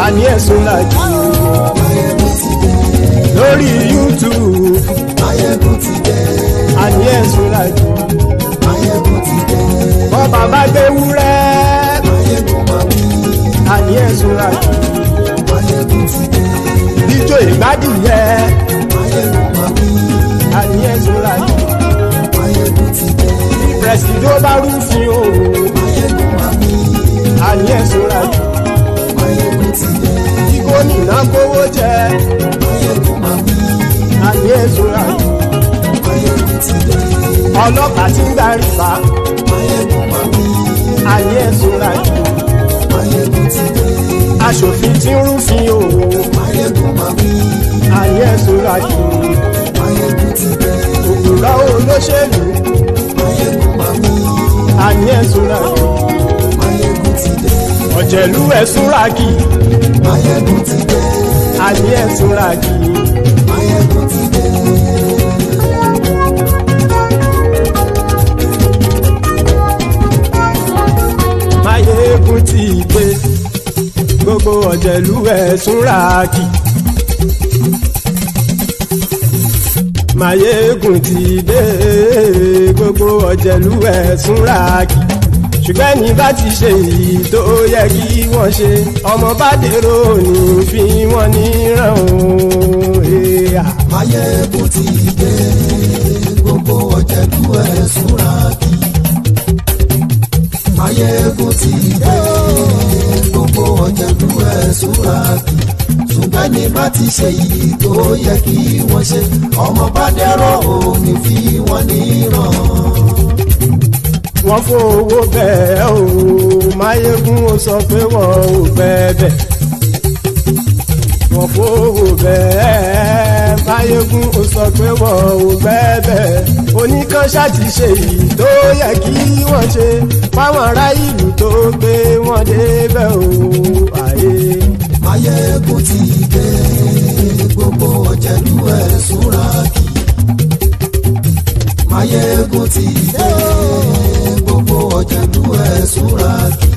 Àníyàn súnra kì í. lórí YouTube Maiyegun ti dé. àní ẹ̀sùn làjù. Maiyegun ti dé. bọ́ bàbá gbé wúrẹ́ Maiyegun máa wí. àní ẹ̀sùn làjù. Maiyegun ti dé. ijó ìgbádìyẹ Maiyegun máa wí. àní ẹ̀sùn làjù. Maiyegun ti dé. pẹ̀sìdó bá rúfin o Maiyegun máa wí. àní ẹ̀sùn làjù. Maiyegun ti dé. tí gómìnà kówó jẹ Maiyegun máa wí. àní ẹ̀sùn làjù. Maiyegun ti dé. ọlọ́pàá tí ń darí bá Maiyegun máa wí. àní ẹ̀sùn làjù. Maiyegun ti dé. aṣòfin tí ń rúfin o Maiyegun máa wí. àní ẹ̀sùn làjù. Maiyegun ti dé. òkúra olóṣèlú Maiyegun máa wí. àní ẹ̀sùn làjù. Maiyegun ti dé. ọ̀jẹ̀lú ẹ̀sùn ràkì Maiyegun ti dé. àní ẹ̀sùn ràkì. Maiyegun ti dé. Maiyegun ti dé gbogbo ọ̀jẹ̀lú ẹ̀sùn ràkì. Maiyegun ti dé gbogbo ọ̀jẹ̀lú ẹ̀sùn ràkì. ṣùgbọ́n ní bá ti ṣe èyí tó yẹ kí wọ́n ṣe ọmọ bá dèrò ní fi wọ́n níran o. Maiyegun ti dé gbogbo ọ̀jẹ̀lú ẹ̀sùn ràkì. Maiyegun ti dé gbogbo ọ̀jẹ̀lú ẹ̀sùn ràkì. ṣùgbọ́n ní bá ti ṣe èyí tó yẹ kí wọ́n ṣe ọmọ bá dèrò ní fi wọ́n níran. wọ́n fowó bẹ́ẹ̀ o Maiyegun ó sọ pé wọ́n ò bẹ́ẹ̀ wọ́n fowó bẹ́ẹ̀ Maiyegun ó sọ pé wọ́n ò bẹ́ẹ̀ oníkan ṣáàtì ṣe èyí tó yẹ kí wọ́n ṣe fáwọn ará ìlú tó gbé wọn débẹ̀ o àyè. Maiyegun ti dé gbogbo ọ̀jẹ̀lú ẹ̀sùn ràkì. Maiyegun ti dé gbogbo ọ̀jẹ̀lú ẹ̀sùn ràkì.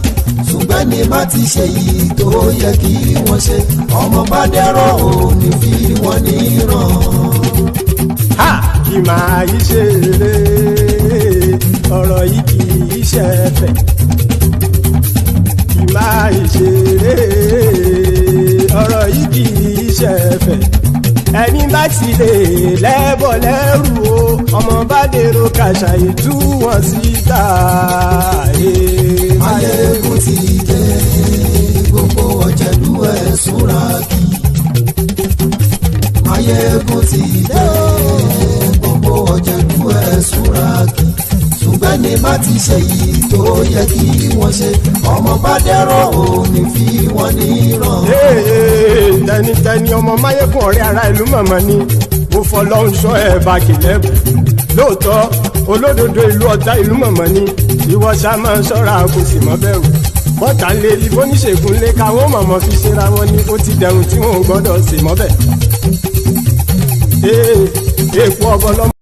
ṣùgbọ́n ní má ti ṣe yìí tó yẹ kí wọ́n ṣe ọmọ bá dẹ́rọ̀ ò ní fi wọ́n níran. kì máa yí ṣe eré ọ̀rọ̀ yìí kì í ṣe ẹ̀fẹ̀. kì máa yí ṣe eré ọ̀rọ̀ yìí kì í ṣe ẹ̀fẹ̀. ẹni bá ti lè lẹ́bọ̀ lẹ́rù o ọmọ bá dèrò kàṣà ìtú wọn síta. Maiyegun ti dé gbogbo ọ̀jẹ̀lú ẹ̀sùn ràkì. Maiyegun ti dé gbogbo ọ̀jẹ̀lú ẹ̀sùn ràkì. ṣùgbọ́n ní má ti ṣe yìí tó yẹ kí wọ́n ṣe ọmọ bá dẹ́rọ̀ ò ní fi wọ́n níran. tẹnitẹni ọmọ Maiyegun ọ̀rẹ́ ara ìlú mọ̀mọ́ ni mo fọlọ́run sọ ẹ̀ bá kìlẹ́bù lóòótọ́ olódodo ìlú ọ̀tá ìlú mọ̀mọ́ ni ìwọ ṣá máa ń ṣọ́ra kò sì mọ́ bẹ̀rù bọ́tà ń lé ibo níṣègùn lé káwọn mọ̀mọ́ fi ṣera wọn ni ó ti dẹrùn tí wọn ò gbọ́dọ̀ sì mọ́ bẹ̀. èèpo ọ̀bọ lọ́mọ.